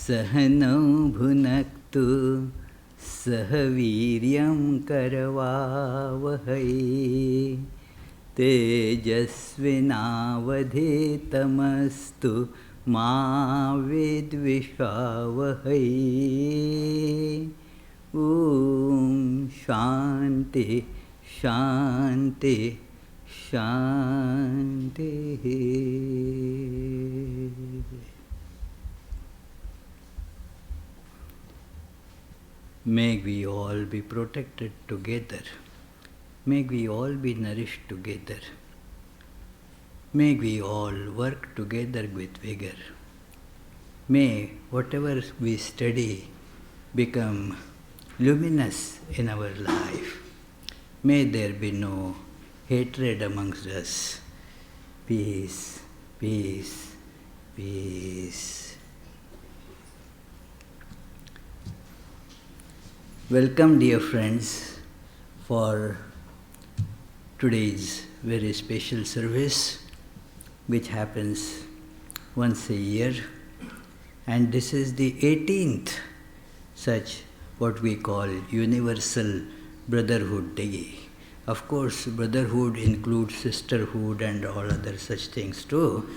सहनौ भुनक्तु सह वीर्यं करवावहै तेजस्विनावधीतमस्तु मा विद्विषावहै। ॐ शान्ति शान्ति शान्तिः। May we all be protected together. May we all be nourished together. May we all work together with vigor. May whatever we study become luminous in our life. May there be no hatred amongst us. Peace, peace, peace. Welcome, dear friends, for today's very special service, which happens once a year, and this is the 18th such what we call Universal Brotherhood Day. Of course, brotherhood includes sisterhood and all other such things too.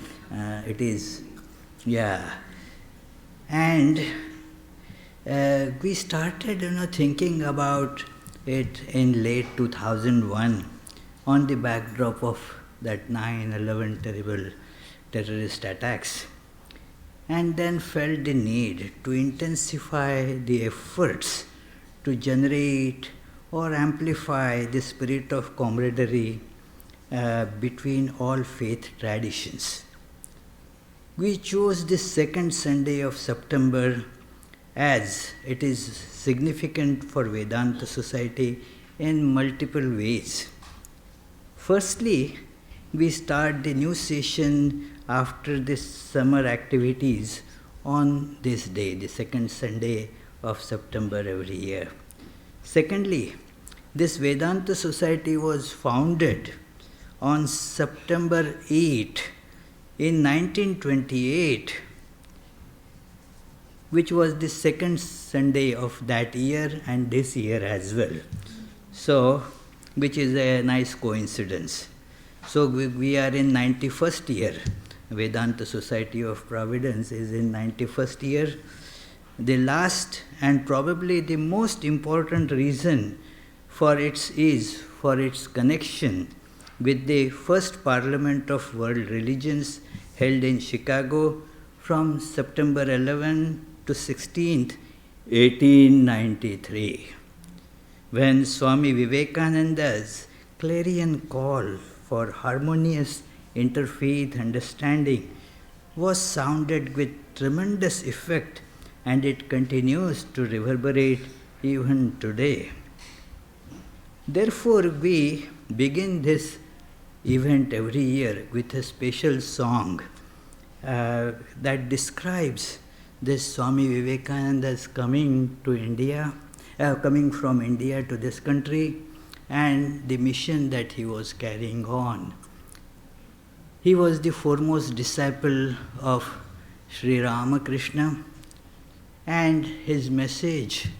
And we started, thinking about it in late 2001 on the backdrop of that 9/11 terrible terrorist attacks, and then felt the need to intensify the efforts to generate or amplify the spirit of camaraderie between all faith traditions. We chose this second Sunday of September as it is significant for Vedanta Society in multiple ways. Firstly, we start the new session after this summer activities on this day, the second Sunday of September every year. Secondly, this Vedanta Society was founded on September 8 in 1928, which was the second Sunday of that year and this year as well. So, which is a nice coincidence. So, we are in 91st year. Vedanta Society of Providence is in 91st year. The last and probably the most important reason for its connection with the first Parliament of World Religions held in Chicago from September 11 to 16th, 1893, when Swami Vivekananda's clarion call for harmonious interfaith understanding was sounded with tremendous effect, and it continues to reverberate even today. Therefore, we begin this event every year with a special song that describes this Swami Vivekananda's coming from India to this country and the mission that he was carrying on. He was the foremost disciple of Sri Ramakrishna, and his message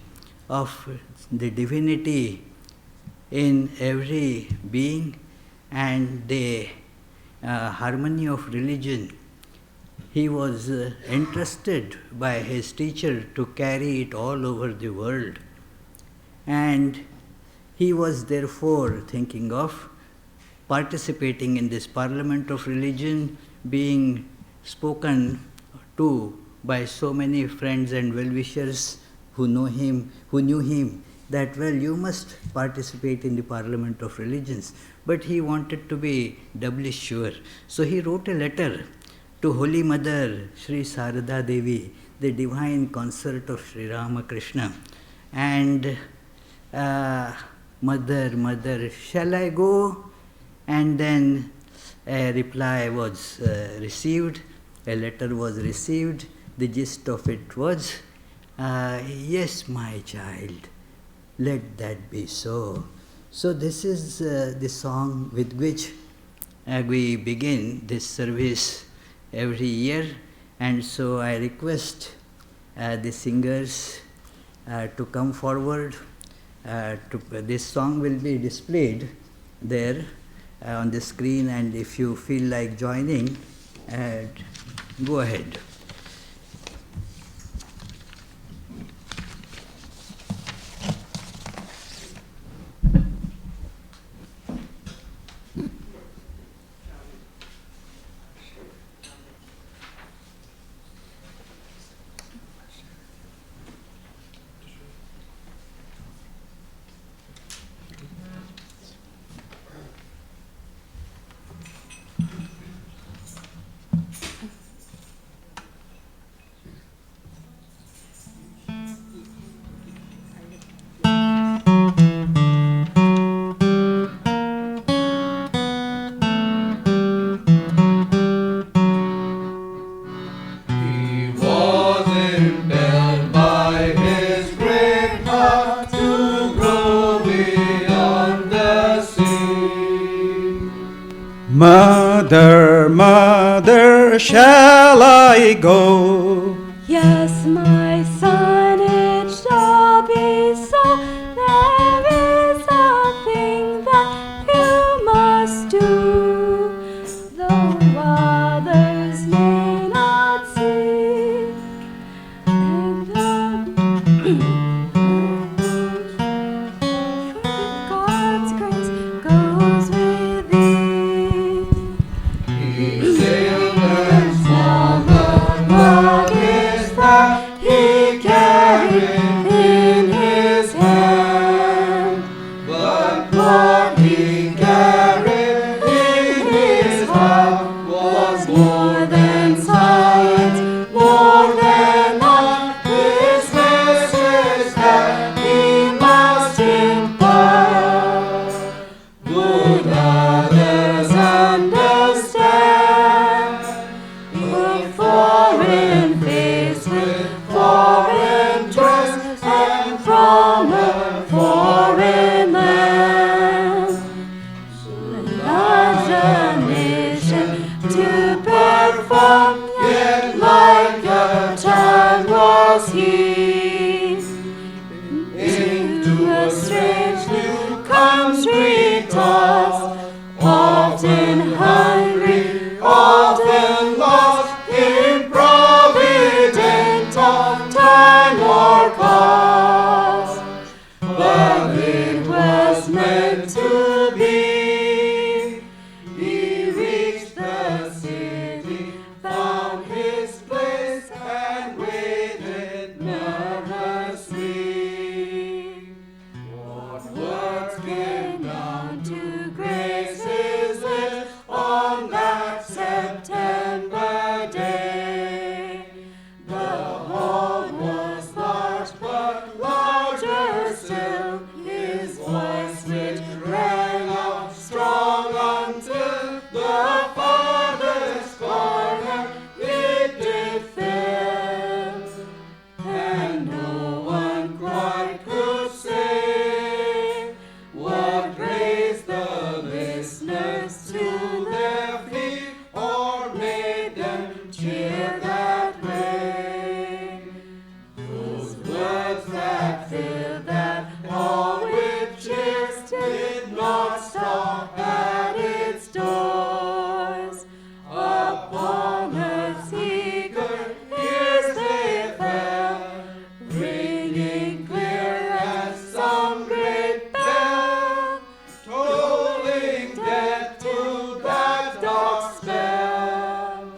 of the divinity in every being and the harmony of religion, he was entrusted by his teacher to carry it all over the world. And he was therefore thinking of participating in this Parliament of Religion, being spoken to by so many friends and well-wishers who knew him, that, well, you must participate in the Parliament of Religions. But he wanted to be doubly sure. So he wrote a letter to Holy Mother, Sri Sarada Devi, the divine consort of Sri Ramakrishna. And, Mother, shall I go? And then a reply was received, a letter was received. The gist of it was, yes, my child, let that be so. So this is the song with which we begin this service every year, and so I request the singers to come forward. This song will be displayed there on the screen, and if you feel like joining, go ahead. Mother, mother, shall I go? Yes, my son, it shall be so. There is a thing that you must do, though others may not see. God's grace goes with thee. Luggage that he carried in his hand, but what he carried in his heart was more than science, more than art. His message that he must impart. Would others understand? With foreign face, with foreign dress, and from a foreign land. As a nation to perform, yet like a child was he. Into a strange new country tossed, often hungry, often lost, improvident of time or cost. But it was meant to be. He reached the city, found his place, and waited nervously. What words came down to grace his lips on that September day? The hall was large, but larger still, his voice which rang out strong until the farthest corner it did fill, and no one quite could say what raised the listeners to their feet or made them cheer that way. Those words that filled that hall with cheers did not stop at its doors. Upon earth's eager ears they fell, ringing clear as some great bell, tolling death to that dark spell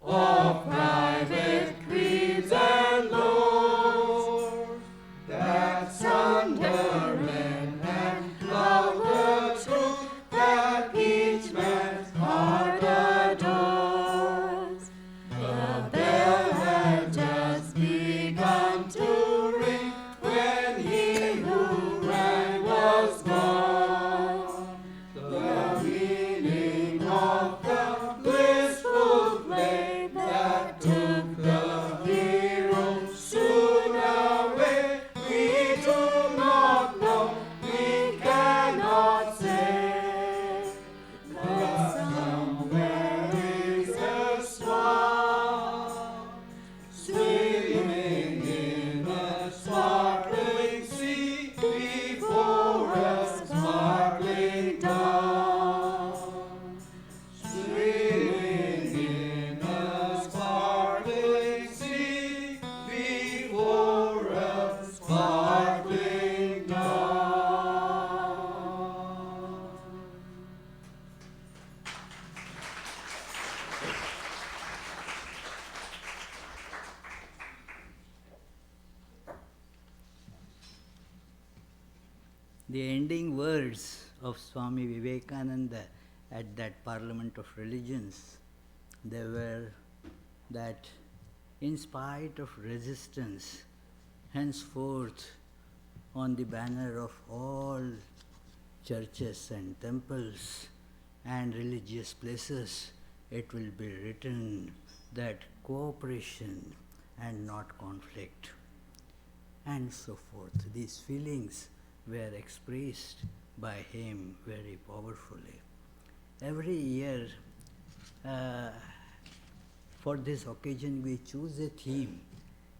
of private creeds and lore, that sunderment and love the truth that each man's heart adores. The bell had just begun to ring when he who rang was gone. The meaning of the blissful play that took the hero soon away, we do not know, we cannot say. But the ending words of Swami Vivekananda at that Parliament of Religions, they were that in spite of resistance, henceforth on the banner of all churches and temples and religious places, it will be written that cooperation and not conflict, and so forth. These feelings were expressed by him very powerfully. Every year, for this occasion, we choose a theme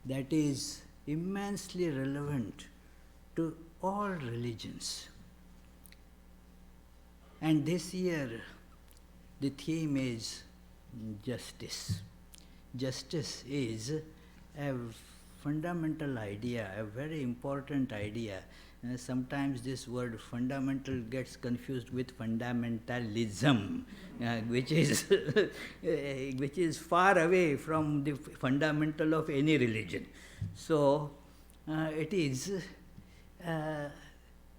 that is immensely relevant to all religions. And this year, the theme is justice. Justice is a fundamental idea, a very important idea. Sometimes this word fundamental gets confused with fundamentalism, which is far away from the fundamental of any religion. So it is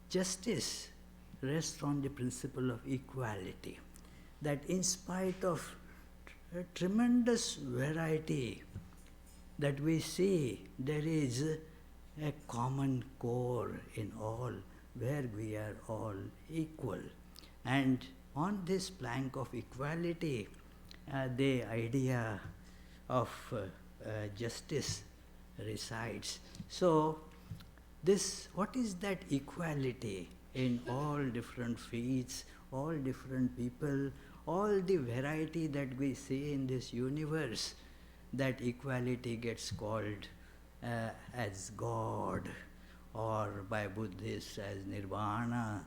justice rests on the principle of equality, that in spite of a tremendous variety that we see, there is a common core in all, where we are all equal. And on this plank of equality, the idea of justice resides. So, what is that equality in all different faiths, all different people, all the variety that we see in this universe? That equality gets called as God, or by Buddhists as Nirvana,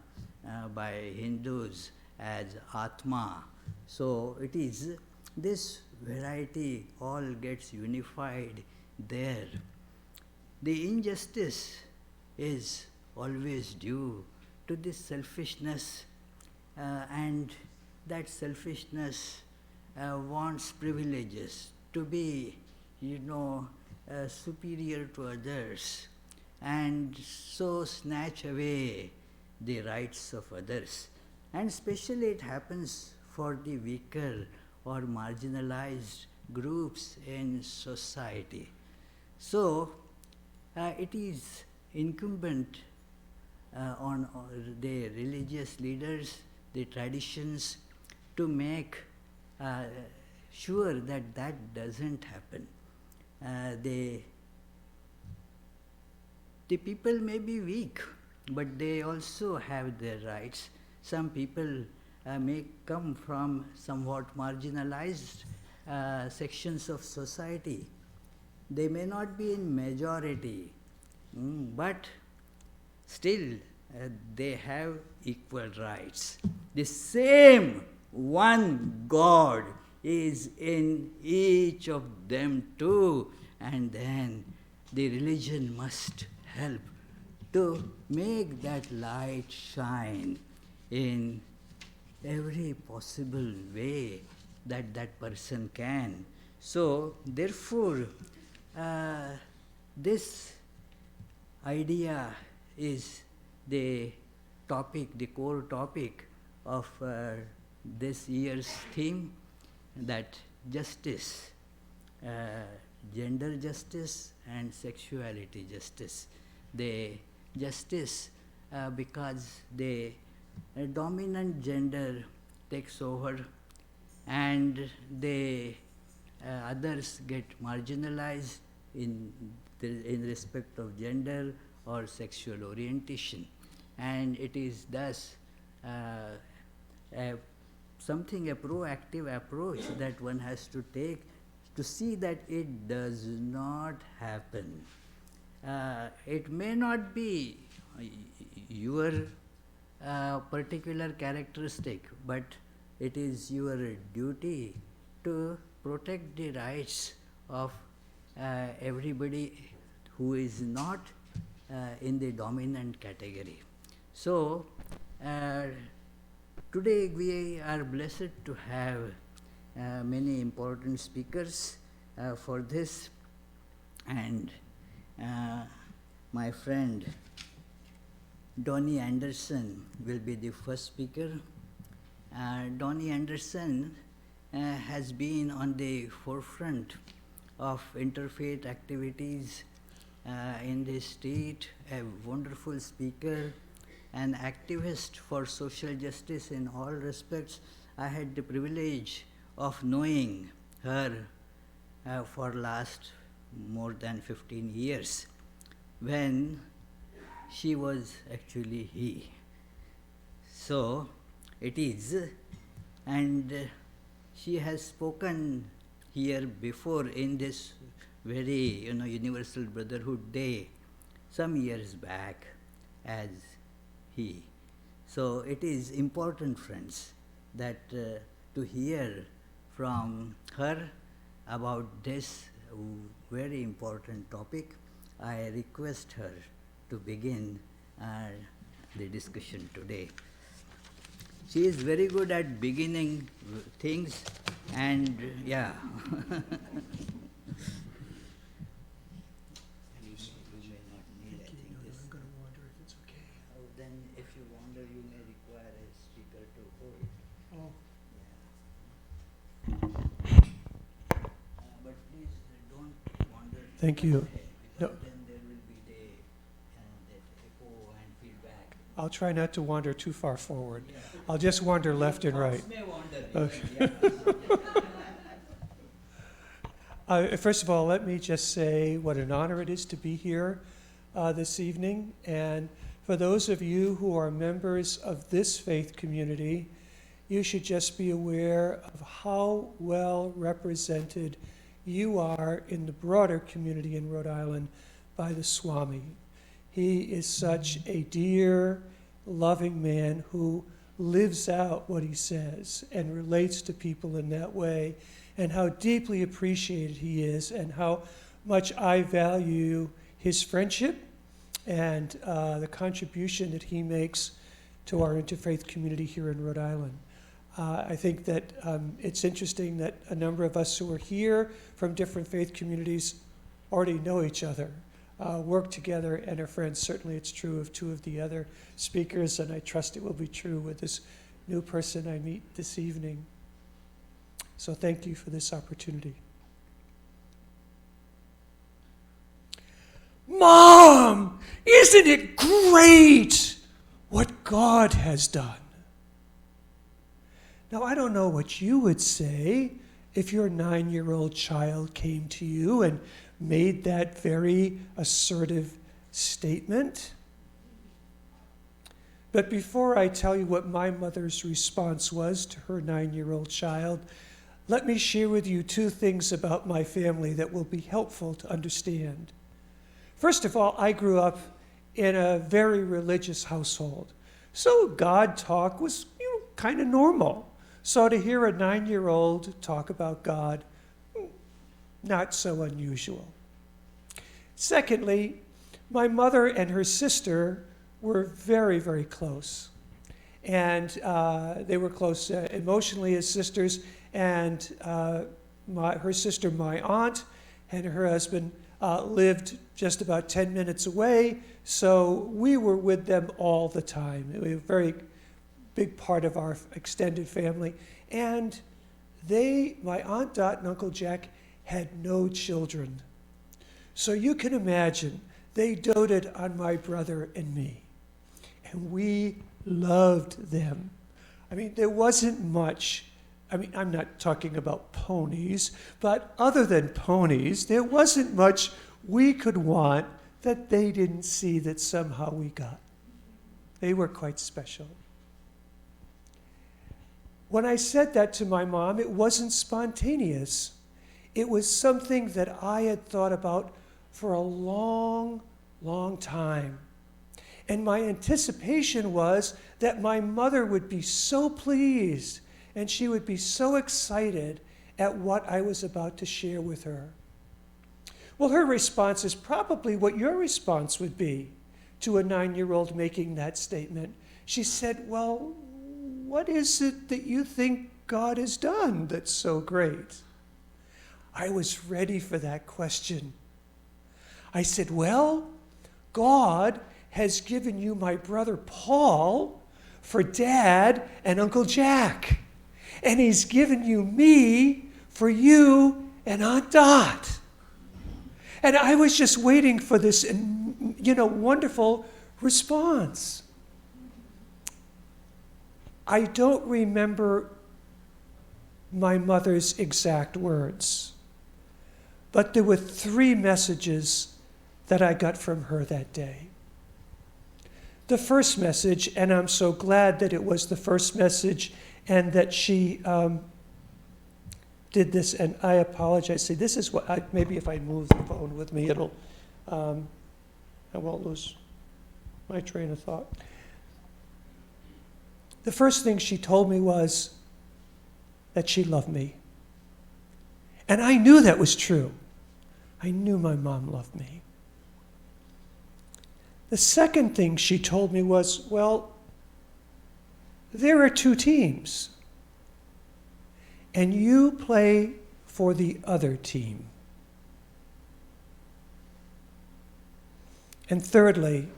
by Hindus as Atma. So it is this variety all gets unified there. The injustice is always due to this selfishness, and that selfishness wants privileges, to be, superior to others, and so snatch away the rights of others. And especially it happens for the weaker or marginalized groups in society. So it is incumbent on the religious leaders, the traditions, to make sure that that doesn't happen. The people may be weak, but they also have their rights. Some people may come from somewhat marginalized sections of society. They may not be in majority, but still they have equal rights. The same one God is in each of them too, and then the religion must help to make that light shine in every possible way that that person can. So therefore, this idea is the topic, the core topic of this year's theme, that justice, gender justice and sexuality justice. The justice because the dominant gender takes over and the others get marginalized in respect of gender or sexual orientation. And it is thus a proactive approach that one has to take to see that it does not happen. It may not be your particular characteristic, but it is your duty to protect the rights of everybody who is not in the dominant category. So, today we are blessed to have many important speakers for this, and my friend Donnie Anderson will be the first speaker. Donnie Anderson has been on the forefront of interfaith activities in the state, a wonderful speaker, an activist for social justice in all respects. I had the privilege of knowing her for last more than 15 years, when she was actually he. So it is, and she has spoken here before in this very Universal Brotherhood Day some years back as he. So it is important, friends, that to hear from her about this very important topic. I request her to begin the discussion today. She is very good at beginning things, and yeah. Then if you wander, you may require a speaker to hold. Yeah. But please don't wander. Thank you. Because No. then there will be that echo and feedback. I'll try not to wander too far forward. Yeah. I'll just wander left and right. Thoughts may wander. Okay. Yeah. First of all, let me just say what an honor it is to be here this evening. And for those of you who are members of this faith community, you should just be aware of how well represented you are in the broader community in Rhode Island by the Swami. He is such a dear, loving man who lives out what he says and relates to people in that way, and how deeply appreciated he is, and how much I value his friendship and the contribution that he makes to our interfaith community here in Rhode Island. I think that it's interesting that a number of us who are here from different faith communities already know each other, work together, and are friends. Certainly it's true of two of the other speakers, and I trust it will be true with this new person I meet this evening. So thank you for this opportunity. Mom, isn't it great what God has done? Now, I don't know what you would say if your 9-year-old child came to you and made that very assertive statement. But before I tell you what my mother's response was to her 9-year-old child, let me share with you two things about my family that will be helpful to understand. First of all, I grew up in a very religious household, so God talk was kind of normal. So to hear a 9-year-old talk about God, not so unusual. Secondly, my mother and her sister were very, very close. And they were close emotionally as sisters. And her sister, my aunt, and her husband lived just about 10 minutes away. So we were with them all the time. It was a very big part of our extended family. And my Aunt Dot and Uncle Jack had no children. So you can imagine, they doted on my brother and me. And we loved them. I mean, there wasn't much. I mean, I'm not talking about ponies, but other than ponies, there wasn't much we could want that they didn't see that somehow we got. They were quite special. When I said that to my mom, it wasn't spontaneous. It was something that I had thought about for a long, long time. And my anticipation was that my mother would be so pleased and she would be so excited at what I was about to share with her. Well, her response is probably what your response would be to a 9-year-old making that statement. She said, well, what is it that you think God has done that's so great? I was ready for that question. I said, well, God has given you my brother Paul for Dad and Uncle Jack. And he's given you me for you and Aunt Dot. And I was just waiting for this, wonderful response. I don't remember my mother's exact words, but there were 3 messages that I got from her that day. The first message, and I'm so glad that it was the first message and that she did this, and I apologize. See, this is what, maybe if I move the phone with me, I won't lose my train of thought. The first thing she told me was that she loved me. And I knew that was true. I knew my mom loved me. The second thing she told me was, well, there are 2 teams, and you play for the other team. And thirdly,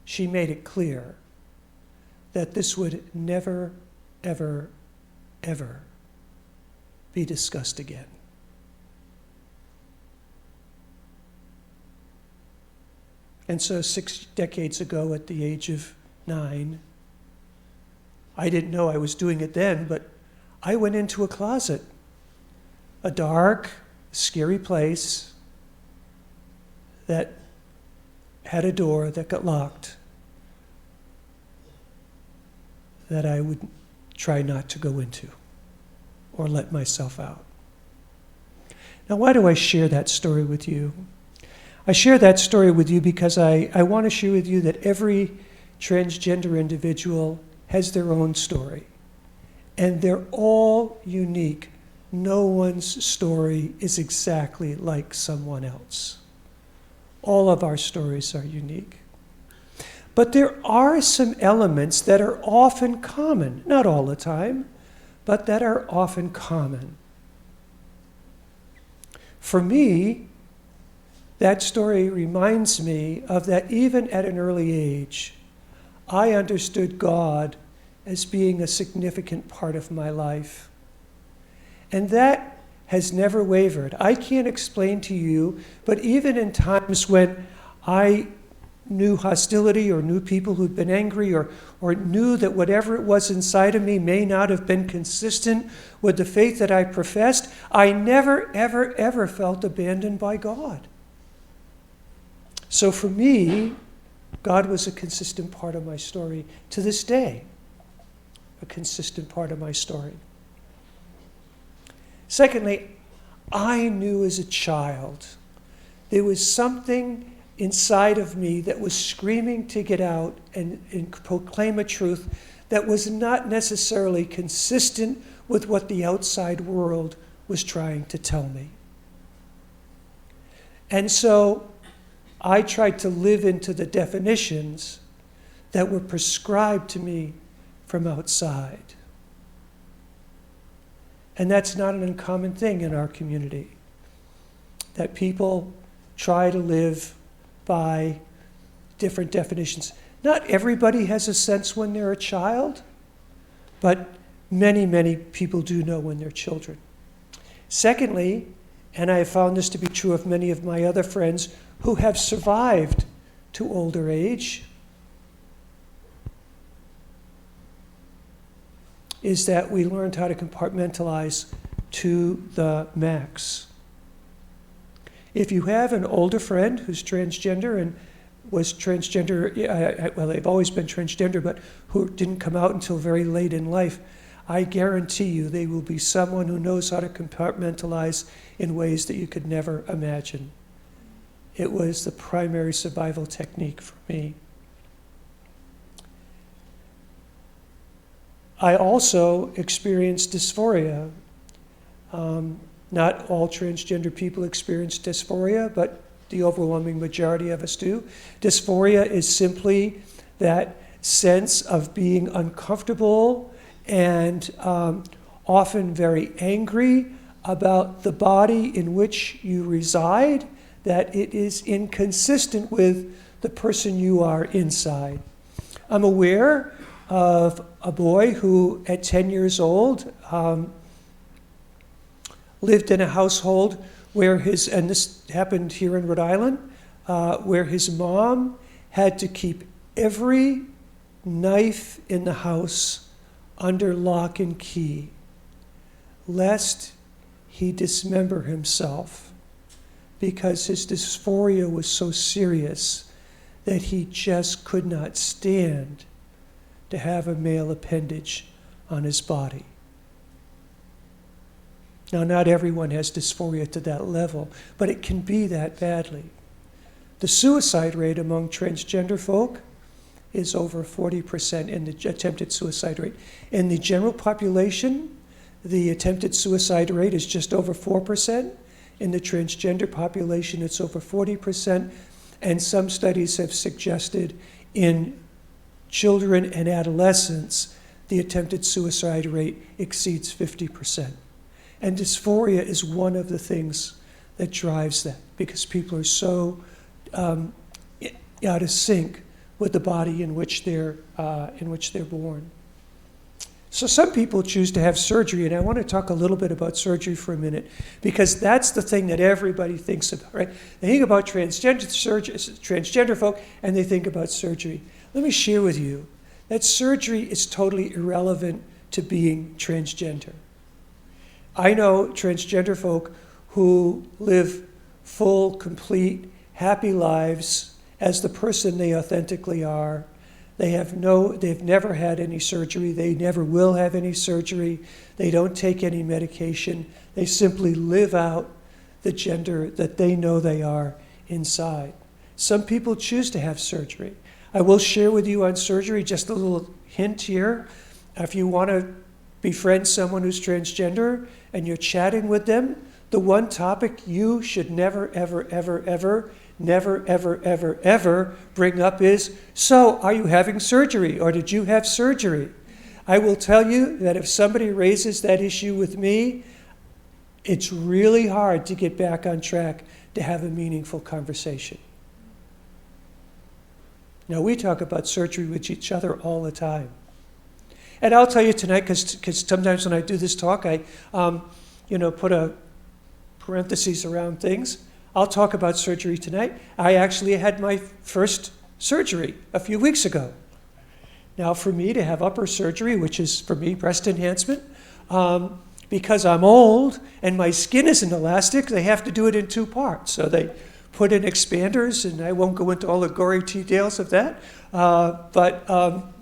she made it clear that this would never, ever, ever be discussed again. And so 6 decades ago, at the age of 9, I didn't know I was doing it then, but I went into a closet, a dark, scary place that had a door that got locked, that I would try not to go into or let myself out. Now, why do I share that story with you? I share that story with you because I want to share with you that every transgender individual has their own story, and they're all unique. No one's story is exactly like someone else. All of our stories are unique. But there are some elements that are often common, not all the time, but that are often common. For me, that story reminds me of that even at an early age, I understood God as being a significant part of my life. And that has never wavered. I can't explain to you, but even in times when I knew hostility or knew people who'd been angry or knew that whatever it was inside of me may not have been consistent with the faith that I professed, I never, ever, ever felt abandoned by God. So for me, God was a consistent part of my story to this day, a consistent part of my story. Secondly, I knew as a child there was something inside of me that was screaming to get out and proclaim a truth that was not necessarily consistent with what the outside world was trying to tell me. And so I tried to live into the definitions that were prescribed to me from outside. And that's not an uncommon thing in our community, that people try to live by different definitions. Not everybody has a sense when they're a child, but many, many people do know when they're children. Secondly, and I have found this to be true of many of my other friends who have survived to older age, is that we learned how to compartmentalize to the max. If you have an older friend who's transgender and was transgender, well, they've always been transgender, but who didn't come out until very late in life, I guarantee you they will be someone who knows how to compartmentalize in ways that you could never imagine. It was the primary survival technique for me. I also experienced dysphoria. Not all transgender people experience dysphoria, but the overwhelming majority of us do. Dysphoria is simply that sense of being uncomfortable and often very angry about the body in which you reside, that it is inconsistent with the person you are inside. I'm aware of a boy who, at 10 years old, lived in a household where and this happened here in Rhode Island, where his mom had to keep every knife in the house under lock and key, lest he dismember himself, because his dysphoria was so serious that he just could not stand to have a male appendage on his body. Now, not everyone has dysphoria to that level, but it can be that badly. The suicide rate among transgender folk is over 40% in the attempted suicide rate. In the general population, the attempted suicide rate is just over 4%. In the transgender population, it's over 40%. And some studies have suggested in children and adolescents, the attempted suicide rate exceeds 50%. And dysphoria is one of the things that drives that, because people are so out of sync with the body in which they're born. So some people choose to have surgery, and I want to talk a little bit about surgery for a minute, because that's the thing that everybody thinks about, right? They think about transgender folk, and they think about surgery. Let me share with you that surgery is totally irrelevant to being transgender. I know transgender folk who live full, complete, happy lives as the person they authentically are. They've never had any surgery. They never will have any surgery. They don't take any medication. They simply live out the gender that they know they are inside. Some people choose to have surgery. I will share with you on surgery just a little hint here. If you want to befriend someone who's transgender and you're chatting with them, the one topic you should never, ever, ever, ever, never, ever, ever, ever bring up is, so are you having surgery, or did you have surgery? I will tell you that if somebody raises that issue with me, it's really hard to get back on track to have a meaningful conversation. Now, we talk about surgery with each other all the time. And I'll tell you tonight, because sometimes when I do this talk, I put a parentheses around things. I'll talk about surgery tonight. I actually had my first surgery a few weeks ago. Now, for me to have upper surgery, which is, for me, breast enhancement, because I'm old and my skin isn't elastic, they have to do it in two parts. So they put in expanders, and I won't go into all the gory details of that. But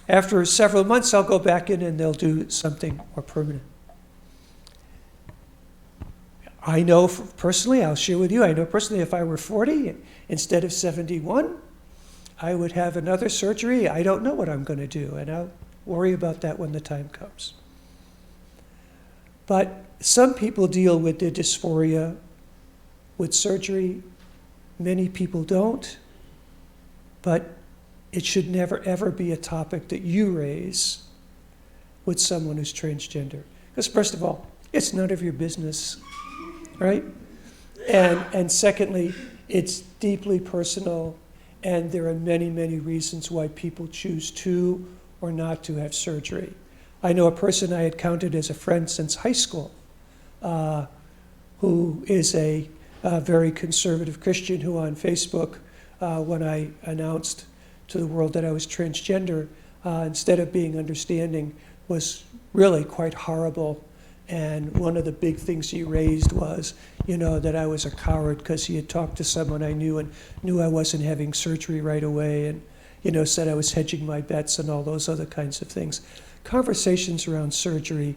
after several months, I'll go back in and they'll do something more permanent. I know personally, I'll share with you, I know personally if I were 40 instead of 71, I would have another surgery. I don't know what I'm going to do, and I'll worry about that when the time comes. But some people deal with their dysphoria with surgery. Many people don't. But it should never, ever be a topic that you raise with someone who's transgender. Because first of all, it's none of your business, right? And secondly, it's deeply personal, and there are many, many reasons why people choose to or not to have surgery. I know a person I had counted as a friend since high school, who is a very conservative Christian, who on Facebook, when I announced to the world that I was transgender, instead of being understanding, was really quite horrible. And one of the big things he raised was, that I was a coward because he had talked to someone I knew and knew I wasn't having surgery right away, and, said I was hedging my bets and all those other kinds of things. Conversations around surgery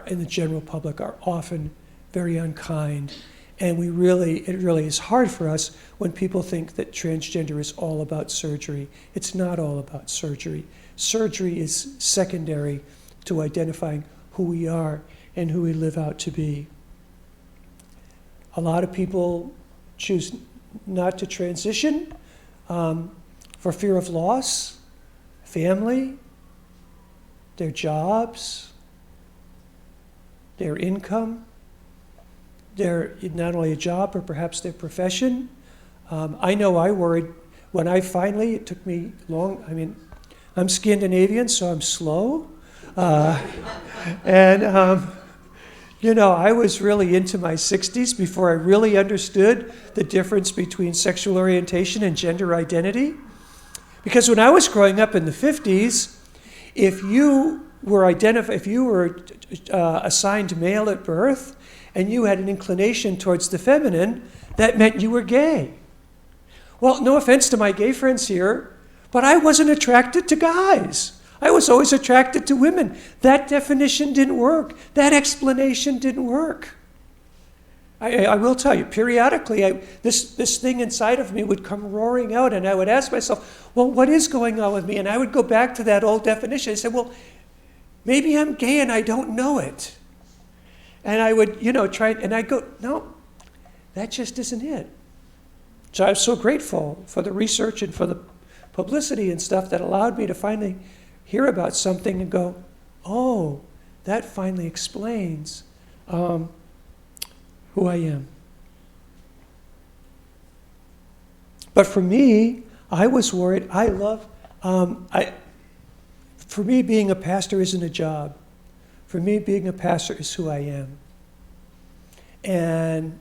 in the general public are often very unkind. And it really is hard for us when people think that transgender is all about surgery. It's not all about surgery. Surgery is secondary to identifying who we are and who we live out to be. A lot of people choose not to transition for fear of loss, family, their jobs, their income, their not only a job, but perhaps their profession. I know I worried when I finally, it took me long, I mean, I'm Scandinavian, so I'm slow. You know, I was really into my 60s before I really understood the difference between sexual orientation and gender identity. Because when I was growing up in the 50s, if you were assigned male at birth and you had an inclination towards the feminine, that meant you were gay. Well, no offense to my gay friends here, but I wasn't attracted to guys. I was always attracted to women. That definition didn't work. That explanation didn't work. I will tell you, periodically, this thing inside of me would come roaring out, and I would ask myself, well, what is going on with me? And I would go back to that old definition. I said, well, maybe I'm gay and I don't know it. And I would, try, and I'd go, no, that just isn't it. So I was so grateful for the research and for the publicity and stuff that allowed me to finally hear about something and go, oh, that finally explains who I am. But for me, I was worried. For me, being a pastor isn't a job. For me, being a pastor is who I am. And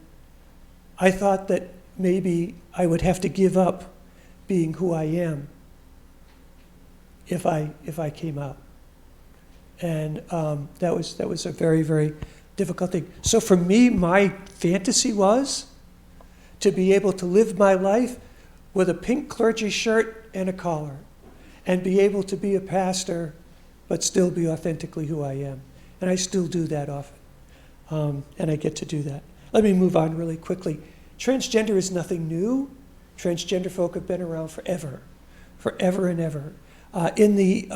I thought that maybe I would have to give up being who I am if I came out. And that was a very, very difficult thing. So for me, my fantasy was to be able to live my life with a pink clergy shirt and a collar, and be able to be a pastor, but still be authentically who I am. And I still do that often, and I get to do that. Let me move on really quickly. Transgender is nothing new. Transgender folk have been around forever and ever. In the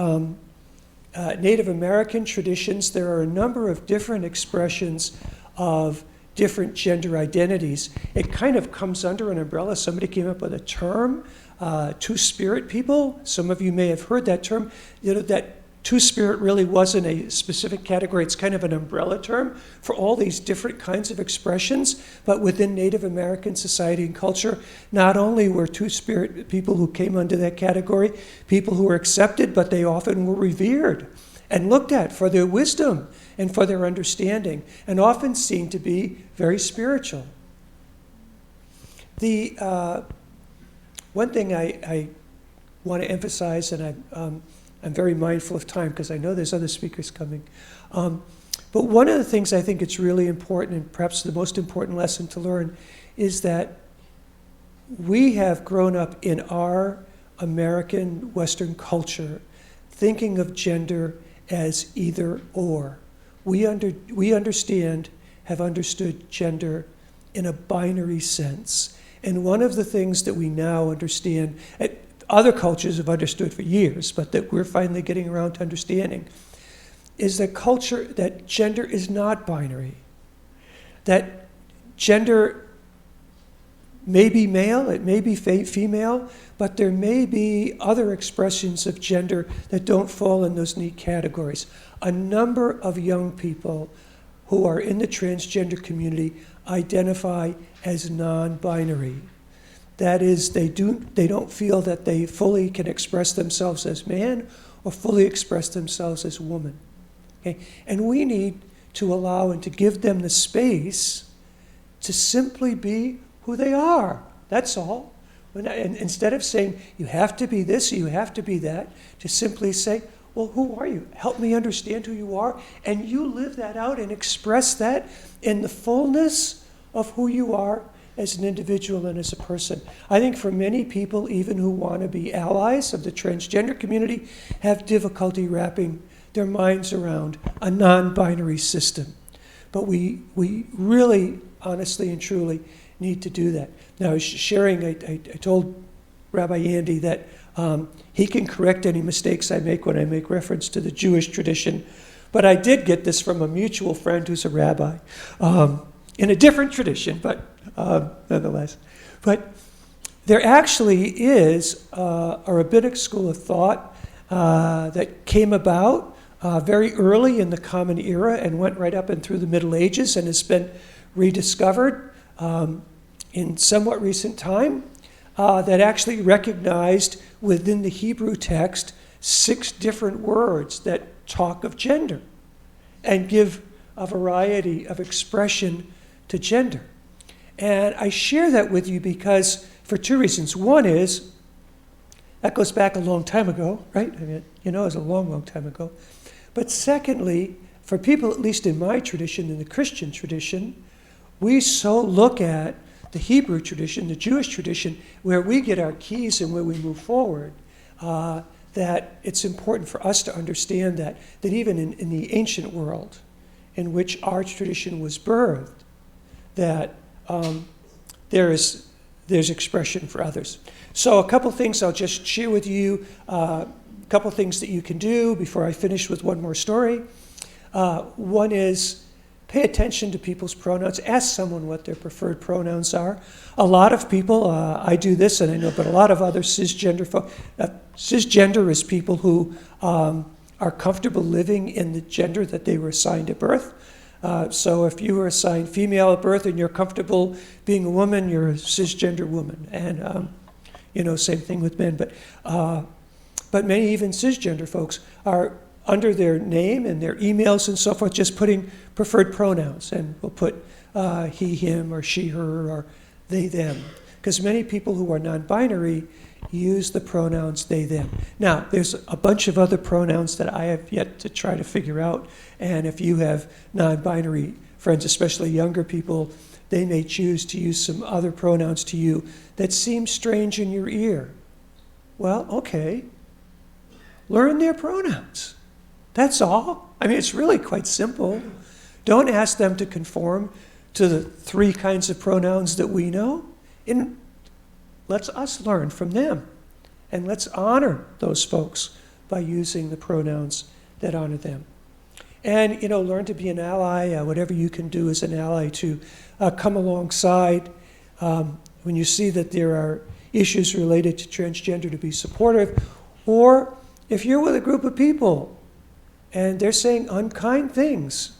Native American traditions, there are a number of different expressions of different gender identities. It kind of comes under an umbrella. Somebody came up with a term, two-spirit people. Some of you may have heard that term. That two-spirit really wasn't a specific category. It's kind of an umbrella term for all these different kinds of expressions. But within Native American society and culture, not only were two-spirit people who came under that category people who were accepted, but they often were revered and looked at for their wisdom and for their understanding, and often seen to be very spiritual. The one thing I want to emphasize, and I'm very mindful of time because I know there's other speakers coming. But one of the things I think it's really important, and perhaps the most important lesson to learn, is that we have grown up in our American Western culture thinking of gender as either or. We understand, have understood gender in a binary sense. And one of the things that we now understand, other cultures have understood for years, but that we're finally getting around to understanding, is that gender is not binary. That gender may be male, it may be female, but there may be other expressions of gender that don't fall in those neat categories. A number of young people who are in the transgender community identify as non-binary. That is, they don't feel that they fully can express themselves as man or fully express themselves as woman. Okay? And we need to allow and to give them the space to simply be who they are. That's all. And instead of saying, you have to be this or you have to be that, to simply say, well, who are you? Help me understand who you are. And you live that out and express that in the fullness of who you are as an individual and as a person. I think for many people, even who want to be allies of the transgender community, have difficulty wrapping their minds around a non-binary system. But we really, honestly and truly, need to do that. Now, I was sharing, I told Rabbi Andy that he can correct any mistakes I make when I make reference to the Jewish tradition, but I did get this from a mutual friend who's a rabbi, in a different tradition, but nonetheless. But there actually is a rabbinic school of thought that came about very early in the Common Era and went right up and through the Middle Ages and has been rediscovered in somewhat recent time. that actually recognized within the Hebrew text 6 different words that talk of gender and give a variety of expression to gender. And I share that with you because for 2 reasons. One is, that goes back a long time ago, right? I mean, it was a long, long time ago. But secondly, for people, at least in my tradition, in the Christian tradition, we so look at the Hebrew tradition, the Jewish tradition, where we get our keys and where we move forward, that it's important for us to understand that even in the ancient world in which our tradition was birthed, that there's expression for others. So a couple things I'll just share with you, a couple things that you can do before I finish with one more story. One is pay attention to people's pronouns. Ask someone what their preferred pronouns are. A lot of people, I do this and I know, but a lot of other cisgender folks, cisgender is people who are comfortable living in the gender that they were assigned at birth. So if you were assigned female at birth and you're comfortable being a woman, you're a cisgender woman. And, same thing with men. But many even cisgender folks are under their name and their emails and so forth, just putting preferred pronouns. And we'll put he, him, or she, her, or they, them. Because many people who are non-binary use the pronouns they, them. Now, there's a bunch of other pronouns that I have yet to try to figure out. And if you have non-binary friends, especially younger people, they may choose to use some other pronouns to you that seem strange in your ear. Well, okay. Learn their pronouns. That's all. I mean, it's really quite simple. Don't ask them to conform to the 3 kinds of pronouns that we know. And let's us learn from them. And let's honor those folks by using the pronouns that honor them. And, learn to be an ally, whatever you can do as an ally to come alongside when you see that there are issues related to transgender, to be supportive. Or if you're with a group of people and they're saying unkind things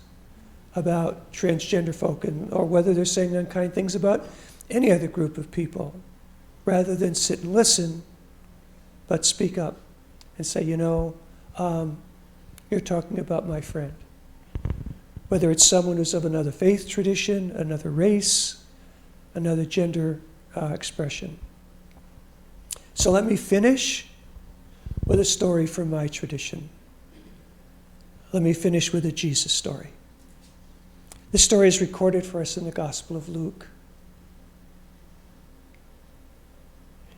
about transgender folk, or whether they're saying unkind things about any other group of people, rather than sit and listen, but speak up and say, you're talking about my friend. Whether it's someone who's of another faith tradition, another race, another gender expression. So let me finish with a story from my tradition. Let me finish with a Jesus story. This story is recorded for us in the Gospel of Luke.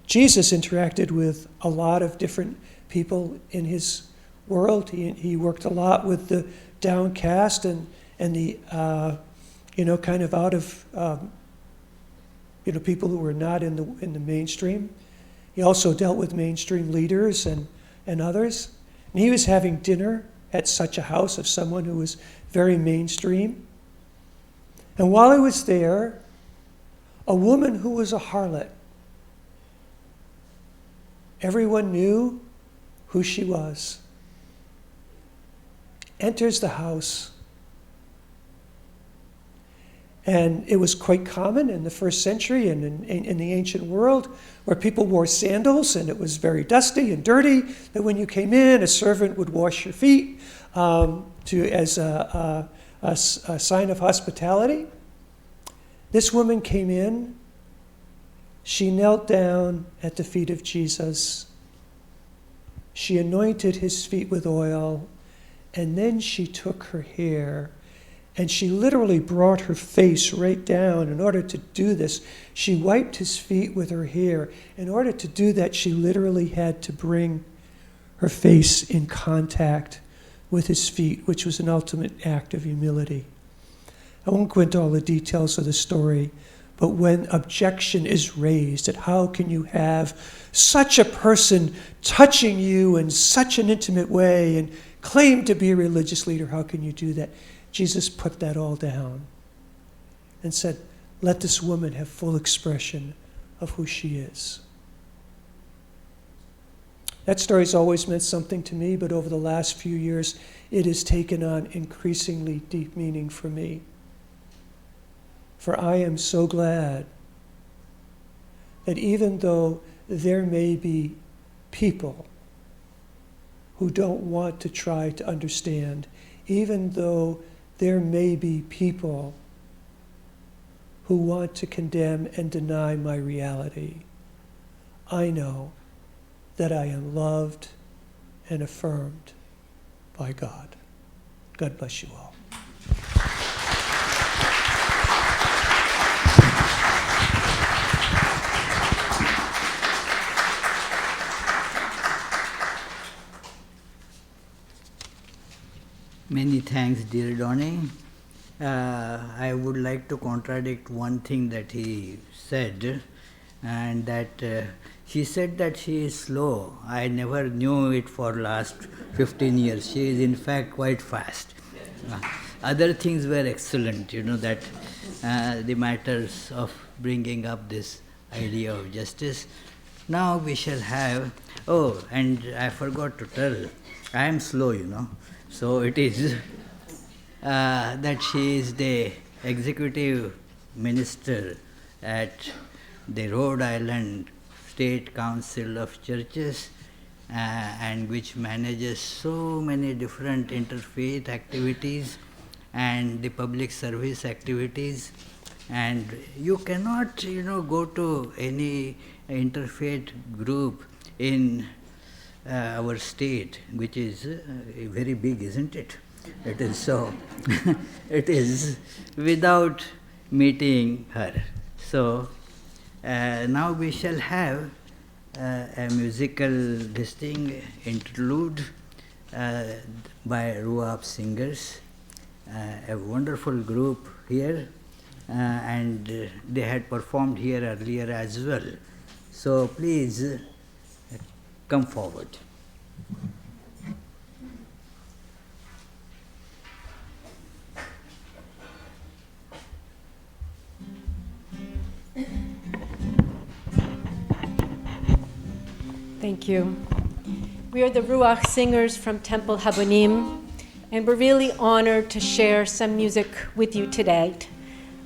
Jesus interacted with a lot of different people in his world. He worked a lot with the downcast and the, kind of out of, people who were not in the mainstream. He also dealt with mainstream leaders and others. And he was having dinner at such a house of someone who was very mainstream. And while he was there, a woman who was a harlot, everyone knew who she was, enters the house. And it was quite common in the first century and in the ancient world where people wore sandals and it was very dusty and dirty, that when you came in, a servant would wash your feet as a sign of hospitality. This woman came in. She knelt down at the feet of Jesus. She anointed his feet with oil, and then she took her hair and she literally brought her face right down. In order to do this, she wiped his feet with her hair. In order to do that, she literally had to bring her face in contact with his feet, which was an ultimate act of humility. I won't go into all the details of the story, but when objection is raised at how can you have such a person touching you in such an intimate way and claim to be a religious leader, how can you do that? Jesus put that all down and said, let this woman have full expression of who she is. That story's always meant something to me, but over the last few years, it has taken on increasingly deep meaning for me. For I am so glad that even though there may be people who don't want to try to understand, even though there may be people who want to condemn and deny my reality, I know that I am loved and affirmed by God. God bless you all. Many thanks, dear Donnie. I would like to contradict one thing that he said, and that she said that she is slow. I never knew it for last 15 years. She is in fact quite fast. Other things were excellent, that the matters of bringing up this idea of justice. Now we shall have, and I forgot to tell, I am slow, So it is that she is the executive minister at the Rhode Island State Council of Churches, and which manages so many different interfaith activities and the public service activities. And you cannot, go to any interfaith group in our state, which is very big, isn't it? It is so. It is without meeting her. So now we shall have a musical distinct interlude by Ruab Singers, a wonderful group here, and they had performed here earlier as well. So please come forward. Thank you. We are the Ruach Singers from Temple Habonim, and we're really honored to share some music with you today.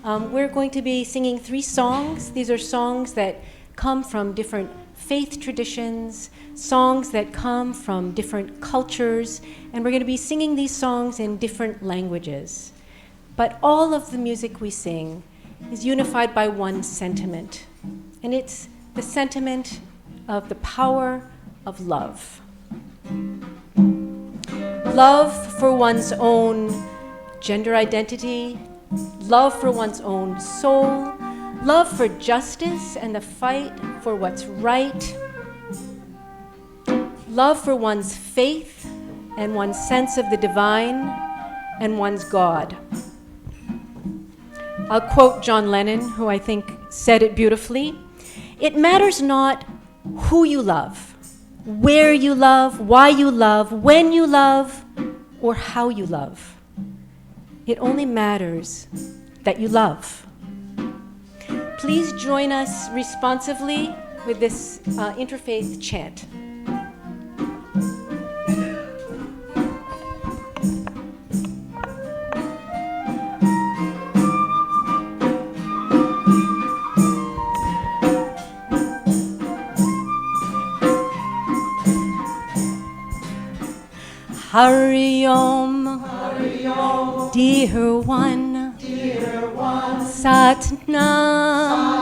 We're going to be singing 3 songs. These are songs that come from different faith traditions, songs that come from different cultures, and we're going to be singing these songs in different languages. But all of the music we sing is unified by one sentiment, and it's the sentiment of the power of love. Love for one's own gender identity, love for one's own soul, love for justice and the fight for what's right, love for one's faith and one's sense of the divine and one's God. I'll quote John Lennon, who I think said it beautifully. It matters not who you love, where you love, why you love, when you love, or how you love. It only matters that you love. Please join us responsively with this interfaith chant. Hariom, Hariom, dear one, Satnam,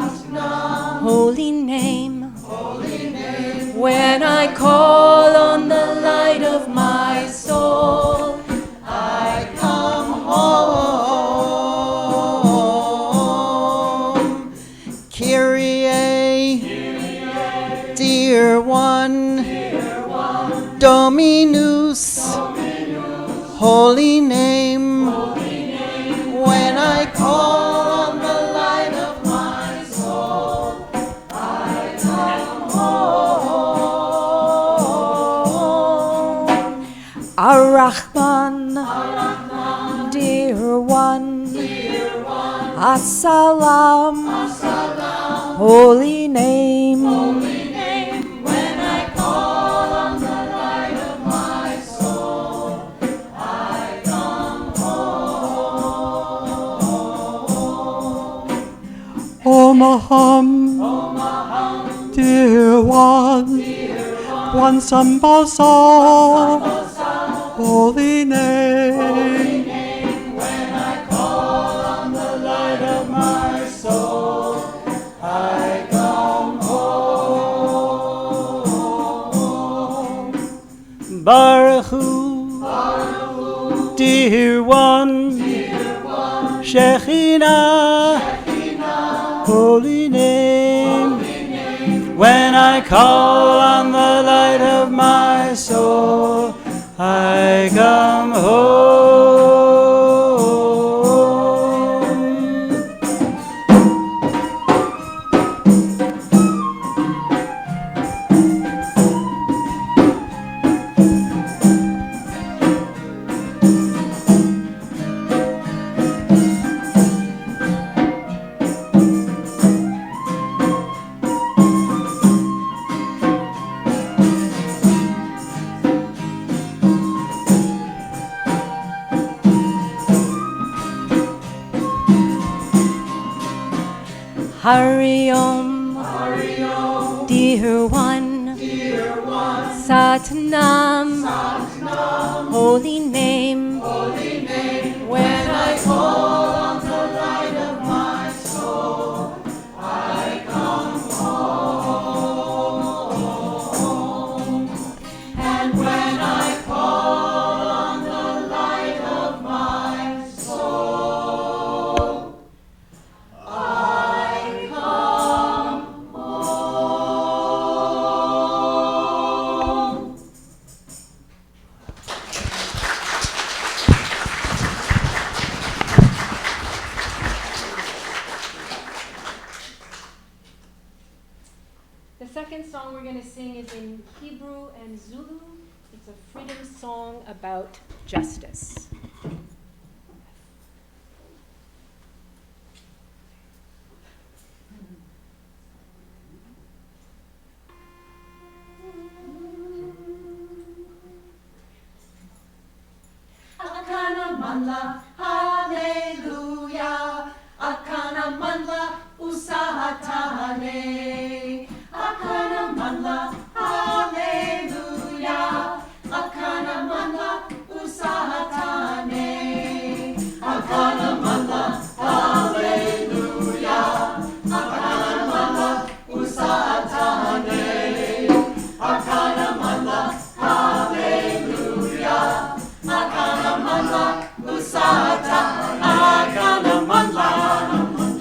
Satnam, holy name, when I call on the light of my soul, I come home. Kyrie, dear one, Dominus, holy name, when I call on the light of my soul, I come home. Ar-Rahman, dear one, As-Salam, holy name, When I call on the light of my soul, I come home. Om Maham, dear one, Symposium, holy name. When I call on the light of my soul, I come home. Brotherhood, dear one, Shekinah, holy name. When I call on the light of my soul, I come home. Hari Om, dear one, Satnam, holy name. When I call on the light of my soul, I come home. And when I call on the light of my soul, I come home. The second song we're going to sing is in Hebrew and Zulu. It's a freedom song about justice. Akana manla, hallelujah. Akana manla, usahatane. Akana manla, hallelujah. Akana manla, usahatane. Akana manla, hallelujah. Akana manla, usahatane. Akana manla, hallelujah. Akana manla, usata, akana manla,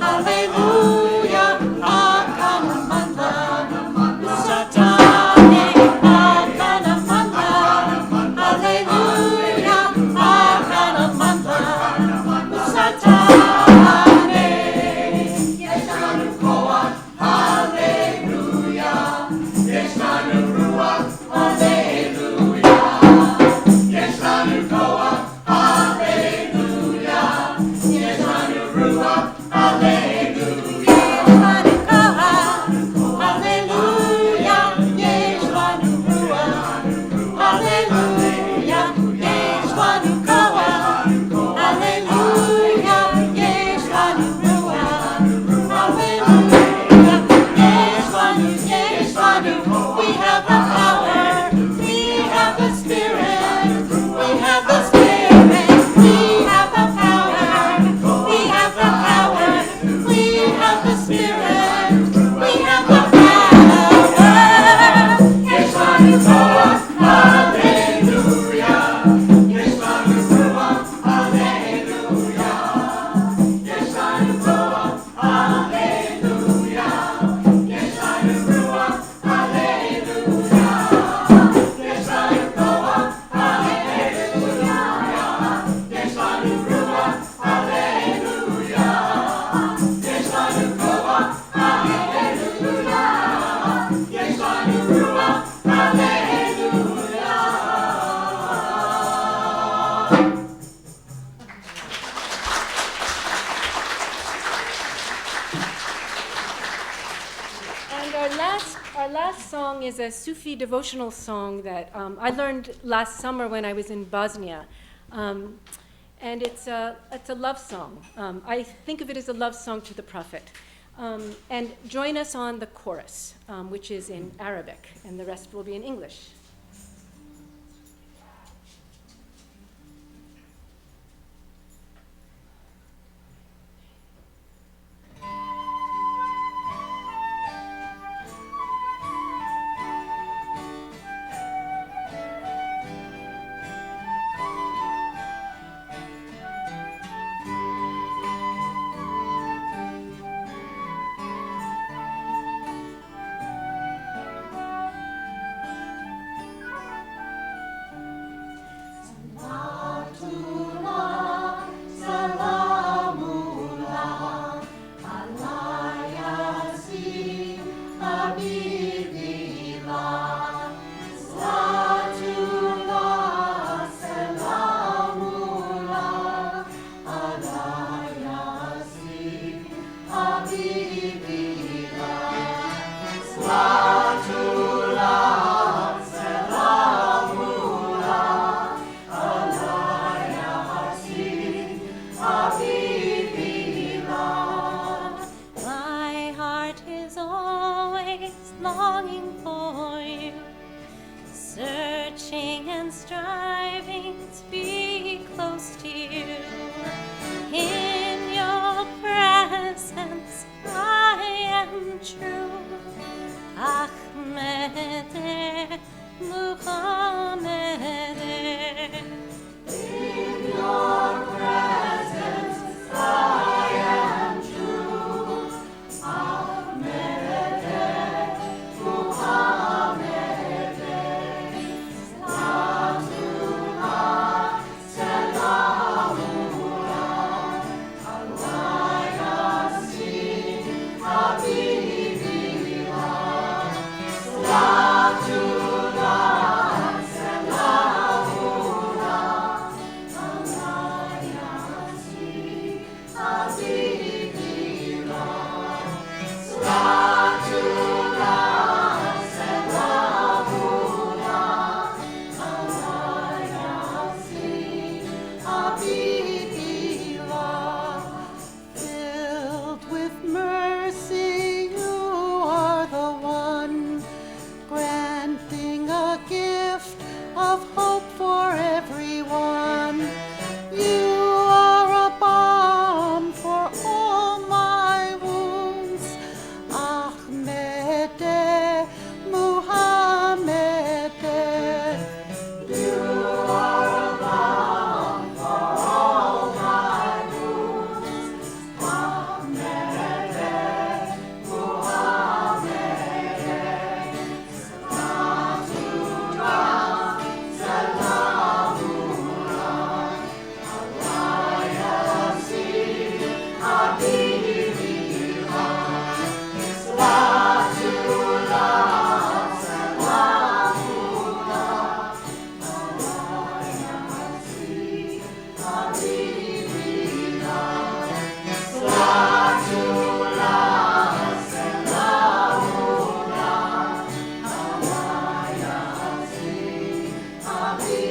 hallelujah, akana manla, usata, akana manla, hallelujah, akana manla, usata, yeshanu koa, hallelujah, yeshanu ruach, hallelujah. Yeshanu Koa, hallelujah. Yeshanu Ruach, hallelujah. Yeshanu Koa, hallelujah. Yeshanu Ruach, hallelujah. Yeshanu Koa, hallelujah. Yeshanu Ruach, hallelujah. Yeshanu, we have the power, we have the spirit. We have the spirit, we have the power, we have the power, we have the spirit, we have the power. Yeshanu Koa, hallelujah. Yeshanu Ruach, hallelujah. Yeshanu Koa, hallelujah. Yeshanu Ruach, hallelujah. Yeshanu Koa, hallelujah. Yeshanu Ruach, hallelujah. Yeshanu Koa, hallelujah. Yeshanu Ruach, hallelujah. And our last song is a Sufi devotional song that I learned last summer when I was in Bosnia. And it's a love song. I think of it as a love song to the Prophet. And join us on the chorus, which is in Arabic, and the rest will be in English. My heart is always longing for you, searching and striving to be close to you. In your presence I am true. Ahmed, Muhammad. In your presence I am true. Ahmed, Muhammad. Salatullah, salamullah, Allah Yasin, Habibillah. Salatullah, salamullah, Allah Yasin, Habibillah. Salatullah, salamullah, Allah Yasin, Habibillah. Filled with mercy, you are the one, granting a gift of hope for everyone. You are a balm for all my wounds. Ahmed, Muhammad. You are a balm for all my wounds. Ahmed, Muhammad. Salatullah, salamullah, Allah Yasin, Habibillah. Salatullah, salamullah, Allah Yasin, Habibillah. Salatullah, salamullah, Allah Yasin, Habibillah.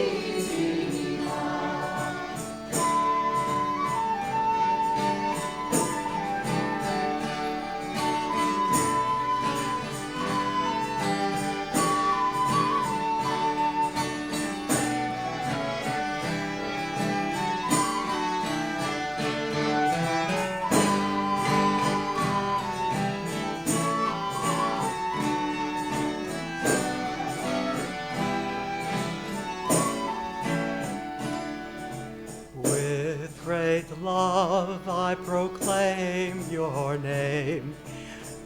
With great love I proclaim your name,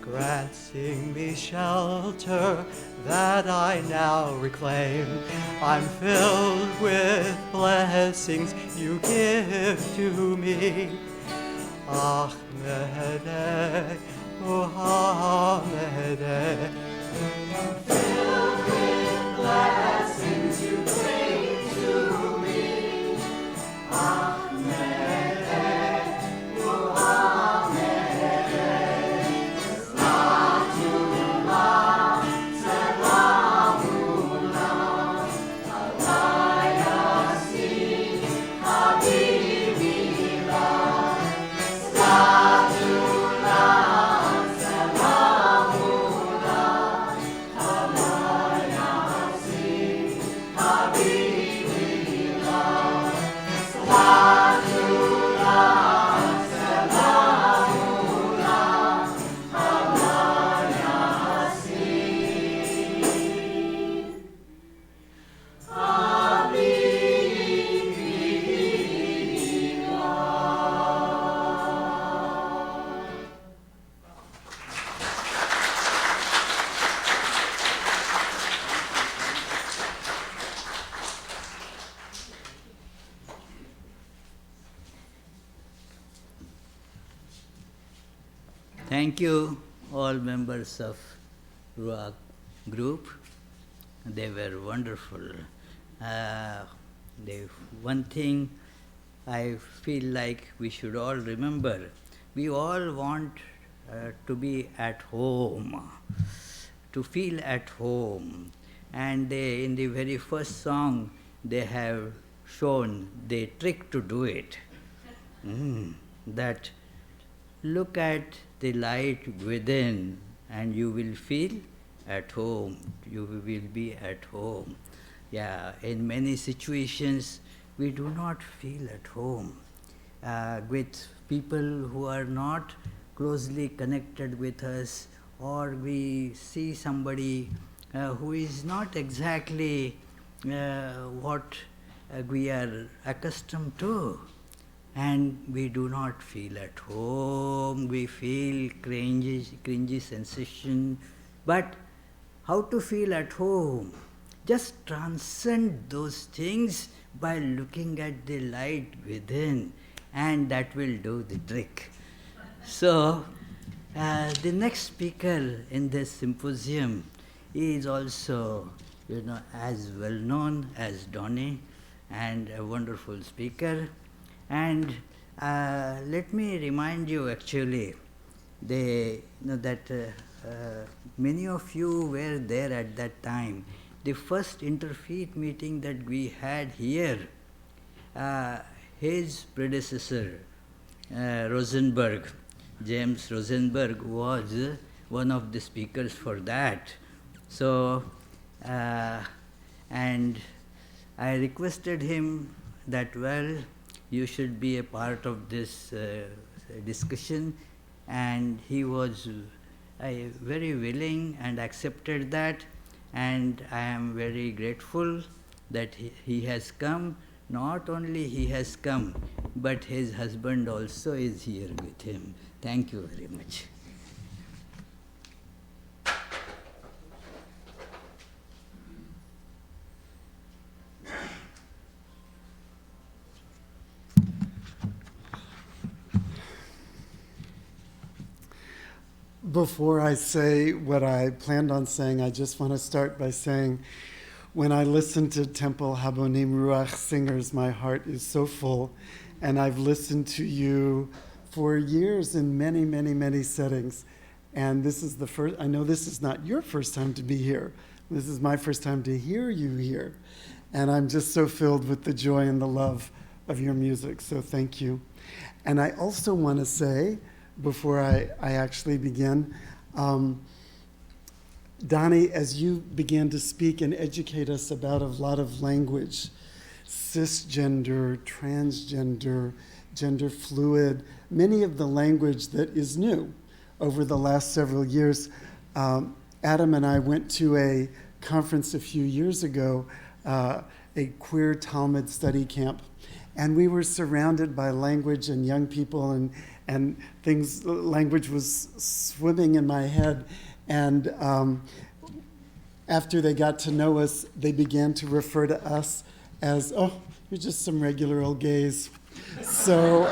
granting me shelter that I now reclaim. I'm filled with blessings you give to me. Ahmed, Muhammad. Filled with blessings you bring to me. Ahmed, Muhammad. Salatullah, salamullah, Allah Yasin, Habibillah. Salatullah, Thank you, all members of Ruach group. They were wonderful. One thing I feel like we should all remember, we all want to be at home, to feel at home. And in the very first song, they have shown the trick to do it. That look at the light within and you will feel at home. You will be at home. Yeah, in many situations, we do not feel at home with people who are not closely connected with us, or we see somebody who is not exactly what we are accustomed to, and we do not feel at home. We feel cringy sensation. But how to feel at home? Just transcend those things by looking at the light within, and that will do the trick. So, the next speaker in this symposium is also, as well known as Donnie, and a wonderful speaker. And let me remind you, actually, that many of you were there at that time. The first interfaith meeting that we had here, his predecessor, Rosenberg, James Rosenberg, was one of the speakers for that. So, and I requested him that, well, you should be a part of this discussion, and he was very willing and accepted that, and I am very grateful that he has come. Not only he has come, but his husband also is here with him. Thank you very much. Before I say what I planned on saying, I just want to start by saying, when I listen to Temple Habonim Ruach singers, my heart is so full. And I've listened to you for years in many, many, many settings. And this is the first, I know this is not your first time to be here. This is my first time to hear you here. And I'm just so filled with the joy and the love of your music. So thank you. And I also want to say, before I actually begin, Donnie, as you began to speak and educate us about a lot of language, cisgender, transgender, gender fluid, many of the language that is new over the last several years. Adam and I went to a conference a few years ago, a queer Talmud study camp, and we were surrounded by language and young people and things. Language was swimming in my head. And after they got to know us, they began to refer to us as, oh, you're just some regular old gays. So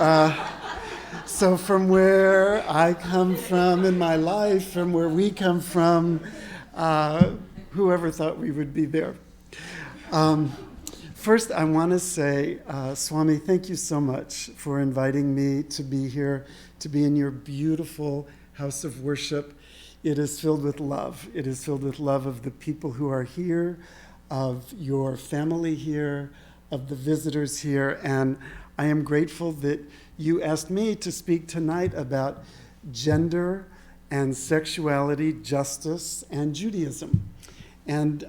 from where I come from in my life, from where we come from, whoever thought we would be there? First, I want to say, Swami, thank you so much for inviting me to be here, to be in your beautiful house of worship. It is filled with love. It is filled with love of the people who are here, of your family here, of the visitors here. And I am grateful that you asked me to speak tonight about gender and sexuality, justice, and Judaism. And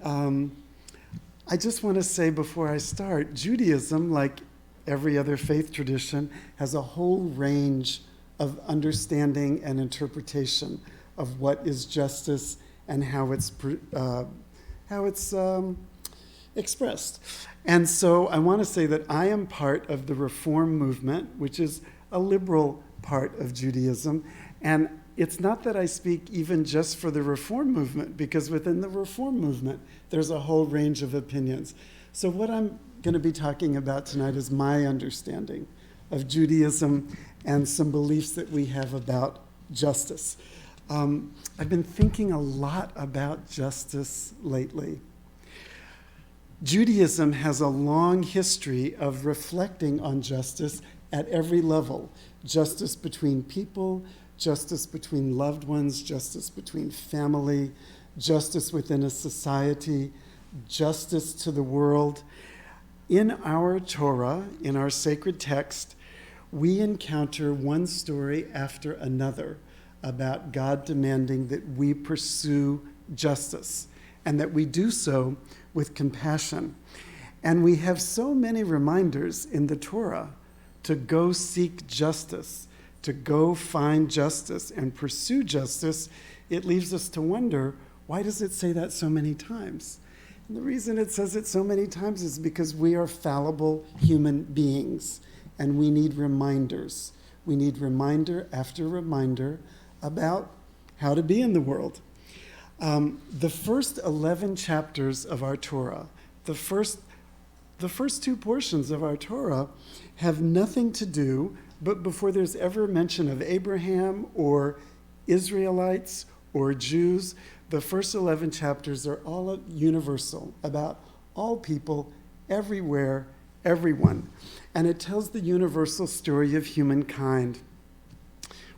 I just want to say before I start, Judaism, like every other faith tradition, has a whole range of understanding and interpretation of what is justice and how it's expressed. And so I want to say that I am part of the Reform movement, which is a liberal part of Judaism. And it's not that I speak even just for the Reform movement, because within the Reform movement, there's a whole range of opinions. So what I'm going to be talking about tonight is my understanding of Judaism and some beliefs that we have about justice. I've been thinking a lot about justice lately. Judaism has a long history of reflecting on justice at every level. Justice between people, justice between loved ones, justice between family, justice within a society, justice to the world. In our Torah, in our sacred text, we encounter one story after another about God demanding that we pursue justice and that we do so with compassion. And we have so many reminders in the Torah to go seek justice, to go find justice and pursue justice. It leaves us to wonder, why does it say that so many times? And the reason it says it so many times is because we are fallible human beings, and we need reminders. We need reminder after reminder about how to be in the world. The first 11 chapters of our Torah, the first two portions of our Torah have nothing to do, but before there's ever mention of Abraham or Israelites or Jews, the first 11 chapters are all universal, about all people, everywhere, everyone. And it tells the universal story of humankind.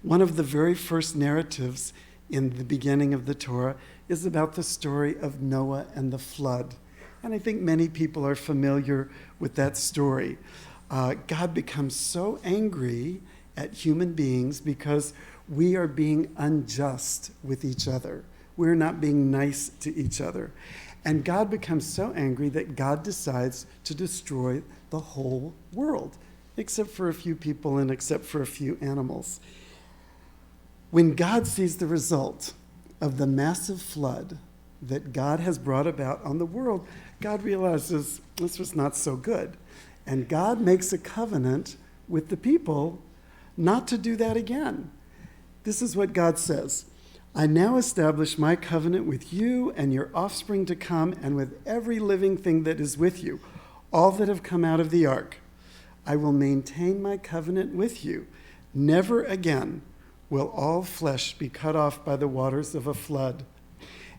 One of the very first narratives in the beginning of the Torah is about the story of Noah and the flood. And I think many people are familiar with that story. God becomes so angry at human beings because we are being unjust with each other. We're not being nice to each other. And God becomes so angry that God decides to destroy the whole world, except for a few people and except for a few animals. When God sees the result of the massive flood that God has brought about on the world, God realizes this was not so good. And God makes a covenant with the people not to do that again. This is what God says. I now establish my covenant with you and your offspring to come and with every living thing that is with you, all that have come out of the ark. I will maintain my covenant with you. Never again will all flesh be cut off by the waters of a flood.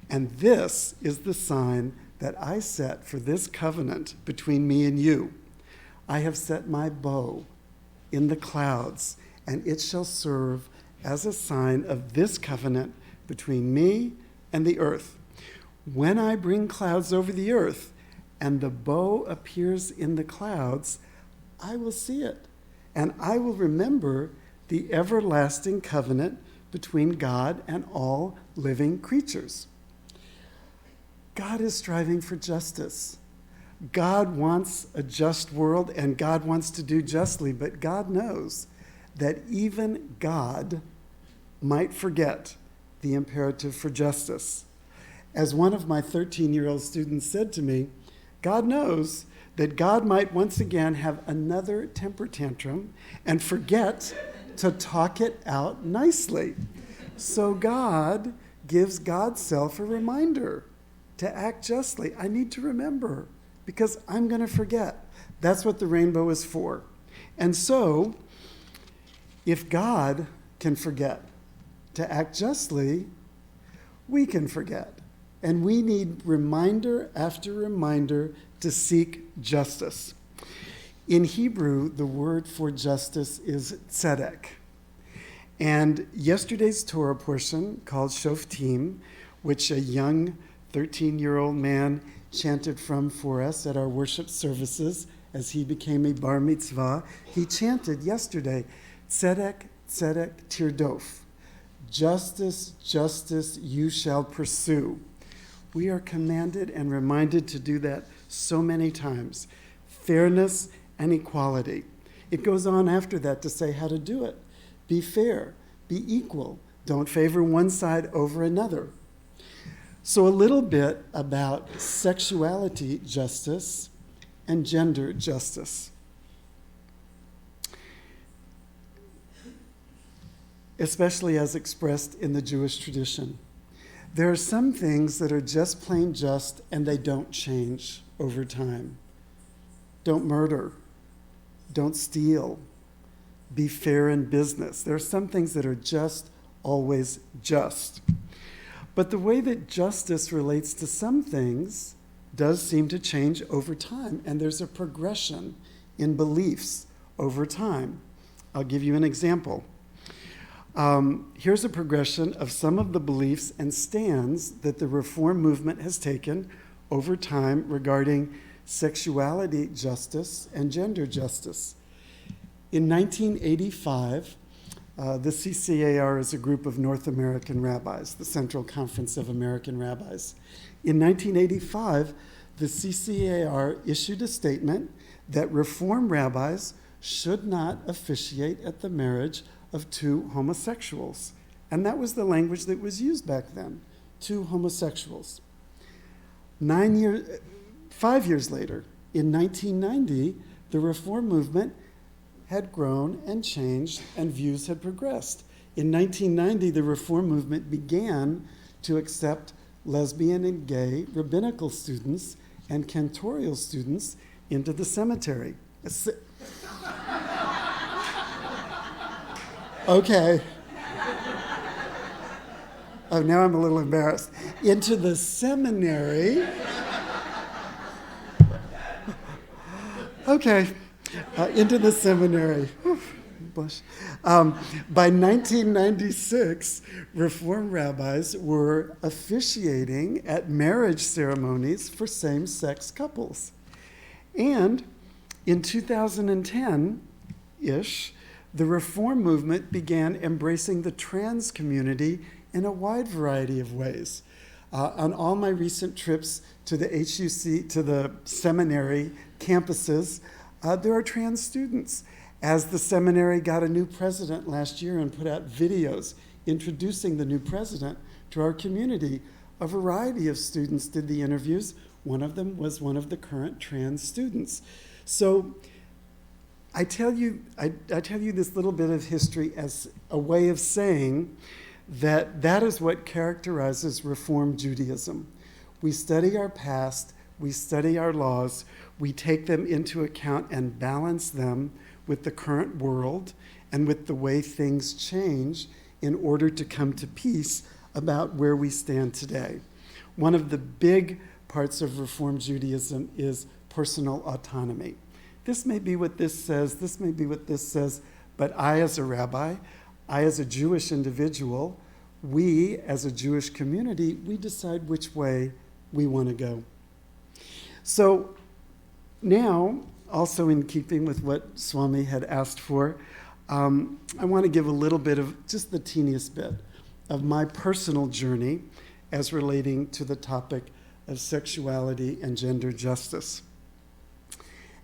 And this is the sign that I set for this covenant between me and you. I have set my bow in the clouds, and it shall serve as a sign of this covenant between me and the earth. When I bring clouds over the earth, and the bow appears in the clouds, I will see it, and I will remember the everlasting covenant between God and all living creatures. God is striving for justice. God wants a just world, and God wants to do justly, but God knows that even God might forget the imperative for justice. As one of my 13-year-old students said to me, God knows that God might once again have another temper tantrum and forget to talk it out nicely. So God gives God's self a reminder to act justly. I need to remember because I'm going to forget. That's what the rainbow is for. And so, if God can forget to act justly, we can forget. And we need reminder after reminder to seek justice. In Hebrew, the word for justice is tzedek. And yesterday's Torah portion, called Shoftim, which a young 13-year-old man chanted from for us at our worship services as he became a bar mitzvah, he chanted yesterday, tzedek, tzedek, tirdof. Justice, justice, you shall pursue. We are commanded and reminded to do that so many times. Fairness and equality. It goes on after that to say how to do it. Be fair, be equal. Don't favor one side over another. So a little bit about sexuality justice and gender justice. Especially as expressed in the Jewish tradition. There are some things that are just plain just and they don't change over time. Don't murder. Don't steal. Be fair in business. There are some things that are just always just. But the way that justice relates to some things does seem to change over time, and there's a progression in beliefs over time. I'll give you an example. Here's a progression of some of the beliefs and stands that the Reform movement has taken over time regarding sexuality justice and gender justice. In 1985, the CCAR is a group of North American rabbis, the Central Conference of American Rabbis. In 1985, the CCAR issued a statement that Reform rabbis should not officiate at the marriage of two homosexuals. And that was the language that was used back then, two homosexuals. 5 years later, in 1990, the Reform movement had grown and changed and views had progressed. In 1990, the Reform movement began to accept lesbian and gay rabbinical students and cantorial students into the cemetery. Okay. Oh, now I'm a little embarrassed. Into the seminary. Okay. Into the seminary. Blush. By 1996, Reform rabbis were officiating at marriage ceremonies for same-sex couples. And in 2010-ish, the Reform movement began embracing the trans community in a wide variety of ways. On all my recent trips to the HUC, to the seminary campuses, there are trans students. As the seminary got a new president last year and put out videos introducing the new president to our community, a variety of students did the interviews. One of them was one of the current trans students. So I tell you this little bit of history as a way of saying that that is what characterizes Reform Judaism. We study our past, we study our laws, we take them into account and balance them with the current world and with the way things change in order to come to peace about where we stand today. One of the big parts of Reform Judaism is personal autonomy. This may be what this says, this may be what this says, but I as a rabbi, I as a Jewish individual, we as a Jewish community, we decide which way we want to go. So now, also in keeping with what Swami had asked for, I want to give a little bit of, just the teeniest bit, of my personal journey as relating to the topic of sexuality and gender justice.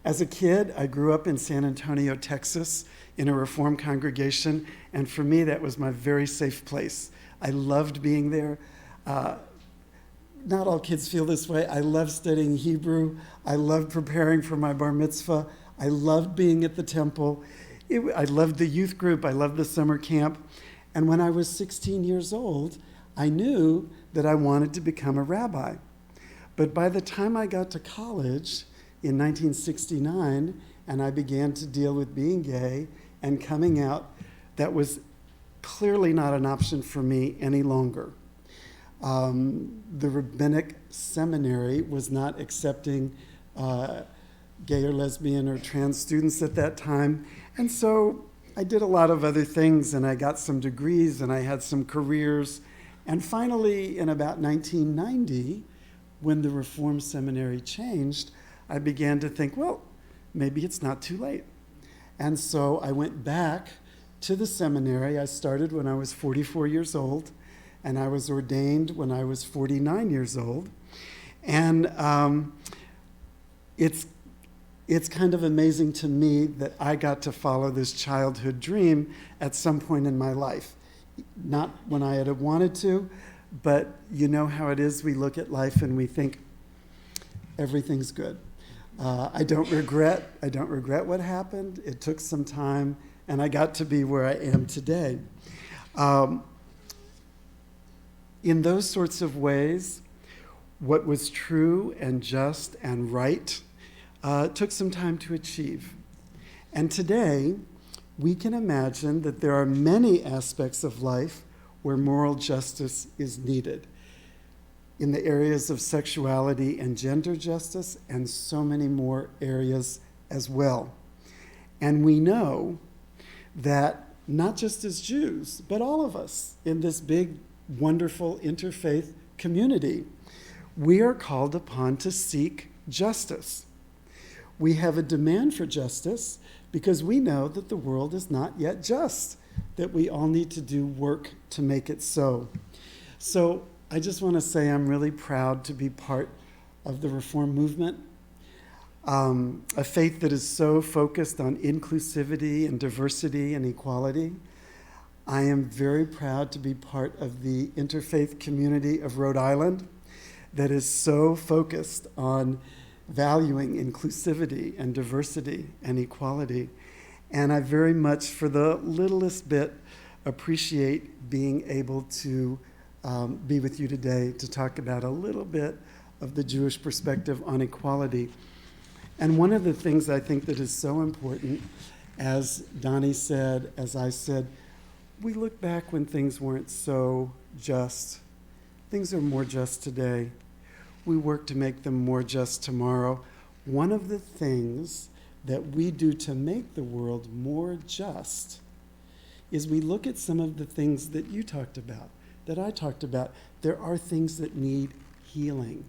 As a kid, I grew up in San Antonio, Texas, in a Reform congregation, and for me, that was my very safe place. I loved being there. Not all kids feel this way. I loved studying Hebrew. I loved preparing for my bar mitzvah. I loved being at the temple. I loved the youth group. I loved the summer camp. And when I was 16 years old, I knew that I wanted to become a rabbi. But by the time I got to college in 1969, and I began to deal with being gay and coming out, that was clearly not an option for me any longer. The rabbinic seminary was not accepting gay or lesbian or trans students at that time. And so I did a lot of other things, and I got some degrees, and I had some careers. And finally, in about 1990, when the Reform Seminary changed, I began to think, well, maybe it's not too late. And so I went back to the seminary. I started when I was 44 years old, and I was ordained when I was 49 years old. And it's kind of amazing to me that I got to follow this childhood dream at some point in my life. Not when I had wanted to, but you know how it is. We look at life and we think everything's good. I don't regret what happened. It took some time, and I got to be where I am today. In those sorts of ways, what was true and just and right took some time to achieve. And today, we can imagine that there are many aspects of life where moral justice is needed, in the areas of sexuality and gender justice, and so many more areas as well. And we know that not just as Jews, but all of us in this big, wonderful interfaith community, we are called upon to seek justice. We have a demand for justice because we know that the world is not yet just, that we all need to do work to make it so. So I just want to say I'm really proud to be part of the Reform movement, a faith that is so focused on inclusivity and diversity and equality. I am very proud to be part of the interfaith community of Rhode Island that is so focused on valuing inclusivity and diversity and equality. And I very much, for the littlest bit, appreciate being able to be with you today to talk about a little bit of the Jewish perspective on equality. And one of the things I think that is so important, as Donnie said, as I said, we look back when things weren't so just. Things are more just today. We work to make them more just tomorrow. One of the things that we do to make the world more just is we look at some of the things that you talked about, that I talked about. There are things that need healing.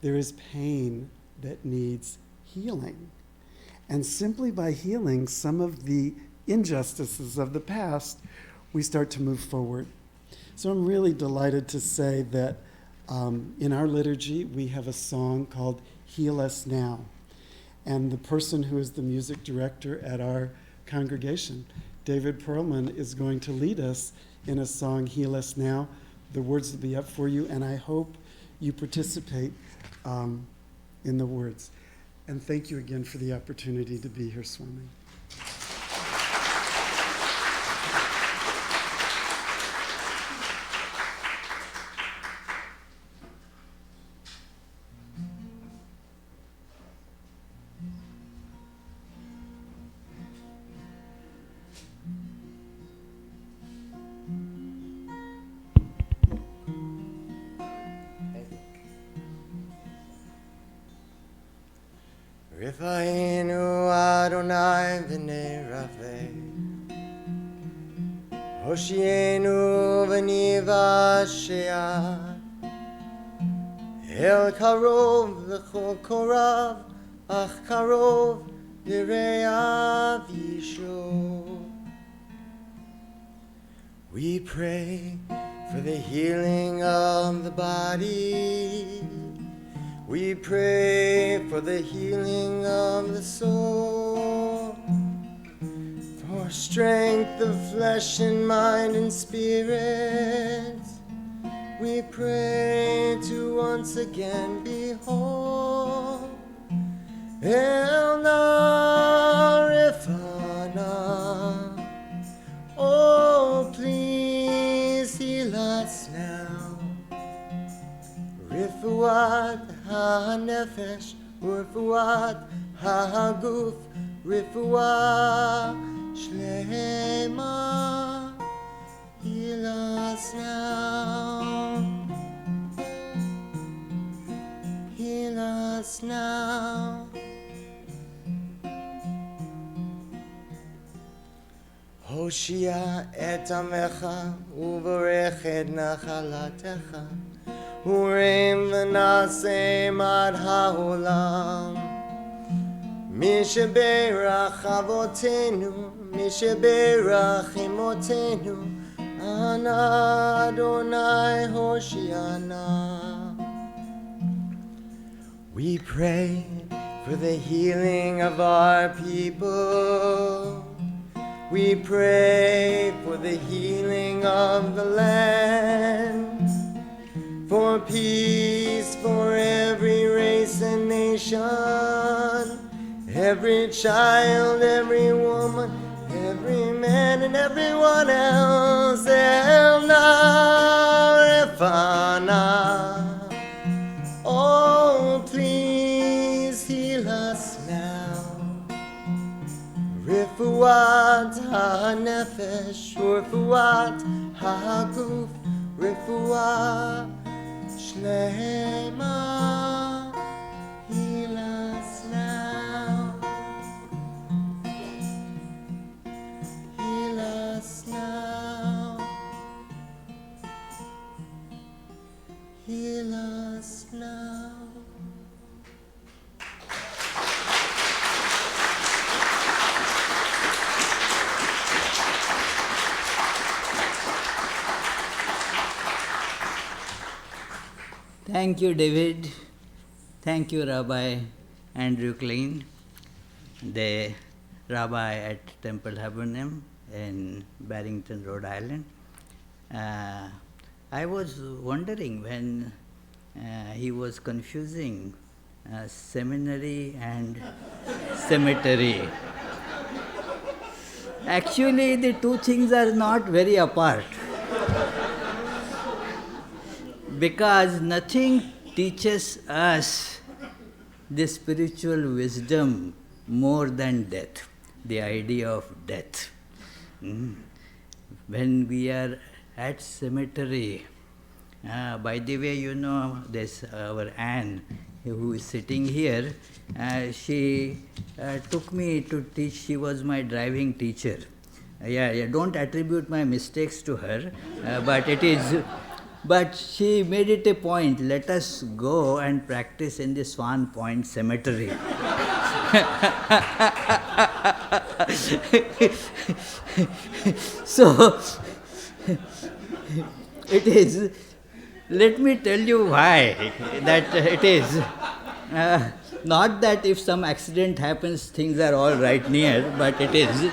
There is pain that needs healing. And simply by healing some of the injustices of the past, we start to move forward. So I'm really delighted to say that in our liturgy, we have a song called Heal Us Now. And the person who is the music director at our congregation, David Perlman, is going to lead us in a song, Heal Us Now. The words will be up for you, and I hope you participate in the words. And thank you again for the opportunity to be here, Swami. Rifa'inu Adonai v'nei Rafeh Hoshienu v'niva she'ah El karov v'chol korav Ach karov v're'av yishuv. We pray for the healing of the body. We pray for the healing of the soul, for strength of flesh and mind and spirit. We pray to once again be whole. El na rifana, oh please heal us now. Rifuat ha-nefesh, rifuat ha-guf, rifuat shlema. Heal us now. Heal us now. Hoshia et amecha uvarech et nachalatecha. Urim v'naseh mad ha'olam. Misheberach avotenu, Misheberach imotenu, Ana Adonai Hoshiana. We pray for the healing of our people. We pray for the healing of the land. For peace for every race and nation, every child, every woman, every man, and everyone else. El na-refana. Oh, please heal us now. Rifuat ha-nefesh. ורפואת הגוף, רפואה שלמה. Heal us now. Heal us now. Heal us now. Thank you, David. Thank you, Rabbi Andrew Klein, the rabbi at Temple Habonim in Barrington, Rhode Island. I was wondering when he was confusing seminary and cemetery. Actually, the two things are not very apart, because nothing teaches us the spiritual wisdom more than death, the idea of death. When we are at cemetery, by the way, you know, this our Anne, who is sitting here, she took me to teach. She was my driving teacher. Don't attribute my mistakes to her, but it is. But she made it a point, let us go and practice in the Swan Point Cemetery. So, it is, let me tell you why that it is. Not that if some accident happens, things are all right near, but it is.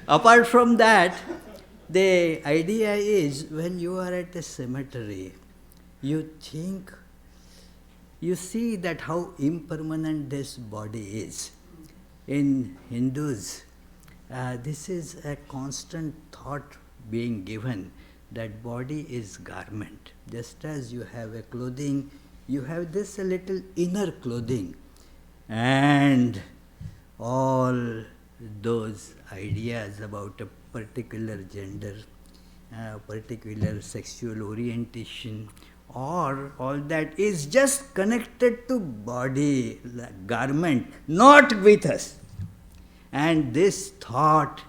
Apart from that, the idea is when you are at a cemetery, you think, you see that how impermanent this body is. In Hindus, this is a constant thought being given that body is garment. Just as you have a clothing, you have this a little inner clothing. And all those ideas about a particular gender, particular sexual orientation, or all that is just connected to body, garment, not with us. And this thought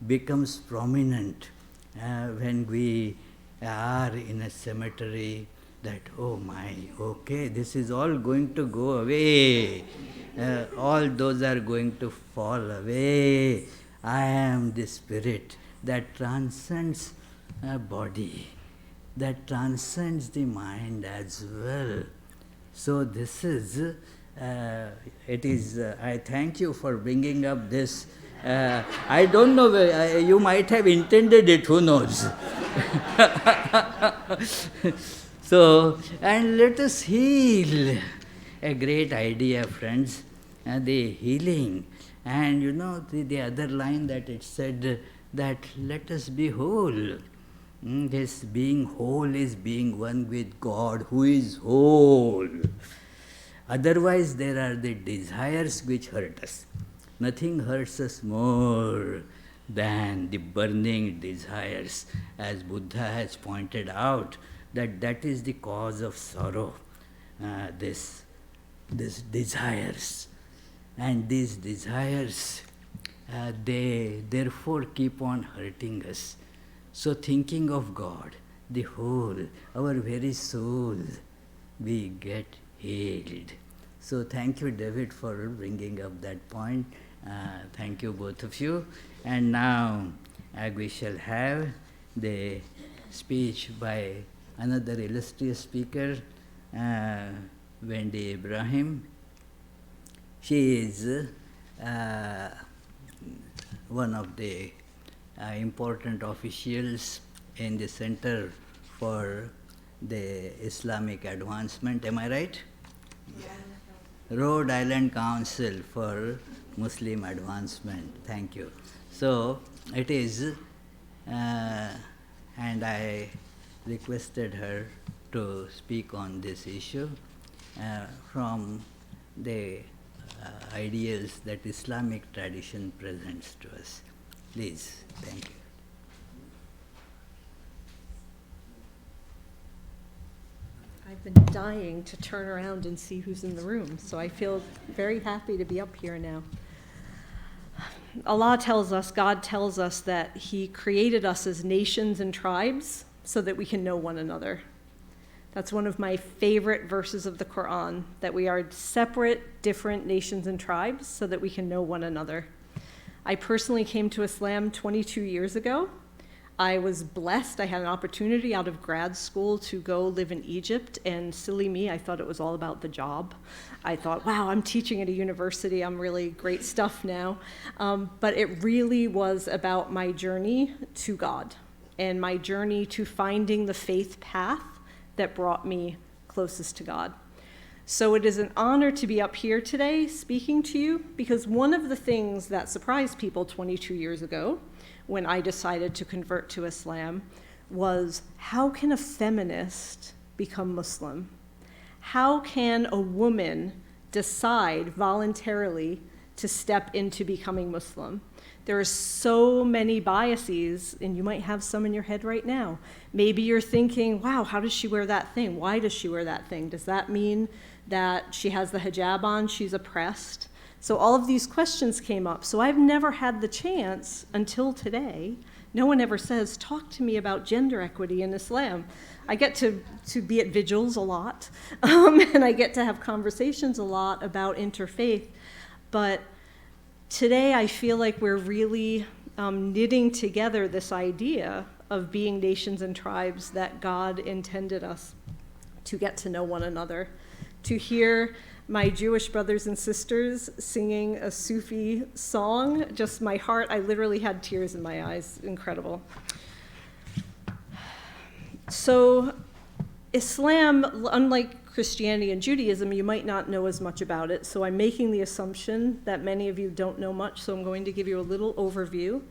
becomes prominent when we are in a cemetery, that, oh my, okay, this is all going to go away. All those are going to fall away. I am the spirit that transcends a body, that transcends the mind as well. So this is, it is, I thank you for bringing up this. I don't know, you might have intended it, who knows. So, and let us heal. A great idea, friends, the healing. And you know, the other line that it said, that let us be whole. This being whole is being one with God, who is whole. Otherwise, there are the desires which hurt us. Nothing hurts us more than the burning desires. As Buddha has pointed out, that is the cause of sorrow, this desires. And these desires, they therefore keep on hurting us. So thinking of God, the whole, our very soul, we get healed. So thank you, David, for bringing up that point. Thank you, both of you. And now we shall have the speech by another illustrious speaker, Wendy Ibrahim. She is one of the important officials in the Center for the Islamic Advancement. Am I right? Yeah. Rhode Island Council for Muslim Advancement. Thank you. So it is, and I requested her to speak on this issue from the ideals that Islamic tradition presents to us. Please, thank you. I've been dying to turn around and see who's in the room, so I feel very happy to be up here now. Allah tells us, God tells us that He created us as nations and tribes so that we can know one another. That's one of my favorite verses of the Quran, that we are separate, different nations and tribes so that we can know one another. I personally came to Islam 22 years ago. I was blessed. I had an opportunity out of grad school to go live in Egypt, and silly me, I thought it was all about the job. I thought, wow, I'm teaching at a university. I'm really great stuff now. But it really was about my journey to God and my journey to finding the faith path that brought me closest to God. So it is an honor to be up here today speaking to you, because one of the things that surprised people 22 years ago when I decided to convert to Islam was, how can a feminist become Muslim? How can a woman decide voluntarily to step into becoming Muslim? There are so many biases, and you might have some in your head right now. Maybe you're thinking, wow, how does she wear that thing? Why does she wear that thing? Does that mean that she has the hijab on, she's oppressed? So all of these questions came up. So I've never had the chance until today. No one ever says, talk to me about gender equity in Islam. I get to be at vigils a lot, and I get to have conversations a lot about interfaith. But today I feel like we're really knitting together this idea of being nations and tribes that God intended us to get to know one another, to hear my Jewish brothers and sisters singing a Sufi song. Just my heart, I literally had tears in my eyes. Incredible. So Islam, unlike Christianity and Judaism, you might not know as much about it. So I'm making the assumption that many of you don't know much. So I'm going to give you a little overview.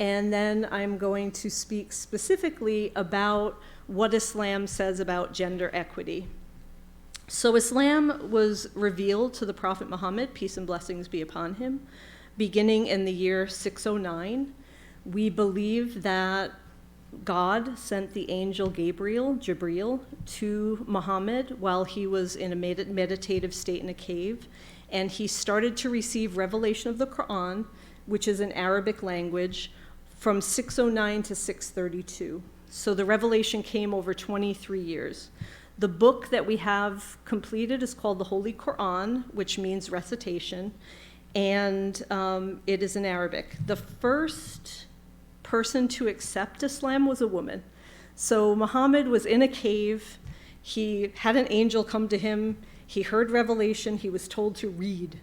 And then I'm going to speak specifically about what Islam says about gender equity. So Islam was revealed to the Prophet Muhammad, peace and blessings be upon him, beginning in the year 609. We believe that God sent the angel Jibreel, to Muhammad while he was in a meditative state in a cave, and he started to receive revelation of the Quran, which is in Arabic language, from 609 to 632. So the revelation came over 23 years. The book that we have completed is called the Holy Quran, which means recitation, and it is in Arabic. The first person to accept Islam was a woman. So Muhammad was in a cave. He had an angel come to him. He heard revelation. He was told to read.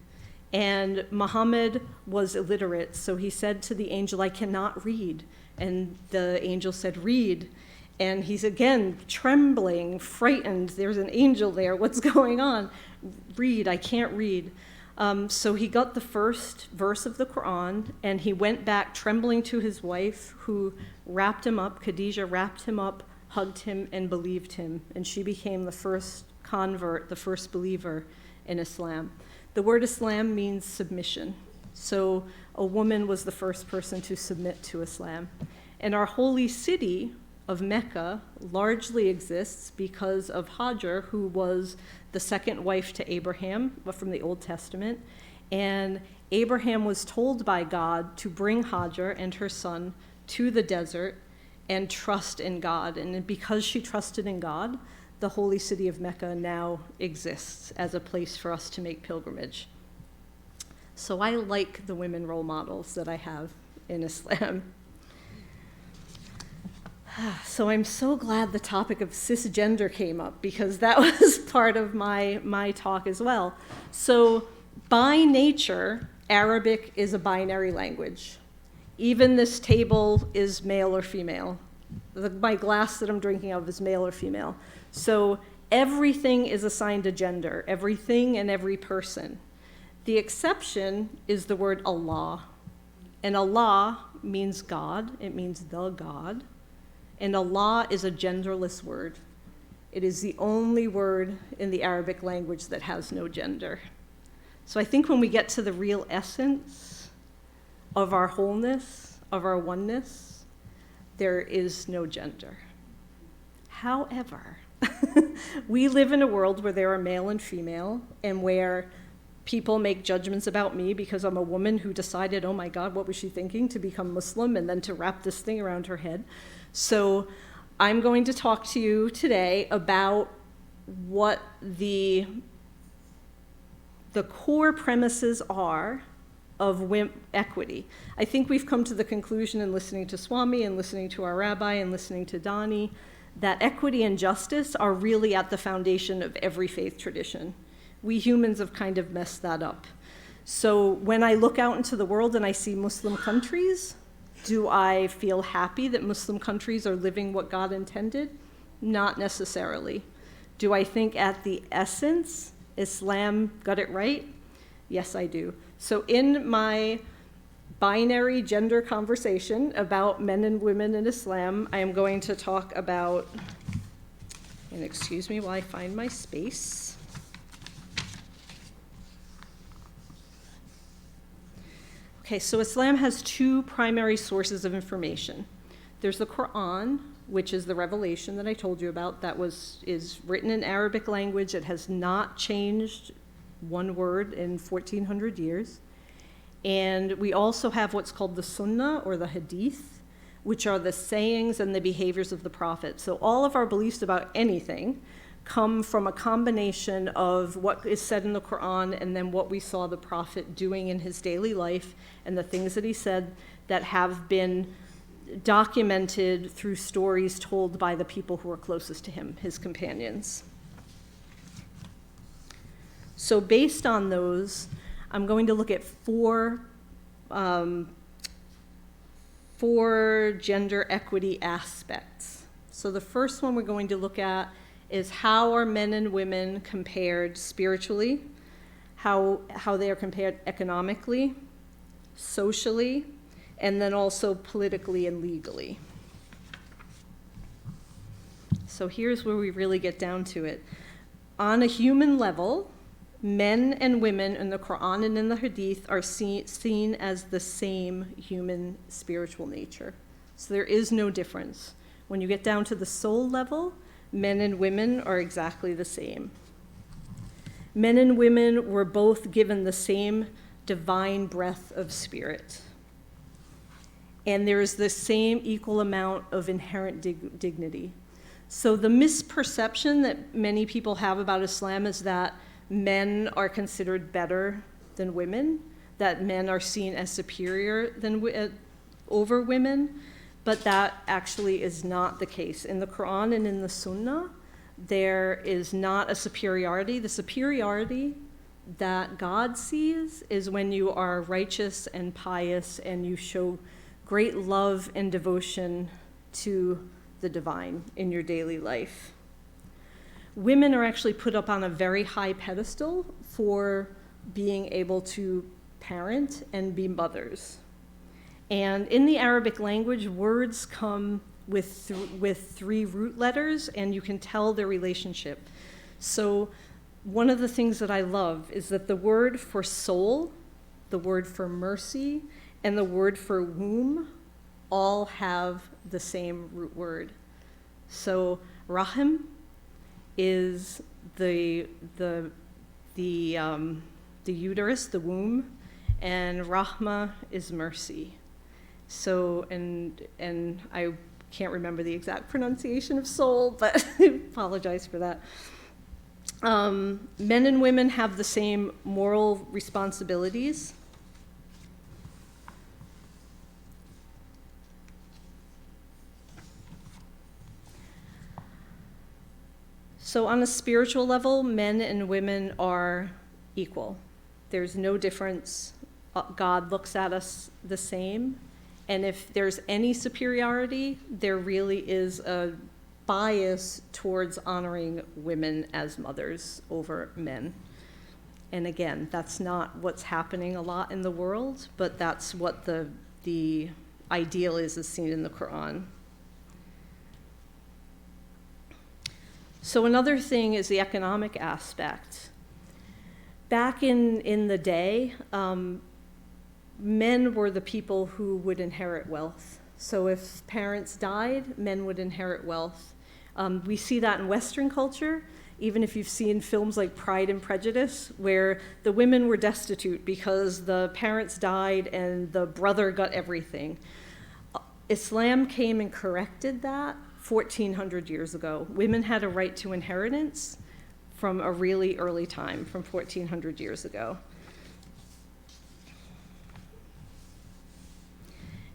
And Muhammad was illiterate, so he said to the angel, I cannot read. And the angel said, read. And he's again trembling, frightened. There's an angel there. What's going on? Read. I can't read. So he got the first verse of the Quran, and he went back trembling to his wife, who wrapped him up. Khadijah wrapped him up, hugged him, and believed him. And she became the first convert, the first believer in Islam. The word Islam means submission. So a woman was the first person to submit to Islam. And our holy city of Mecca largely exists because of Hajar, who was the second wife to Abraham from the Old Testament. And Abraham was told by God to bring Hajar and her son to the desert and trust in God. And because she trusted in God, the holy city of Mecca now exists as a place for us to make pilgrimage. So I like the women role models that I have in Islam. So I'm so glad the topic of cisgender came up, because that was part of my talk as well. So by nature, Arabic is a binary language. Even this table is male or female. My glass that I'm drinking out of is male or female. So everything is assigned a gender, everything and every person. The exception is the word Allah. And Allah means God, it means the God. And Allah is a genderless word. It is the only word in the Arabic language that has no gender. So I think when we get to the real essence of our wholeness, of our oneness, there is no gender. However, We live in a world where there are male and female, and where people make judgments about me because I'm a woman who decided, oh my God, what was she thinking, to become Muslim and then to wrap this thing around her head. So I'm going to talk to you today about what the core premises are of equity. I think we've come to the conclusion in listening to Swami and listening to our rabbi and listening to Donnie that equity and justice are really at the foundation of every faith tradition. We humans have kind of messed that up. So when I look out into the world and I see Muslim countries, do I feel happy that Muslim countries are living what God intended? Not necessarily. Do I think at the essence Islam got it right? Yes, I do. So in my binary gender conversation about men and women in Islam, I am going to talk about, and excuse me while I find my space. Okay, so Islam has two primary sources of information. There's the Quran, which is the revelation that I told you about, that is written in Arabic language. It has not changed one word in 1,400 years. And we also have what's called the Sunnah, or the Hadith, which are the sayings and the behaviors of the Prophet. So all of our beliefs about anything come from a combination of what is said in the Quran and then what we saw the Prophet doing in his daily life and the things that he said that have been documented through stories told by the people who are closest to him, his companions. So based on those, I'm going to look at four gender equity aspects. So the first one we're going to look at is how are men and women compared spiritually, how they are compared economically, socially, and then also politically and legally. So here's where we really get down to it. On a human level, men and women in the Quran and in the Hadith are seen as the same human spiritual nature. So there is no difference. When you get down to the soul level, men and women are exactly the same. Men and women were both given the same divine breath of spirit. And there is the same equal amount of inherent dignity. So the misperception that many people have about Islam is that men are considered better than women, that men are seen as superior over women, but that actually is not the case. In the Quran and in the Sunnah, there is not a superiority. The superiority that God sees is when you are righteous and pious and you show great love and devotion to the divine in your daily life. Women are actually put up on a very high pedestal for being able to parent and be mothers. And in the Arabic language, words come with three root letters, and you can tell their relationship. So one of the things that I love is that the word for soul, the word for mercy, and the word for womb all have the same root word. So rahim is the uterus, the womb, and rahma is mercy. So, and I can't remember the exact pronunciation of soul, but I apologize for that. Men and women have the same moral responsibilities. So on a spiritual level, men and women are equal. There's no difference. God looks at us the same. And if there's any superiority, there really is a bias towards honoring women as mothers over men. And again, that's not what's happening a lot in the world, but that's what the ideal is seen in the Quran. So another thing is the economic aspect. Back in the day, men were the people who would inherit wealth. So if parents died, men would inherit wealth. We see that in Western culture, even if you've seen films like Pride and Prejudice, where the women were destitute because the parents died and the brother got everything. Islam came and corrected that 1,400 years ago. Women had a right to inheritance from a really early time, from 1,400 years ago.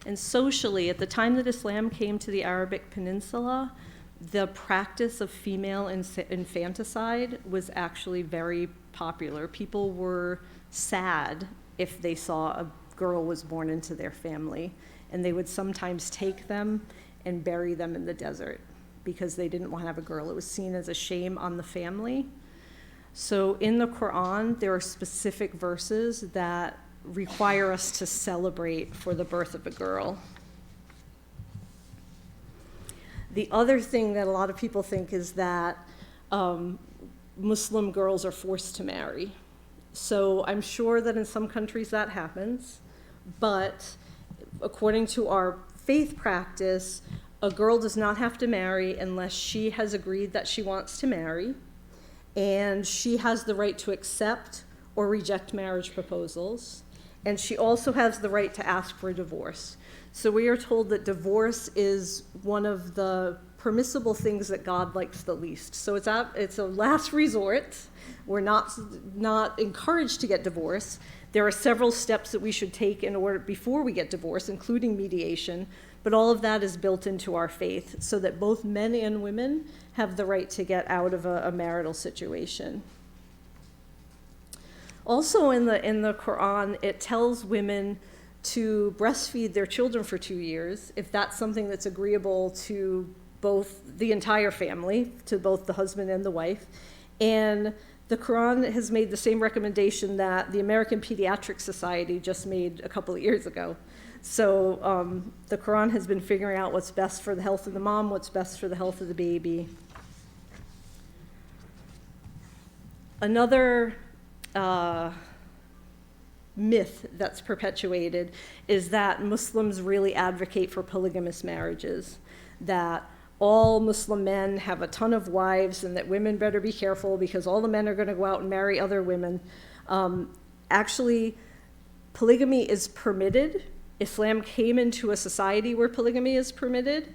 And socially, at the time that Islam came to the Arabic Peninsula, the practice of female infanticide was actually very popular. People were sad if they saw a girl was born into their family, and they would sometimes take them and bury them in the desert because they didn't want to have a girl. It was seen as a shame on the family. So in the Quran, there are specific verses that require us to celebrate for the birth of a girl. The other thing that a lot of people think is that Muslim girls are forced to marry. So I'm sure that in some countries that happens, but according to our faith practice, a girl does not have to marry unless she has agreed that she wants to marry, and she has the right to accept or reject marriage proposals, and she also has the right to ask for a divorce. So we are told that divorce is one of the permissible things that God likes the least. So it's a last resort. We're not encouraged to get divorced. There are several steps that we should take in order before we get divorced, including mediation, but all of that is built into our faith so that both men and women have the right to get out of a marital situation. Also in the Quran, it tells women to breastfeed their children for 2 years, if that's something that's agreeable to both the entire family, to both the husband and the wife. And the Quran has made the same recommendation that the American Pediatric Society just made a couple of years ago. So the Quran has been figuring out what's best for the health of the mom, what's best for the health of the baby. Another myth that's perpetuated is that Muslims really advocate for polygamous marriages, that all Muslim men have a ton of wives and that women better be careful because all the men are going to go out and marry other women. Actually, polygamy is permitted. Islam came into a society where polygamy is permitted.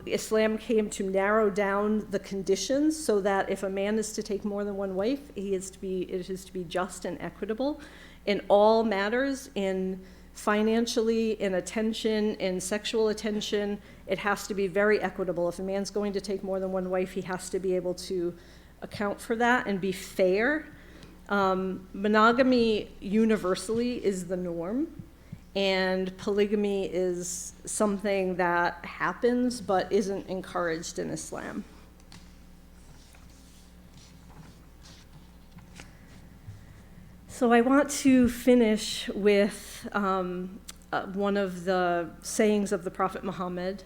Islam came to narrow down the conditions so that if a man is to take more than one wife, it is to be just and equitable in all matters, in financially, in attention, in sexual attention. It has to be very equitable. If a man's going to take more than one wife, he has to be able to account for that and be fair. Monogamy universally is the norm, and polygamy is something that happens but isn't encouraged in Islam. So I want to finish with one of the sayings of the Prophet Muhammad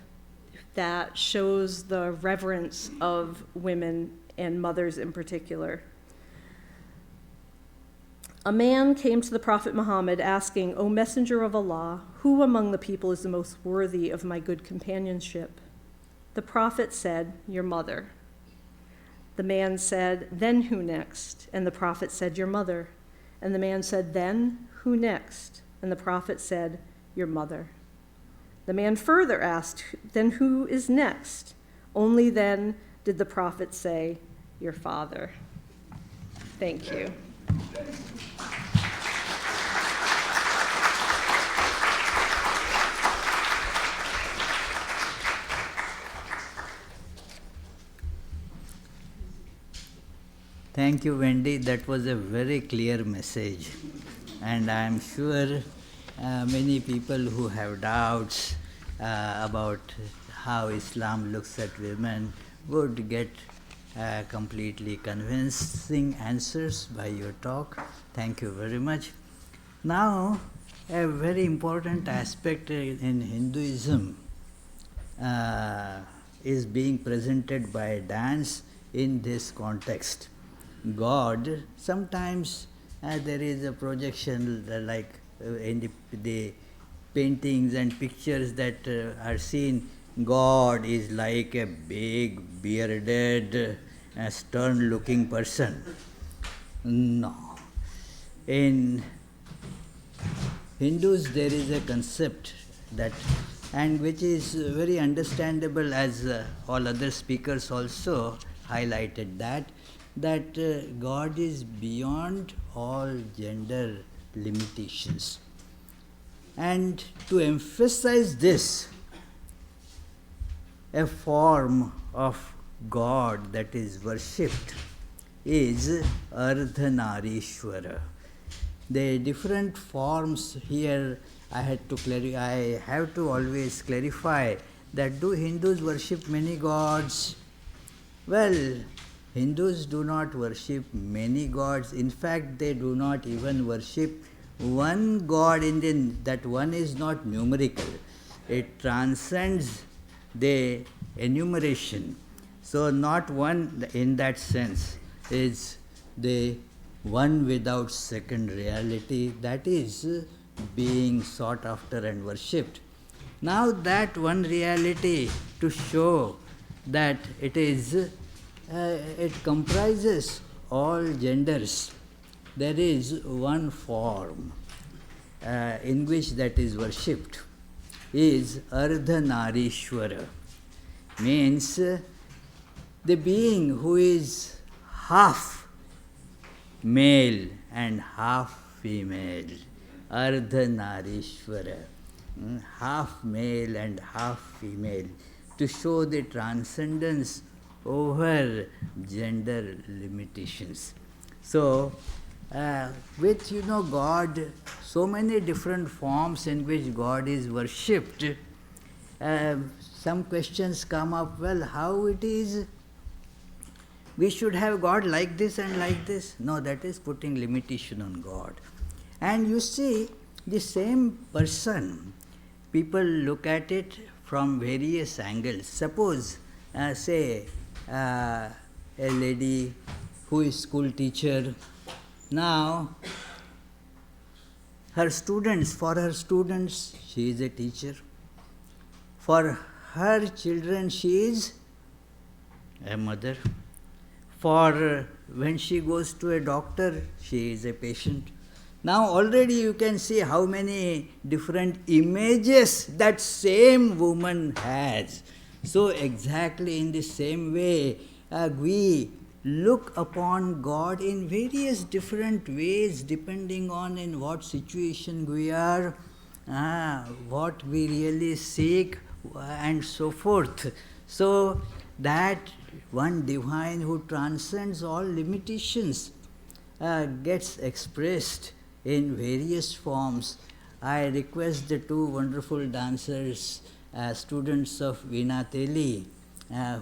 that shows the reverence of women and mothers in particular. A man came to the Prophet Muhammad asking, "O Messenger of Allah, who among the people is the most worthy of my good companionship?" The Prophet said, "Your mother." The man said, "Then who next?" And the Prophet said, "Your mother." And the man said, "Then who next?" And the Prophet said, "Your mother." The man further asked, "Then who is next?" Only then did the Prophet say, "Your father." Thank you. Thank you, Wendy. That was a very clear message. And I'm sure many people who have doubts about how Islam looks at women would get completely convincing answers by your talk. Thank you very much. Now, a very important aspect in Hinduism is being presented by dance in this context. God, sometimes there is a projection like in the paintings and pictures that are seen God is like a big, bearded, stern-looking person. No. In Hindus, there is a concept that, and which is very understandable, as all other speakers also highlighted that God is beyond all gender limitations. And to emphasize this, a form of God that is worshipped is Ardhanarishwara. The different forms here, I have to always clarify that do Hindus worship many gods? Well, Hindus do not worship many gods. In fact, they do not even worship one god that one is not numerical. It transcends the enumeration. So not one in that sense is the one without second reality that is being sought after and worshipped. Now that one reality, to show that it comprises all genders, there is one form in which that is worshipped, is Ardhanarishwara. Means the being who is half male and half female, Ardhanarishwara, half male and half female, to show the transcendence over gender limitations. So, with God, so many different forms in which God is worshipped, some questions come up. Well, how it is we should have God like this and like this? No, that is putting limitation on God. And you see, the same person, people look at it from various angles. Suppose, say, a lady who is school teacher. Now, for her students, she is a teacher. For her children, she is a mother. For when she goes to a doctor, she is a patient. Now already you can see how many different images that same woman has. So exactly in the same way, we look upon God in various different ways depending on in what situation we are, what we really seek, and so forth. So that one divine who transcends all limitations gets expressed in various forms. I request the two wonderful dancers, students of Veena Teli,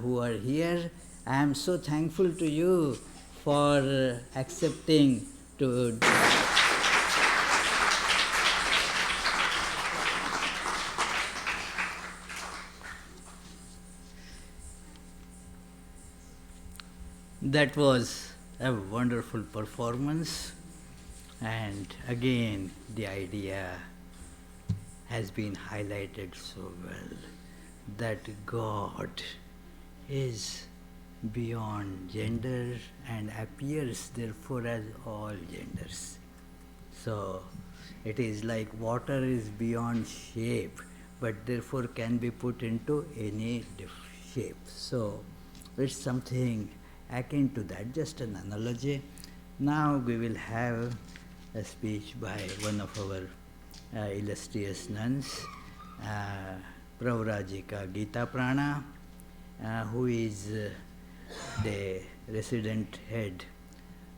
who are here. I am so thankful to you for accepting to That was a wonderful performance, and again the idea has been highlighted so well that God is beyond gender and appears therefore as all genders. So it is like water is beyond shape, but therefore can be put into any shape. So it's something akin to that, just an analogy. Now we will have a speech by one of our illustrious nuns, Pravrajika Gita Prana, who is the resident head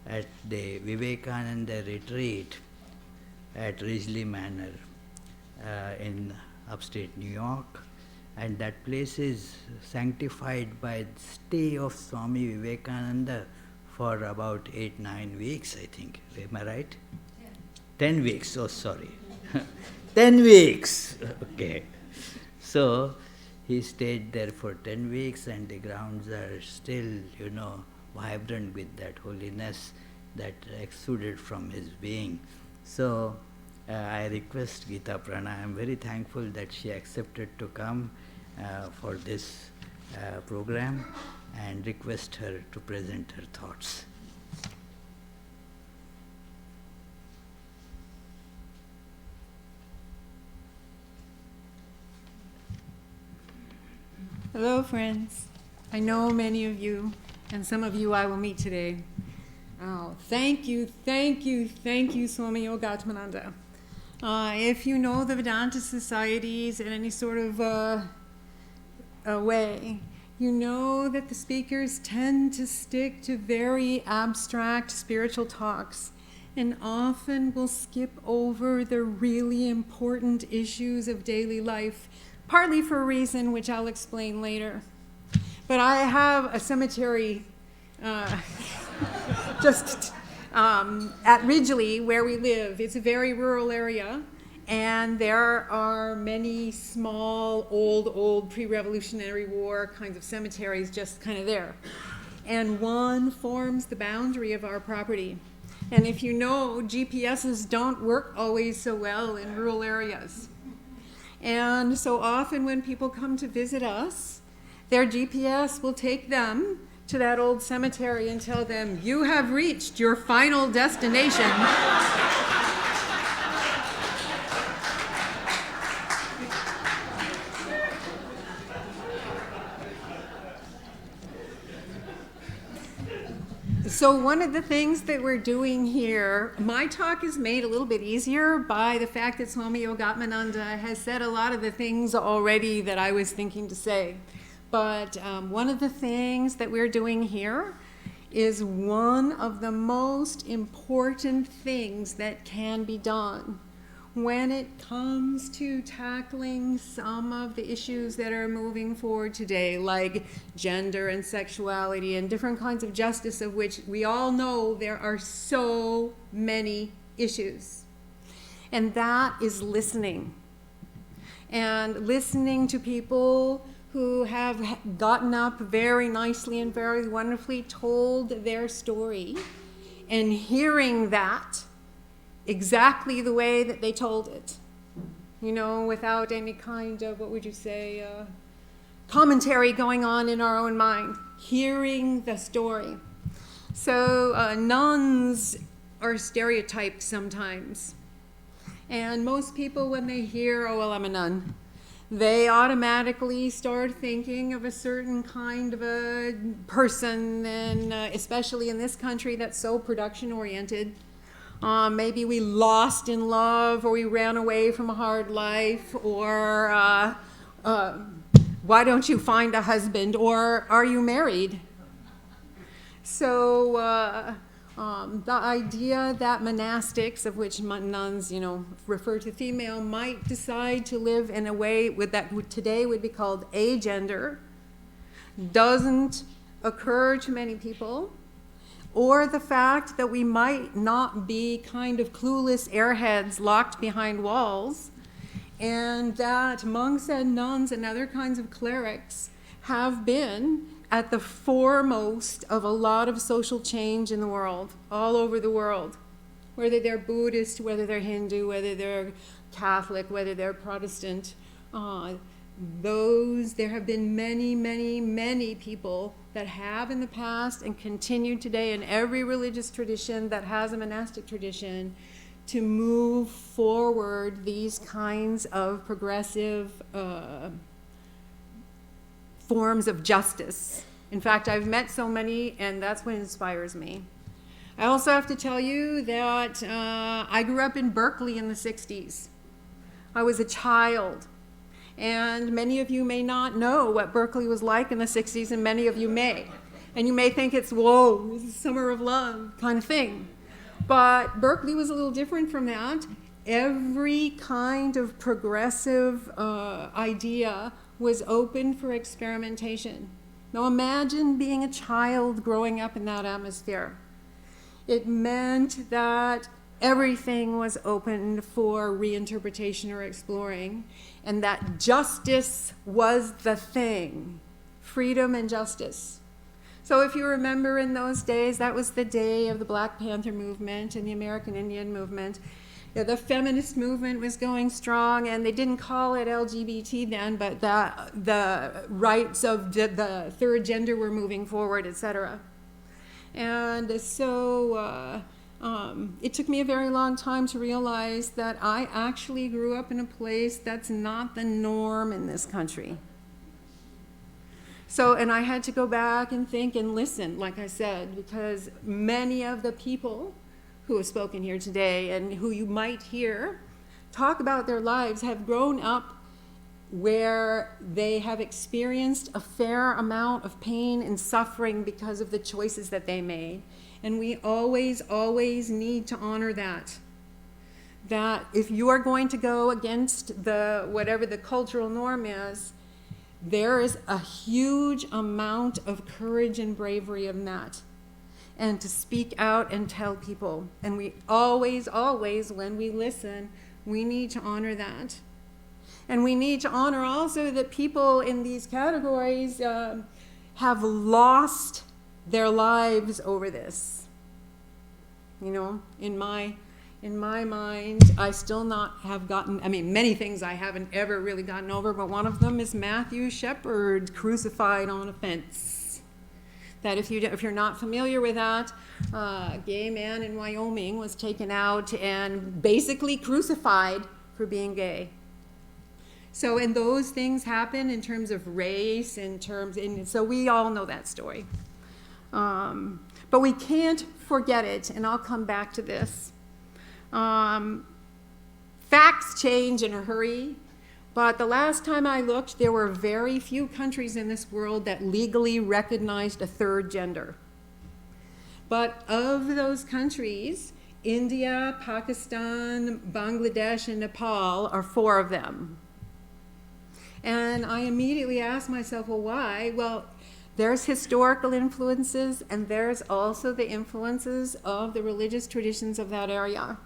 at the Vivekananda retreat at Ridgely Manor in upstate New York. And that place is sanctified by the stay of Swami Vivekananda for about 8-9 weeks, I think. Am I right? 10 weeks, oh sorry. 10 weeks, okay. So he stayed there for 10 weeks and the grounds are still, vibrant with that holiness that exuded from his being. So I request Gita Prana, I am very thankful that she accepted to come for this program and request her to present her thoughts. Hello, friends. I know many of you, and some of you I will meet today. Oh, thank you, Swami Yogatmananda. If you know the Vedanta societies in any sort of a way, you know that the speakers tend to stick to very abstract spiritual talks and often will skip over the really important issues of daily life, partly for a reason which I'll explain later. But I have a cemetery just at Ridgely, where we live. It's a very rural area, and there are many small, old pre-Revolutionary War kinds of cemeteries just kind of there. And one forms the boundary of our property. And if you know, GPSs don't work always so well in rural areas. And so often when people come to visit us, their GPS will take them to that old cemetery and tell them, you have reached your final destination. So one of the things that we're doing here, my talk is made a little bit easier by the fact that Swami Yogatmananda has said a lot of the things already that I was thinking to say. But one of the things that we're doing here is one of the most important things that can be done when it comes to tackling some of the issues that are moving forward today, like gender and sexuality and different kinds of justice, of which we all know there are so many issues. And that is listening. And listening to people who have gotten up very nicely and very wonderfully, told their story, and hearing that exactly the way that they told it, you know, without any kind of, what would you say, commentary going on in our own mind, hearing the story. So nuns are stereotyped sometimes. And most people, when they hear, oh, well, I'm a nun, they automatically start thinking of a certain kind of a person, and especially in this country that's so production-oriented. Maybe we lost in love, or we ran away from a hard life, or why don't you find a husband, or are you married? So the idea that monastics, of which nuns, you know, refer to female, might decide to live in a way that today would be called agender, doesn't occur to many people. Or the fact that we might not be kind of clueless airheads locked behind walls, and that monks and nuns and other kinds of clerics have been at the foremost of a lot of social change in the world, all over the world, whether they're Buddhist, whether they're Hindu, whether they're Catholic, whether they're Protestant. There have been many people that have in the past and continue today in every religious tradition that has a monastic tradition to move forward these kinds of progressive forms of justice. In fact, I've met so many, and that's what inspires me. I also have to tell you that I grew up in Berkeley in the 60s. I was a child. And many of you may not know what Berkeley was like in the 60s, and many of you may. And you may think it's, whoa, this is summer of love kind of thing. But Berkeley was a little different from that. Every kind of progressive idea was open for experimentation. Now imagine being a child growing up in that atmosphere. It meant that everything was open for reinterpretation or exploring, and that justice was the thing, freedom and justice. So if you remember in those days, that was the day of the Black Panther movement and the American Indian movement. the feminist movement was going strong, and they didn't call it LGBT then, but the rights of the third gender were moving forward, etc. And so it took me a very long time to realize that I actually grew up in a place that's not the norm in this country. So, and I had to go back and think and listen, like I said, because many of the people who have spoken here today and who you might hear talk about their lives have grown up where they have experienced a fair amount of pain and suffering because of the choices that they made. And we always, always need to honor that. That if you are going to go against whatever the cultural norm is, there is a huge amount of courage and bravery in that. And to speak out and tell people. And we always, always, when we listen, we need to honor that. And we need to honor also that people in these categories have lost their lives over this. You know, in my mind, I still not have gotten, I mean, many things I haven't ever really gotten over, but one of them is Matthew Shepard crucified on a fence. That if you're not familiar with that, a gay man in Wyoming was taken out and basically crucified for being gay. So, and those things happen in terms of race, so we all know that story. But we can't forget it, and I'll come back to this. Facts change in a hurry, but the last time I looked, there were very few countries in this world that legally recognized a third gender. But of those countries, India, Pakistan, Bangladesh, and Nepal are 4 of them. And I immediately asked myself, well, why? Well, there's historical influences, and there's also the influences of the religious traditions of that area.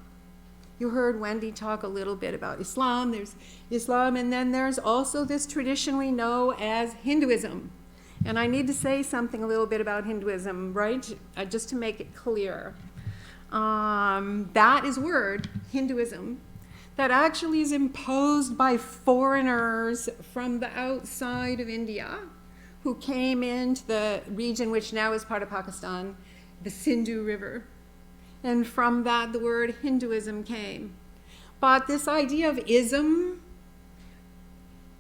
You heard Wendy talk a little bit about Islam. There's Islam, and then there's also this tradition we know as Hinduism. And I need to say something a little bit about Hinduism, right? Just to make it clear. That is word, Hinduism, that actually is imposed by foreigners from the outside of India who came into the region which now is part of Pakistan, the Sindhu River. And from that, the word Hinduism came. But this idea of ism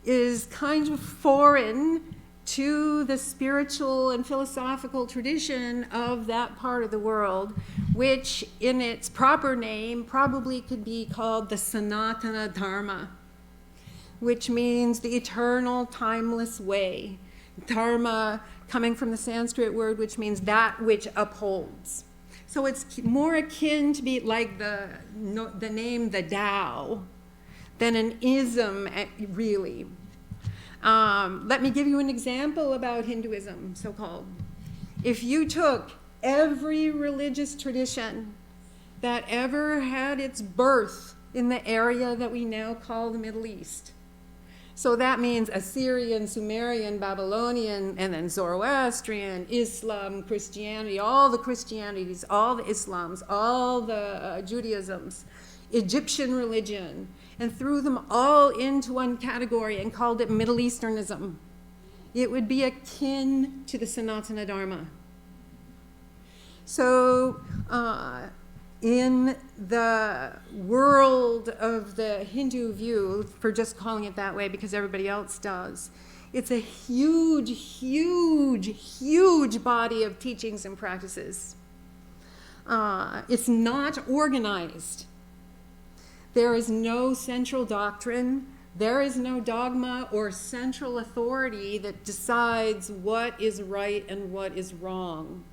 is kind of foreign to the spiritual and philosophical tradition of that part of the world, which in its proper name probably could be called the Sanatana Dharma, which means the eternal, timeless way. Dharma coming from the Sanskrit word, which means that which upholds. So it's more akin to be like the name the Tao than an ism, really. Let me give you an example about Hinduism, so-called. If you took every religious tradition that ever had its birth in the area that we now call the Middle East, so that means Assyrian, Sumerian, Babylonian, and then Zoroastrian, Islam, Christianity, all the Christianities, all the Islams, all the Judaisms, Egyptian religion, and threw them all into one category and called it Middle Easternism. It would be akin to the Sanatana Dharma. So in the world of the Hindu view, for just calling it that way because everybody else does, it's a huge, huge, huge body of teachings and practices. It's not organized. There is no central doctrine. There is no dogma or central authority that decides what is right and what is wrong.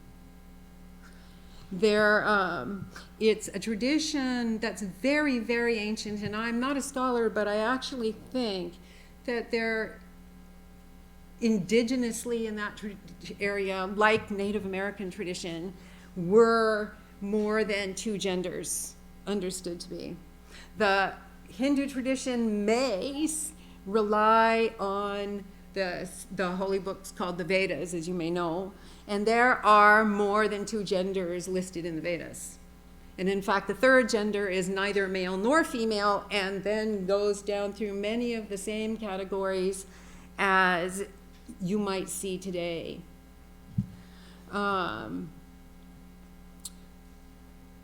It's a tradition that's very, very ancient, and I'm not a scholar, but I actually think that they're indigenously in that area, like Native American tradition, were more than 2 genders understood to be. The Hindu tradition may rely on the holy books called the Vedas, as you may know, and there are more than 2 genders listed in the Vedas. And in fact, the third gender is neither male nor female, and then goes down through many of the same categories as you might see today.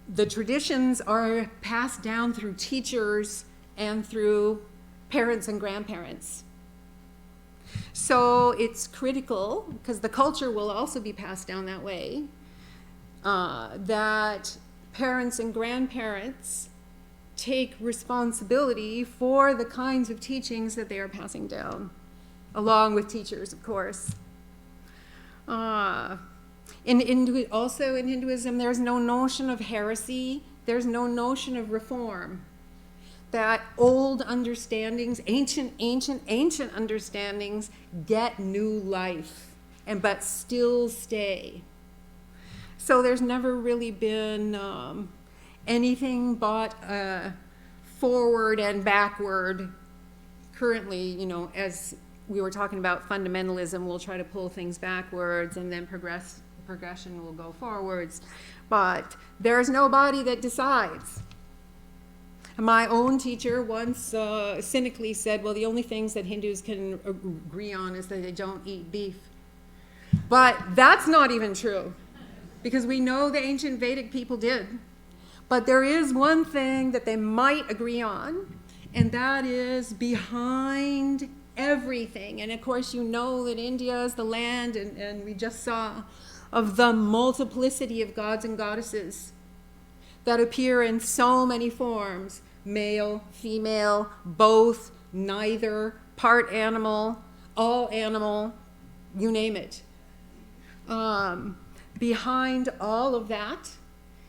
The traditions are passed down through teachers and through parents and grandparents. So it's critical, because the culture will also be passed down that way, that parents and grandparents take responsibility for the kinds of teachings that they are passing down, along with teachers, of course. Also in Hinduism, there's no notion of heresy, there's no notion of reform. That old understandings, ancient understandings get new life, but still stay. So there's never really been anything but forward and backward. Currently, as we were talking about fundamentalism, we'll try to pull things backwards, and then progression will go forwards. But there's nobody that decides. My own teacher once cynically said, well, the only things that Hindus can agree on is that they don't eat beef. But that's not even true, because we know the ancient Vedic people did. But there is one thing that they might agree on, and that is behind everything. And of course, you know that India is the land, and we just saw, of the multiplicity of gods and goddesses that appear in so many forms: male, female, both, neither, part animal, all animal, you name it. Behind all of that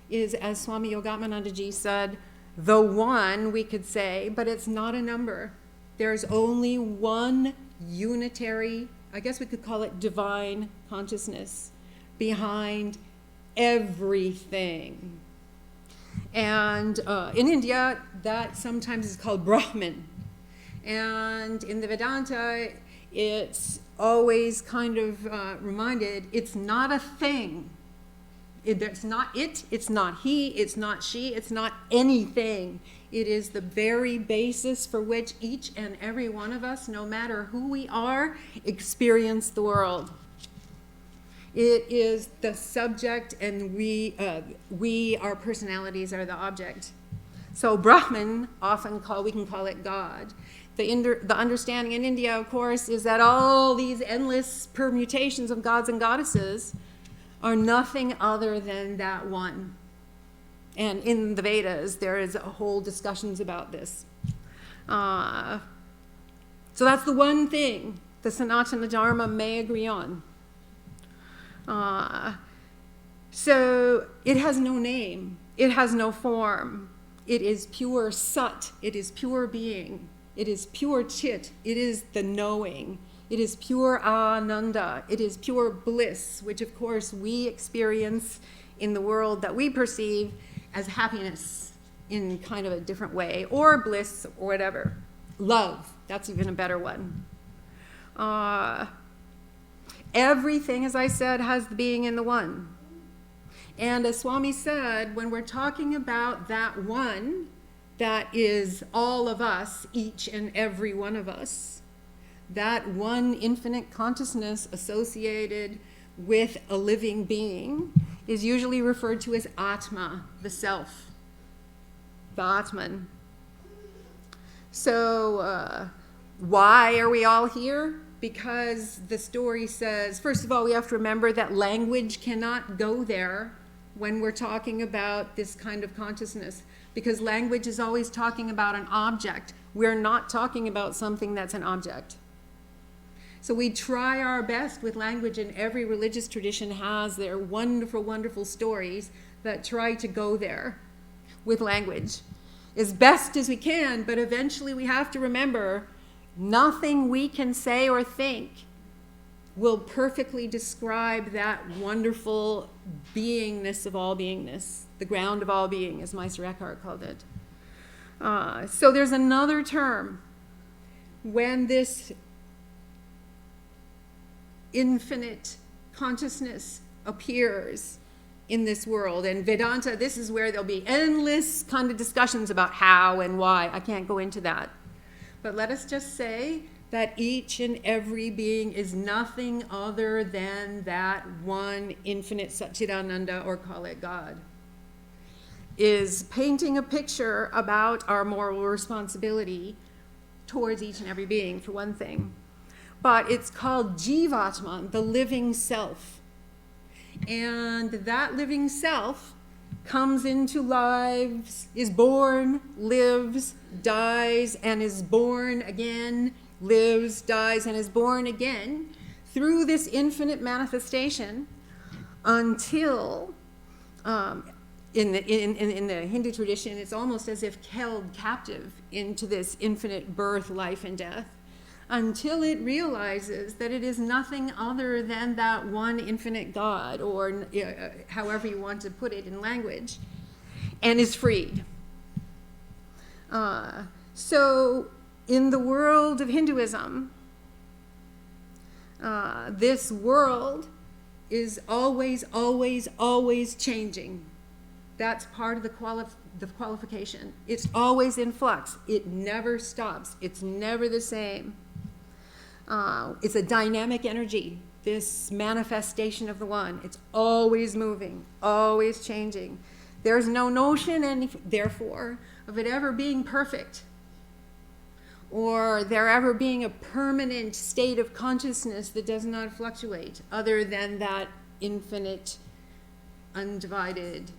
is, as Swami Yogatmanandaji said, the one, we could say, but it's not a number. There's only one unitary, I guess we could call it divine consciousness, behind everything. And in India, that sometimes is called Brahman. And in the Vedanta, it's always kind of reminded, it's not a thing. It's not it, it's not he, it's not she, it's not anything. It is the very basis for which each and every one of us, no matter who we are, experience the world. It is the subject, and we, our personalities, are the object. So Brahman, we can call it God. The understanding in India, of course, is that all these endless permutations of gods and goddesses are nothing other than that one. And in the Vedas, there is a whole discussions about this. So that's the one thing the Sanatana Dharma may agree on. So it has no name, it has no form. It is pure Sat, it is pure being, it is pure Chit, it is the knowing, it is pure Ananda, it is pure bliss, which of course we experience in the world that we perceive as happiness in kind of a different way, or bliss, or whatever. Love, that's even a better one. Everything, as I said, has the being in the one. And as Swami said, when we're talking about that one, that is all of us, each and every one of us, that one infinite consciousness associated with a living being is usually referred to as Atma, the self, the Atman. So why are we all here? Because the story says, first of all, we have to remember that language cannot go there when we're talking about this kind of consciousness, because language is always talking about an object. We're not talking about something that's an object. So we try our best with language, and every religious tradition has their wonderful, wonderful stories that try to go there with language as best as we can, but eventually we have to remember nothing we can say or think will perfectly describe that wonderful beingness of all beingness, the ground of all being, as Meister Eckhart called it. So there's another term when this infinite consciousness appears in this world. And Vedanta, this is where there'll be endless kind of discussions about how and why. I can't go into that. But let us just say that each and every being is nothing other than that one infinite Satchidananda, or call it God, is painting a picture about our moral responsibility towards each and every being, for one thing. But it's called Jivatman, the living self. And that living self comes into lives, is born, lives, dies, and is born again, lives, dies, and is born again through this infinite manifestation until, in the Hindu tradition, it's almost as if held captive into this infinite birth, life, and death, until it realizes that it is nothing other than that one infinite God, or however you want to put it in language, and is freed. So in the world of Hinduism, this world is always, always, always changing. That's part of the qualification. It's always in flux. It never stops. It's never the same. It's a dynamic energy, this manifestation of the one. It's always moving, always changing. There's no notion, and therefore, of it ever being perfect, or there ever being a permanent state of consciousness that does not fluctuate, other than that infinite, undivided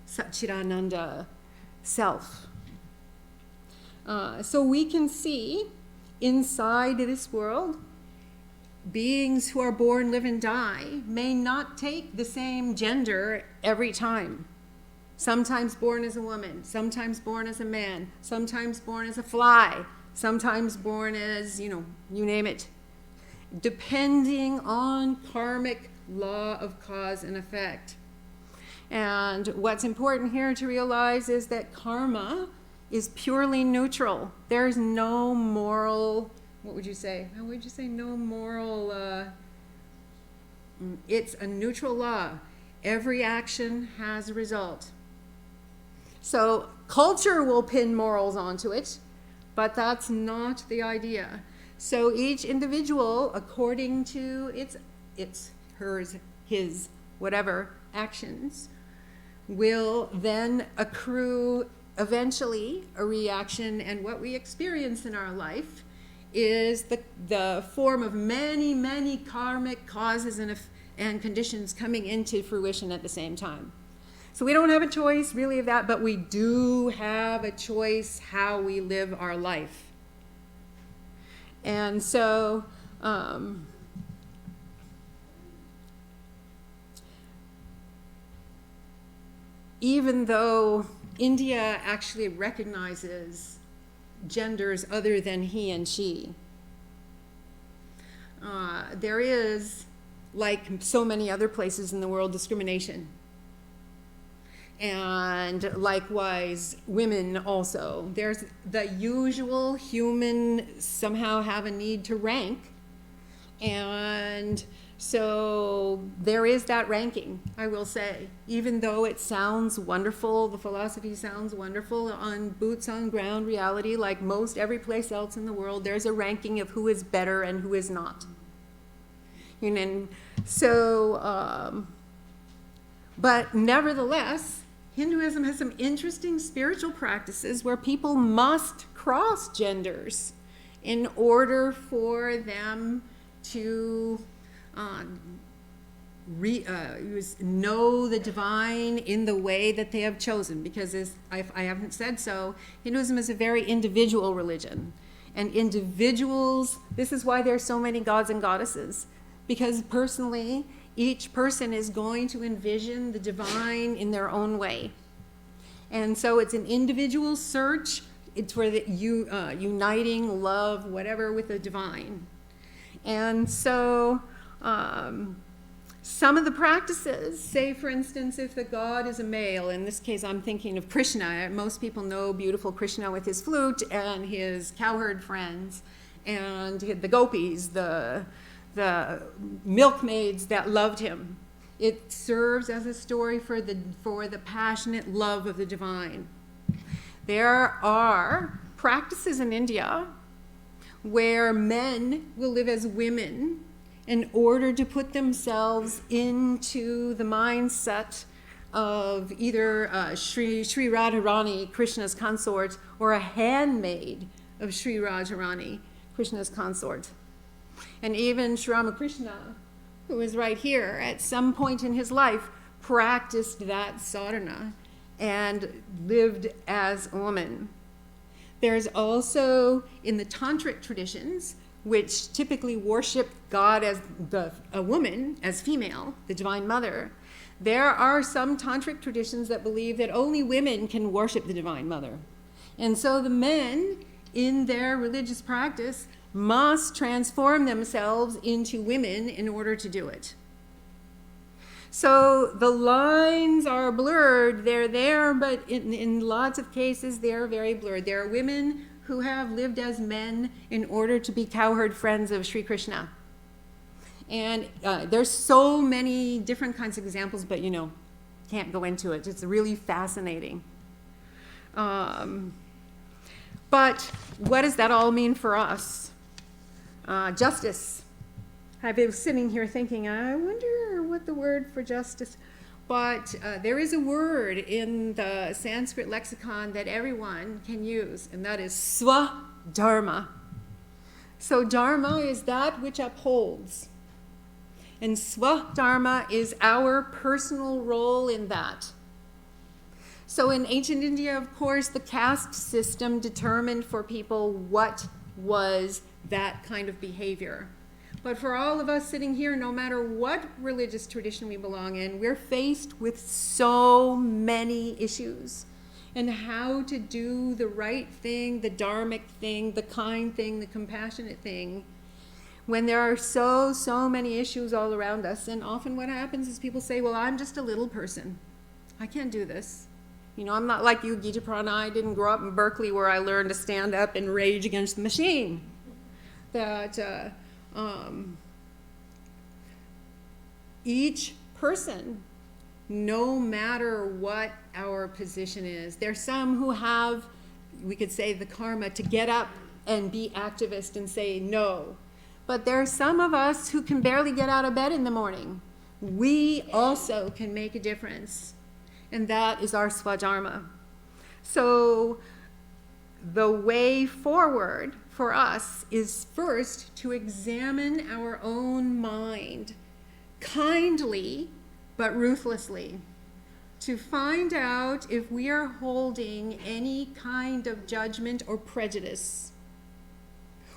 Satchidananda self. So we can see inside this world, beings who are born, live, and die may not take the same gender every time. Sometimes born as a woman, sometimes born as a man, sometimes born as a fly, sometimes born as, you name it, depending on karmic law of cause and effect. And what's important here to realize is that karma is purely neutral. There's no moral, what would you say? How would you say no moral? It's a neutral law. Every action has a result. So culture will pin morals onto it, but that's not the idea. So each individual, according to its, hers, his, whatever actions, will then accrue eventually a reaction, and what we experience in our life is the form of many, many karmic causes and conditions coming into fruition at the same time. So we don't have a choice really of that, but we do have a choice how we live our life. And so even though India actually recognizes genders other than he and she, there is, like so many other places in the world, discrimination. And likewise, women also. There's the usual human somehow have a need to rank. And so there is that ranking, I will say. Even though it sounds wonderful, the philosophy sounds wonderful, on boots on ground reality, like most every place else in the world, there's a ranking of who is better and who is not. And so, but nevertheless, Hinduism has some interesting spiritual practices where people must cross genders in order for them to know the divine in the way that they have chosen. Because as I haven't said so, Hinduism is a very individual religion. And individuals, this is why there are so many gods and goddesses. Because personally, each person is going to envision the divine in their own way. And so it's an individual search. It's for the uniting love, whatever, with the divine. And so some of the practices, say for instance, if the god is a male, in this case I'm thinking of Krishna. Most people know beautiful Krishna with his flute and his cowherd friends and the gopis, the milkmaids that loved him. It serves as a story for the passionate love of the divine. There are practices in India where men will live as women in order to put themselves into the mindset of either Sri Radharani, Krishna's consort, or a handmaid of Sri Radharani, Krishna's consort. And even Sri Ramakrishna, who is right here, at some point in his life, practiced that sadhana and lived as a woman. There's also, in the tantric traditions, which typically worship God as a woman, as female, the Divine Mother, there are some tantric traditions that believe that only women can worship the Divine Mother. And so the men, in their religious practice, must transform themselves into women in order to do it. So the lines are blurred. They're there, but in lots of cases, they're very blurred. There are women who have lived as men in order to be cowherd friends of Sri Krishna. And there's so many different kinds of examples, but can't go into it. It's really fascinating. But what does that all mean for us? Justice. I've been sitting here thinking, I wonder what the word for justice, but there is a word in the Sanskrit lexicon that everyone can use, and that is swadharma. So dharma is that which upholds, and swadharma is our personal role in that. So in ancient India, of course, the caste system determined for people what was that kind of behavior. But for all of us sitting here, no matter what religious tradition we belong in, we're faced with so many issues. And how to do the right thing, the dharmic thing, the kind thing, the compassionate thing, when there are so many issues all around us. And often what happens is people say, well, I'm just a little person. I can't do this. I'm not like you, Gita Prana. I didn't grow up in Berkeley where I learned to stand up and rage against the machine. That each person, no matter what our position is, there's some who have, we could say, the karma to get up and be activist and say no. But there are some of us who can barely get out of bed in the morning. We also can make a difference. And that is our swadharma. So the way forward for us is first to examine our own mind kindly but ruthlessly, to find out if we are holding any kind of judgment or prejudice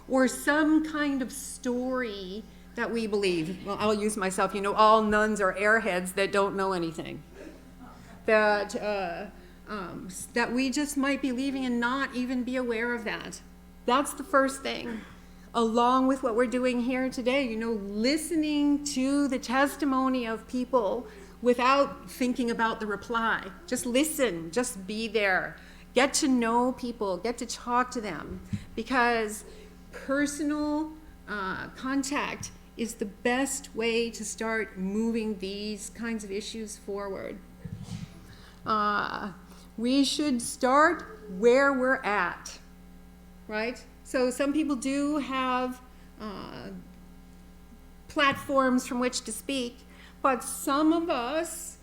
or some kind of story that we believe. Well, I'll use myself, all nuns are airheads that don't know anything. That we just might be leaving and not even be aware of that. That's the first thing. Along with what we're doing here today, listening to the testimony of people without thinking about the reply. Just listen, just be there. Get to know people, get to talk to them, because personal contact is the best way to start moving these kinds of issues forward. We should start where we're at, right? So some people do have platforms from which to speak, but some of us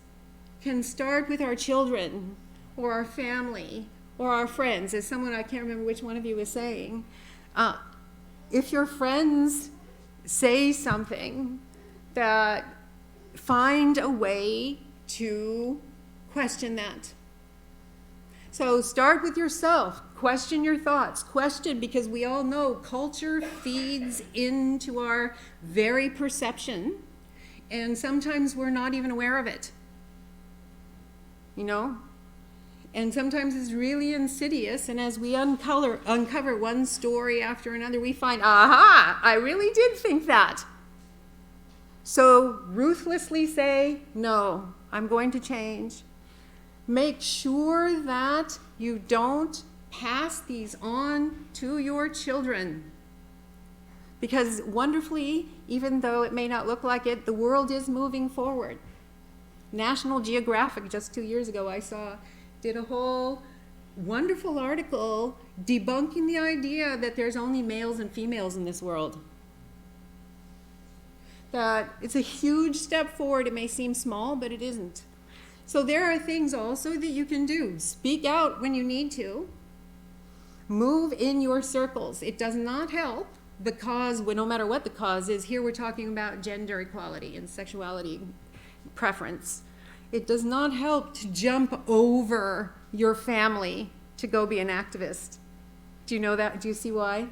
can start with our children or our family or our friends. As someone, I can't remember which one of you was saying, if your friends say something, that find a way to question that. So start with yourself. Question your thoughts. Question, because we all know culture feeds into our very perception, and sometimes we're not even aware of it. And sometimes it's really insidious, and as we uncover one story after another, we find, aha, I really did think that. So ruthlessly say, no, I'm going to change. Make sure that you don't pass these on to your children. Because wonderfully, even though it may not look like it, the world is moving forward. National Geographic, just 2 years ago, I saw, did a whole wonderful article debunking the idea that there's only males and females in this world. That it's a huge step forward. It may seem small, but it isn't. So there are things also that you can do. Speak out when you need to. Move in your circles. It does not help the cause, no matter what the cause is. Here we're talking about gender equality and sexuality preference. It does not help to jump over your family to go be an activist. Do you know that? Do you see why?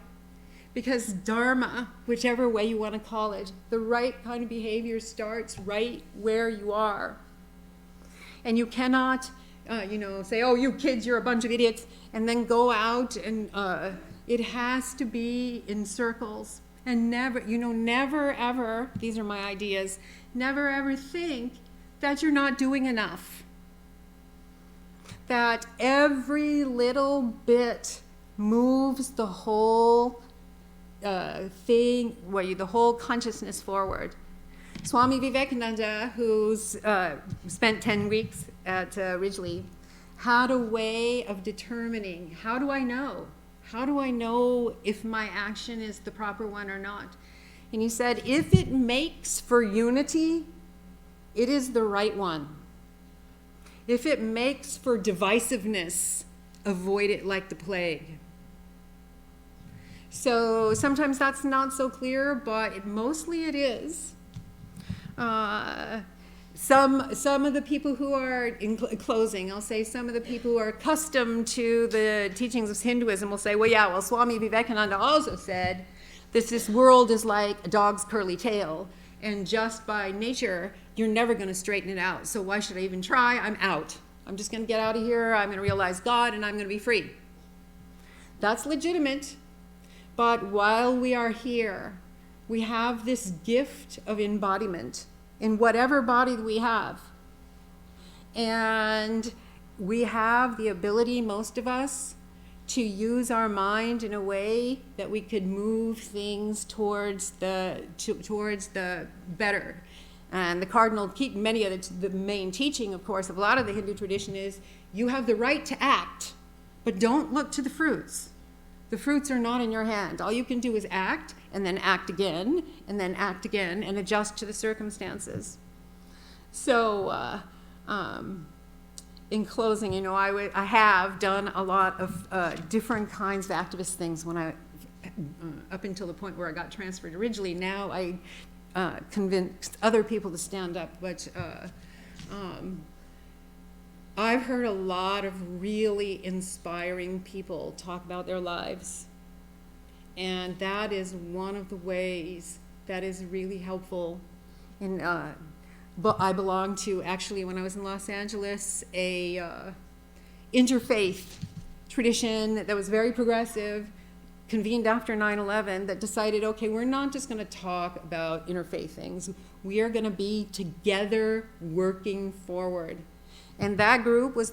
Because Dharma, whichever way you want to call it, the right kind of behavior starts right where you are. And you cannot, say, oh, you kids, you're a bunch of idiots, and then go out and it has to be in circles. And never ever, these are my ideas, never ever think that you're not doing enough. That every little bit moves the whole the whole consciousness forward. Swami Vivekananda, who's spent 10 weeks at Ridgely, had a way of determining, how do I know? How do I know if my action is the proper one or not? And he said, if it makes for unity, it is the right one. If it makes for divisiveness, avoid it like the plague. So sometimes that's not so clear, but mostly it is. Some of the people who are, in closing, I'll say some of the people who are accustomed to the teachings of Hinduism will say, well, Swami Vivekananda also said this world is like a dog's curly tail, and just by nature, you're never going to straighten it out. So why should I even try? I'm out. I'm just going to get out of here. I'm going to realize God, and I'm going to be free. That's legitimate. But while we are here, we have this gift of embodiment in whatever body we have. And we have the ability, most of us, to use our mind in a way that we could move things towards the better. And the cardinal key, many of the main teaching, of course, of a lot of the Hindu tradition is you have the right to act, but don't look to the fruits. The fruits are not in your hand. All you can do is act, and then act again, and then act again, and adjust to the circumstances. So, in closing, I have done a lot of different kinds of activist things when up until the point where I got transferred originally. Now I convinced other people to stand up, but I've heard a lot of really inspiring people talk about their lives. And that is one of the ways that is really helpful. But I belonged to, actually, when I was in Los Angeles, a interfaith tradition that was very progressive, convened after 9/11, that decided, okay, we're not just going to talk about interfaith things. We are going to be together working forward. And that group was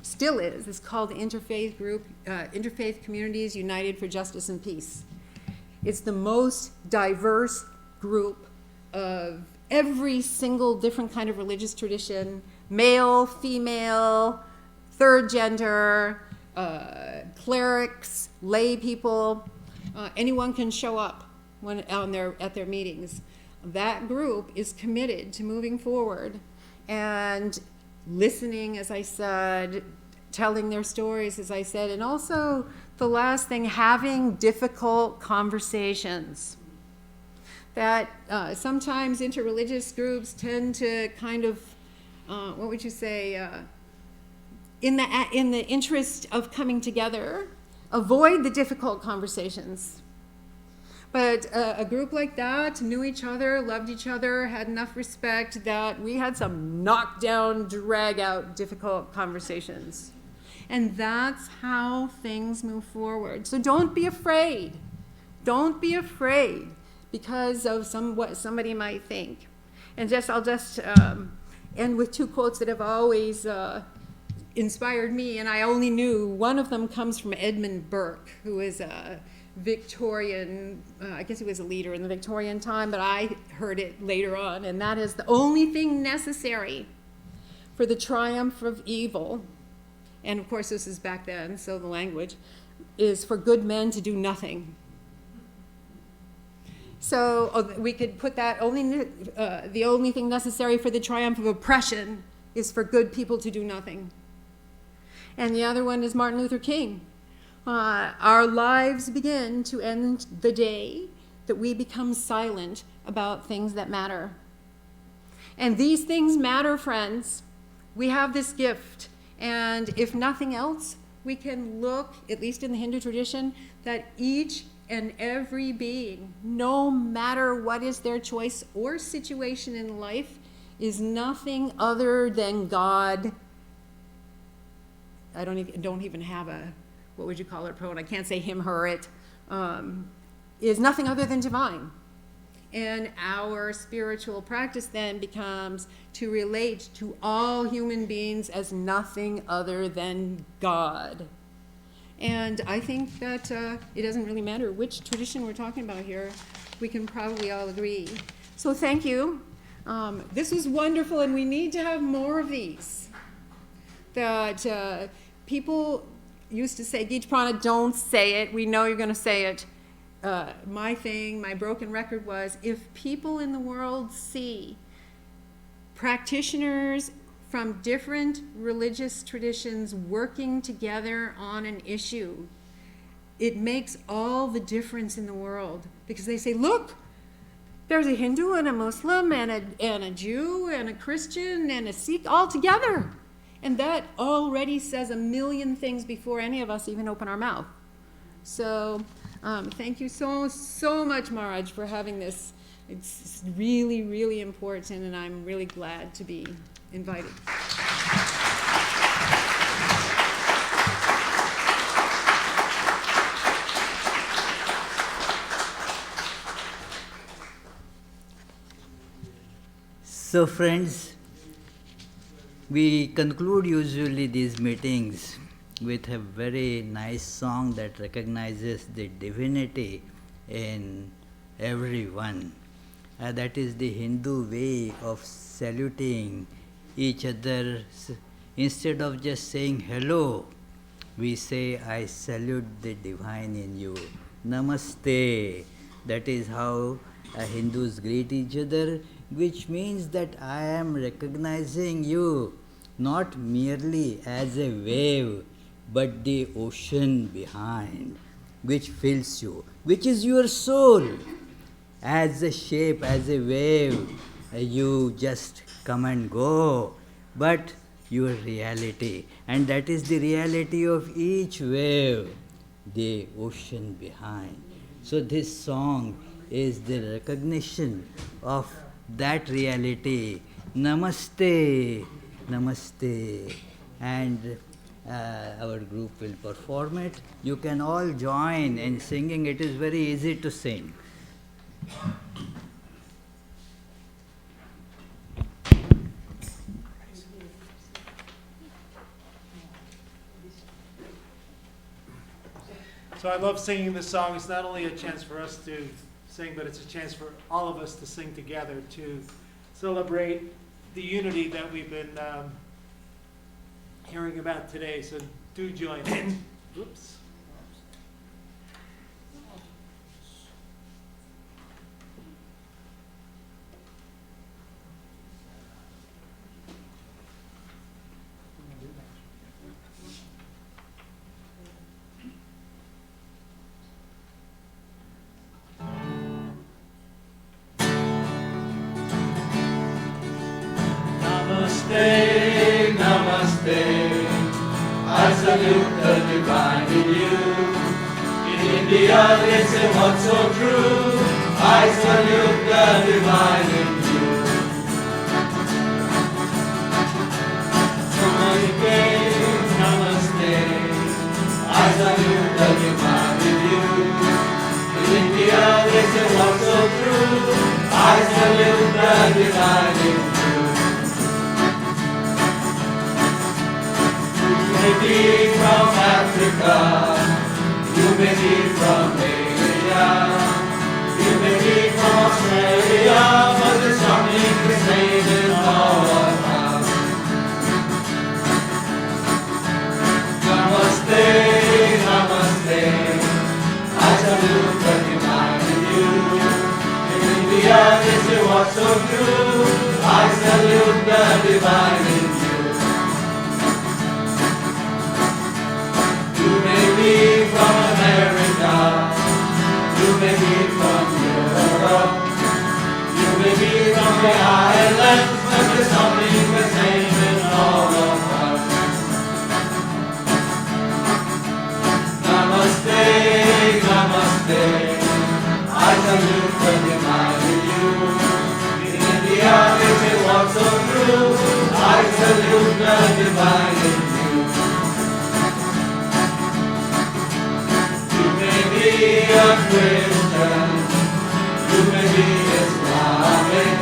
still is, it's called the Interfaith Group, Interfaith Communities United for Justice and Peace. It's the most diverse group of every single different kind of religious tradition, male, female, third gender, clerics, lay people. Anyone can show up at their meetings. That group is committed to moving forward and listening, as I said, telling their stories, as I said, and also the last thing, having difficult conversations. That sometimes interreligious groups tend to kind of, what would you say, in the interest of coming together, avoid the difficult conversations. But a group like that knew each other, loved each other, had enough respect that we had some knockdown, drag-out, difficult conversations. And that's how things move forward. So don't be afraid. Don't be afraid because of what somebody might think. And I'll just end with two quotes that have always inspired me, and I only knew one of them comes from Edmund Burke, who is a Victorian, I guess he was a leader in the Victorian time, but I heard it later on, and that is, the only thing necessary for the triumph of evil, and of course this is back then, so the language is for good men to do nothing. So we could put that the only thing necessary for the triumph of oppression is for good people to do nothing. And the other one is Martin Luther King. Our lives begin to end the day that we become silent about things that matter. And these things matter, friends. We have this gift. And if nothing else, we can look, at least in the Hindu tradition, that each and every being, no matter what is their choice or situation in life, is nothing other than God. I don't even have a, what would you call it, pronoun? I can't say him, her, it. Is nothing other than divine. And our spiritual practice then becomes to relate to all human beings as nothing other than God. And I think that it doesn't really matter which tradition we're talking about here. We can probably all agree. So thank you. This was wonderful, and we need to have more of these. That people used to say, Gij Prana, don't say it. We know you're going to say it. My broken record was, if people in the world see practitioners from different religious traditions working together on an issue, it makes all the difference in the world. Because they say, look, there's a Hindu and a Muslim and a Jew and a Christian and a Sikh all together. And that already says a million things before any of us even open our mouth. So thank you so much, Maharaj, for having this. It's really, really important, and I'm really glad to be invited. So friends, we conclude usually these meetings with a very nice song that recognizes the divinity in everyone. That is the Hindu way of saluting each other. Instead of just saying hello, we say, I salute the divine in you. Namaste. That is how Hindus greet each other, which means that I am recognizing you not merely as a wave, but the ocean behind, which fills you, which is your soul. As a shape, as a wave, you just come and go, but your reality, and that is the reality of each wave, the ocean behind. So this song is the recognition of that reality. Namaste, namaste. And our group will perform it. You can all join in singing. It is very easy to sing. So I love singing this song. It's not only a chance for us to sing, but it's a chance for all of us to sing together to celebrate the unity that we've been hearing about today. So do join in. Oops. Namaste, namaste, I salute the divine in you. In India they say what's so true, I salute the divine in you. Namaste, namaste, I salute the divine in you. In India they say what's so true, I salute the divine in you. You may be from Africa, you may be from Asia, you may be from Australia, but there's something the same in all of us. so true. I salute the divine in you. You may be from America, you may be from Europe, you may be from the islands, but there's something the same in all of us. Namaste, namaste. I salute the divine in you. In India they say walk so true. I salute the divine in you. You may be a Christian, you may be Islamic,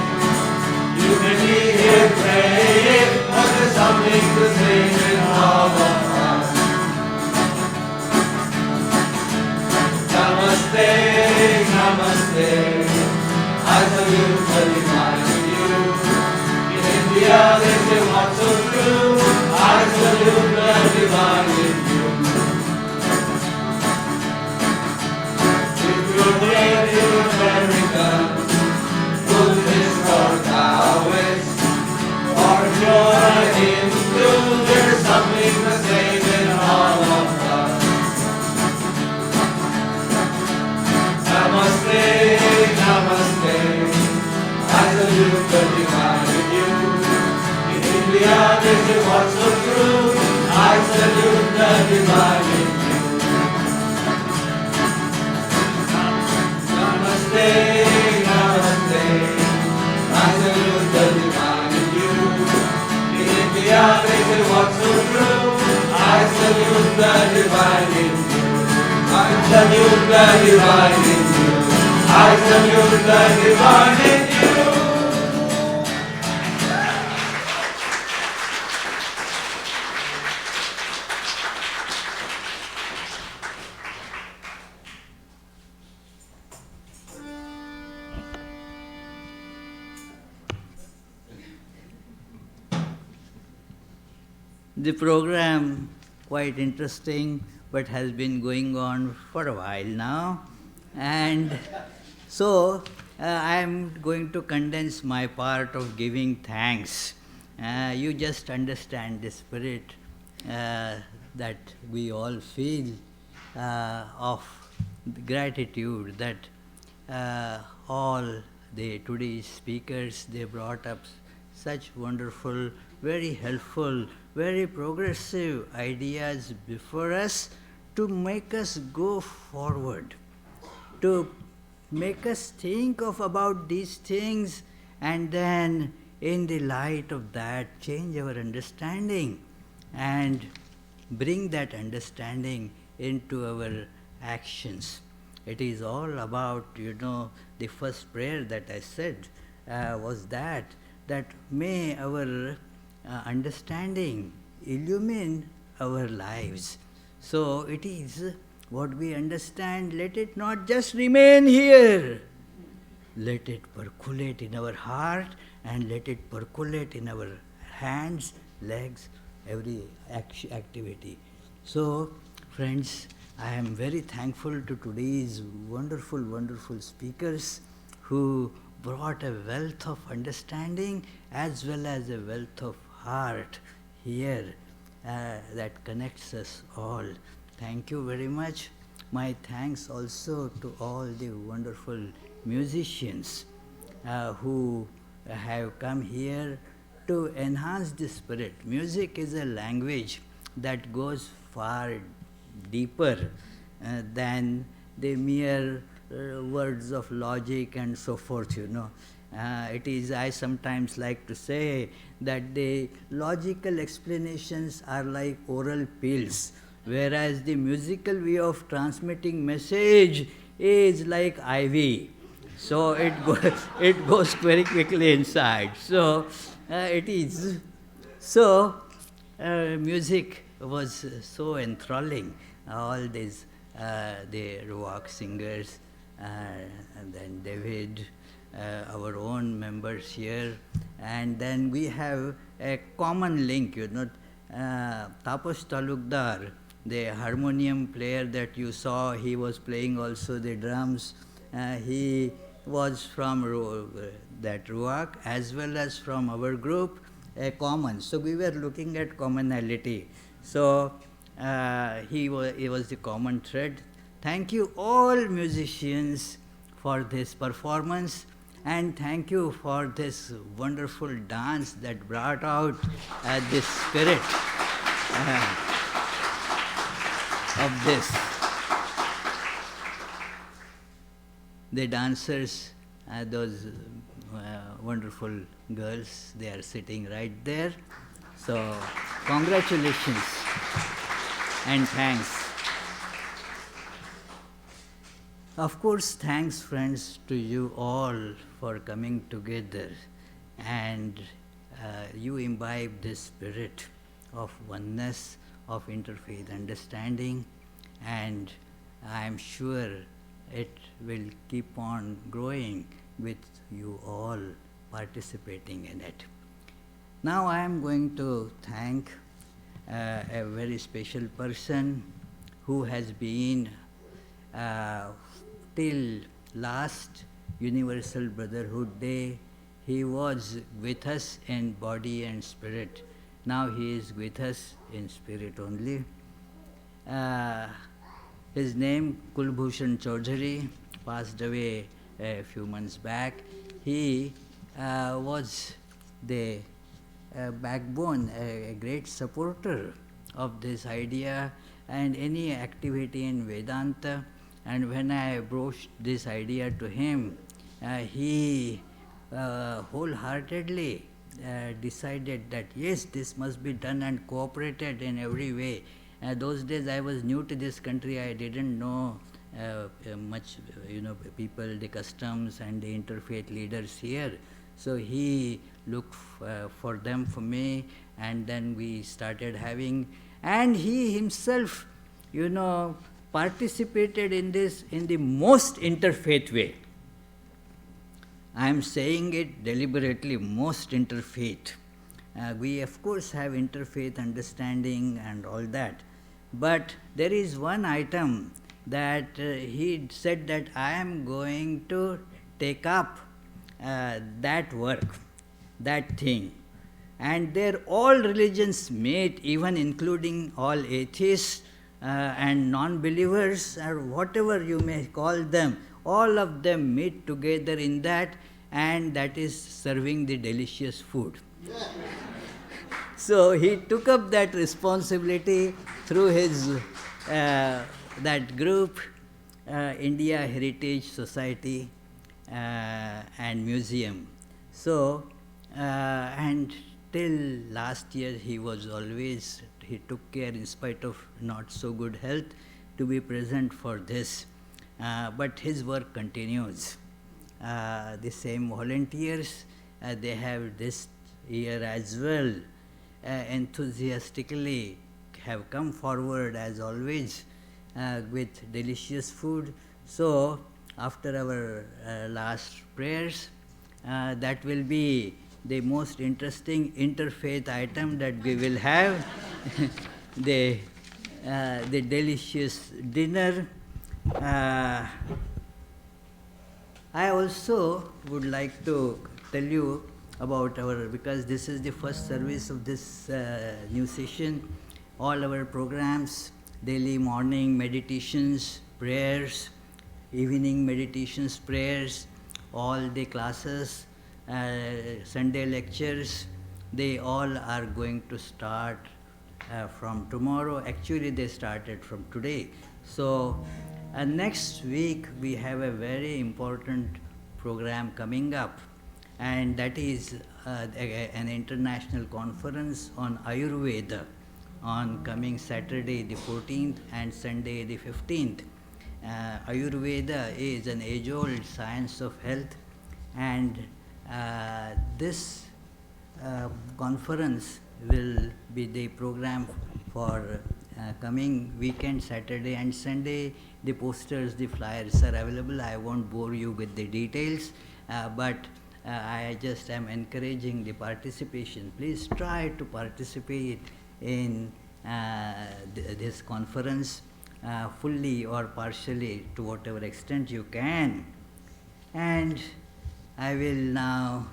you may be here praying, but there's something the same in all of us. Namaste, namaste. I salute the divine in you. In India they say walk so true. I salute the divine in you. If you're Native American, Buddhist or Taoist, or if you're a Hindu, there's something the same in all of us. Namaste, namaste. I salute the divine in you. In India they say walk so true. I salute the divine in you. Namaste, namaste. I salute the divine in you. In India they say walk so true. I salute the divine in you. I salute the divine in you. I salute the divine in you. The program, quite interesting, but has been going on for a while now. And so I am going to condense my part of giving thanks. You just understand the spirit that we all feel of gratitude that all the today's speakers, they brought up such wonderful, very helpful, very progressive ideas before us to make us go forward, to make us think of about these things, and then in the light of that change our understanding and bring that understanding into our actions. It is all about, the first prayer that I said was that may our understanding illumine our lives. So it is what we understand, let it not just remain here. Let it percolate in our heart and let it percolate in our hands, legs, every activity. So, friends, I am very thankful to today's wonderful, wonderful speakers who brought a wealth of understanding as well as a wealth of heart here that connects us all. Thank you very much. My thanks also to all the wonderful musicians who have come here to enhance the spirit. Music is a language that goes far deeper than the mere words of logic and so forth, It is, I sometimes like to say that the logical explanations are like oral pills, whereas the musical way of transmitting message is like IV. So it goes very quickly inside. So it is. So music was so enthralling. All these the rock singers, and then David, our own members here, and then we have a common link, Tapas Talukdar, the harmonium player that you saw, he was playing also the drums. He was from that Ruach as well as from our group, a common. So we were looking at commonality. So he was the common thread. Thank you all musicians for this performance, and thank you for this wonderful dance that brought out this spirit of this. The dancers, those wonderful girls, they are sitting right there. So congratulations and thanks. Of course, thanks friends to you all for coming together, and you imbibe this spirit of oneness, of interfaith understanding, and I am sure it will keep on growing with you all participating in it. Now I am going to thank a very special person who has been till last Universal Brotherhood Day. He was with us in body and spirit. Now he is with us in spirit only. His name, Kulbhushan Chaudhary, passed away a few months back. He was the backbone, a great supporter of this idea and any activity in Vedanta. And when I broached this idea to him, he wholeheartedly decided that yes, this must be done, and cooperated in every way. Those days I was new to this country. I didn't know much, people, the customs and the interfaith leaders here. So he looked for them for me, and then we started having, and he himself, participated in this in the most interfaith way. I am saying it deliberately, most interfaith. We of course have interfaith understanding and all that, but there is one item that he said that I am going to take up that work, that thing. And there all religions meet, even including all atheists and non-believers, or whatever you may call them, all of them meet together in that, and that is serving the delicious food. So he took up that responsibility through his that group, India Heritage Society and Museum. So and till last year he took care, in spite of not so good health, to be present for this. But his work continues. The same volunteers, they have this year as well enthusiastically have come forward as always with delicious food. So after our last prayers, that will be the most interesting interfaith item that we will have, the delicious dinner. I also would like to tell you about because this is the first service of this new session, all our programs, daily morning meditations, prayers, evening meditations, prayers, all the classes, Sunday lectures, they all are going to start from tomorrow. Actually, they started from today. So next week we have a very important program coming up, and that is an international conference on Ayurveda on coming Saturday the 14th and Sunday the 15th. Ayurveda is an age-old science of health, and this conference will be the program for coming weekend, Saturday and Sunday. The posters, the flyers are available. I won't bore you with the details, but I just am encouraging the participation. Please try to participate in this conference fully or partially, to whatever extent you can. And I will now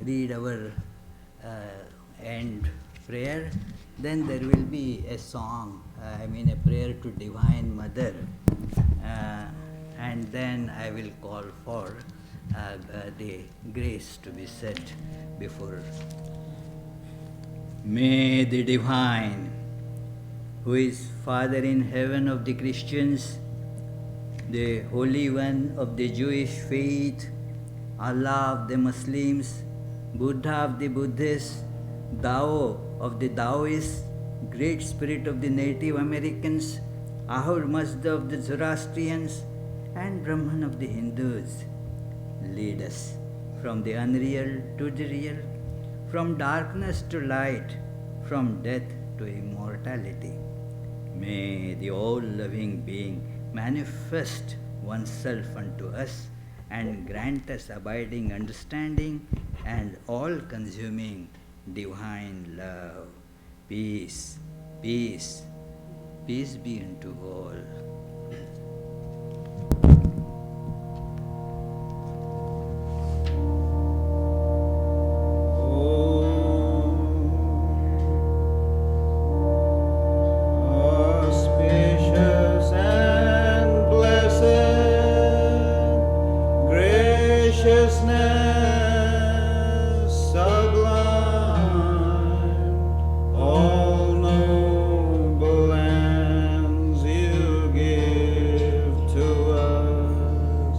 read our end prayer. Then there will be a song, a prayer to Divine Mother. And then I will call for the grace to be set before. May the Divine, who is Father in heaven of the Christians, the Holy One of the Jewish faith, Allah of the Muslims, Buddha of the Buddhists, Tao of the Taoists, Great Spirit of the Native Americans, Ahur Mazda of the Zoroastrians, and Brahman of the Hindus, lead us from the unreal to the real, from darkness to light, from death to immortality. May the all-loving being manifest oneself unto us and grant us abiding understanding and all-consuming divine love. Peace, peace, peace be unto all. Auspicious and blessed graciousness sublime, all noble ends you give to us,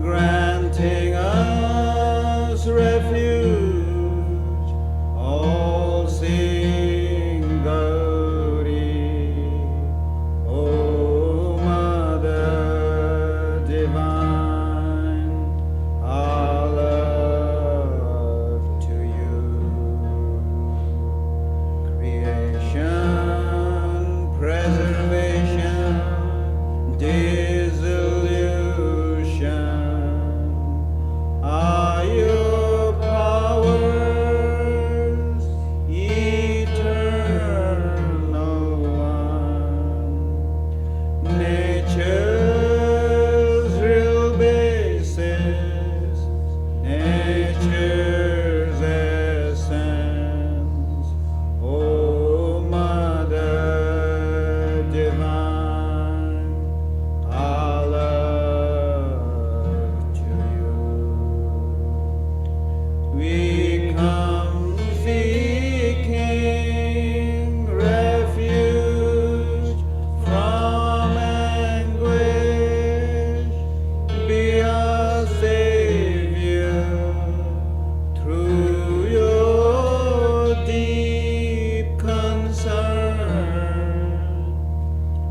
granting us refuge, all seeing glory, O Mother Divine, our love to you. Creation, preservation, dissolution are your powers, eternal one. Nature's real basis, nature's essence, O Mother Divine, our love to you. We come seeking refuge from anguish. Be our Savior through your deep concern.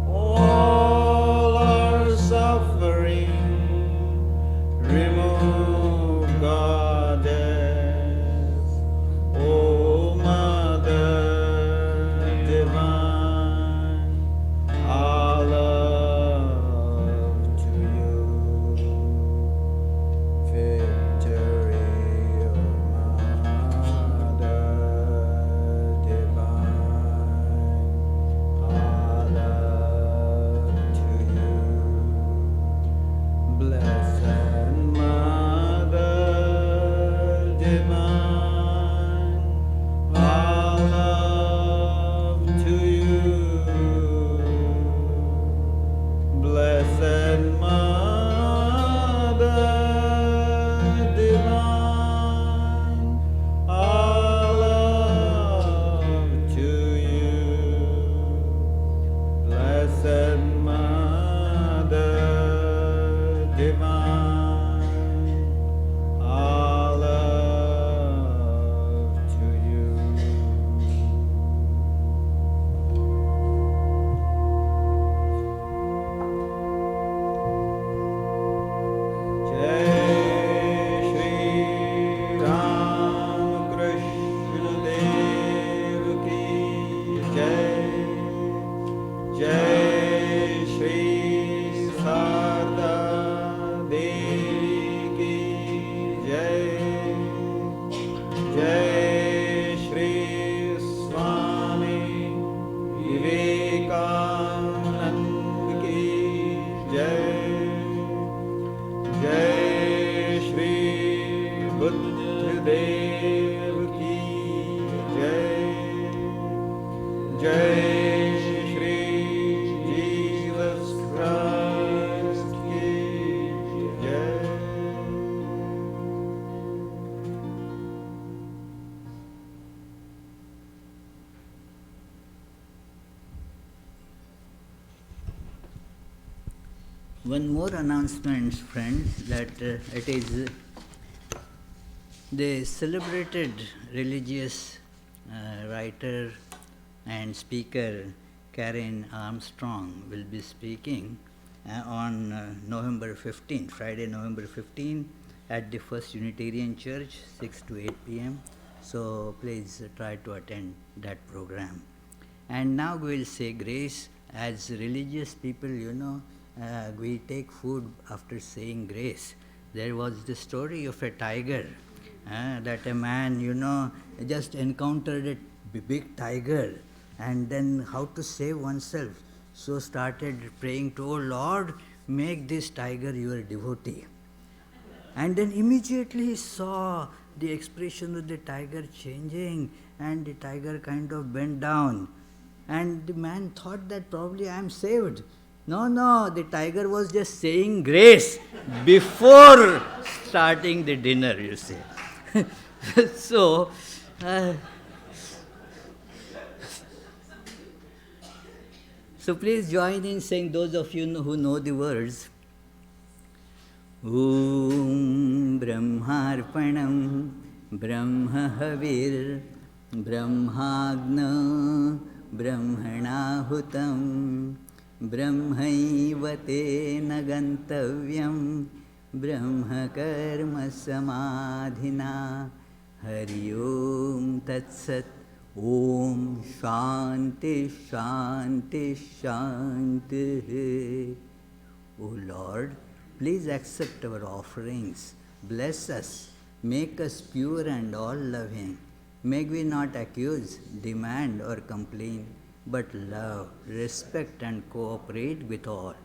All our suffering remove, Goddess, O Mother Divine, our love to you. Victory, O Mother Divine, our love to you. Blessed Mother Divine, our love to you. Blessed Mother Divine, our love to you. Blessed Mother Divine, our love Gurudev ki jai. Jai Shri Jesus Christ ki jai. One more announcement, friends, that it is the celebrated religious writer and speaker Karen Armstrong will be speaking on November 15, Friday, November 15, at the First Unitarian Church, 6 to 8 p.m. So please try to attend that program. And now we will say grace. As religious people, we take food after saying grace. There was the story of a tiger, that a man, just encountered a big tiger, and then how to save oneself. So started praying to, "Oh Lord, make this tiger your devotee." And then immediately he saw the expression of the tiger changing, and the tiger kind of bent down. And the man thought that probably I am saved. No, the tiger was just saying grace before starting the dinner, you see. So, so please join in saying, those of you who know the words. Om Brahmarpanam Brahmahavir Brahmagna Brahmanahutam Brahmaivate Nagantavyam Brahmakarma Samadhina Hari Om Tatsat Om Shanti Shanti Shanti. O Lord, please accept our offerings, bless us, make us pure and all-loving. May we not accuse, demand or complain, but love, respect and cooperate with all.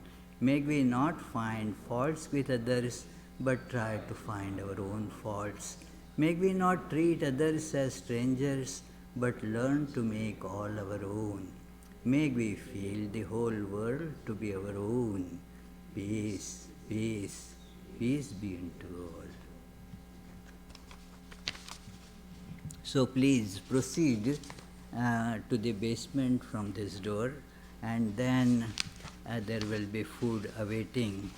May we not find faults with others, but try to find our own faults. May we not treat others as strangers, but learn to make all our own. May we feel the whole world to be our own. Peace, peace, peace be unto all. So please proceed to the basement from this door, and then there will be food awaiting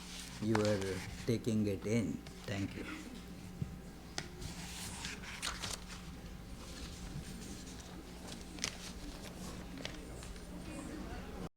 your taking it in. Thank you.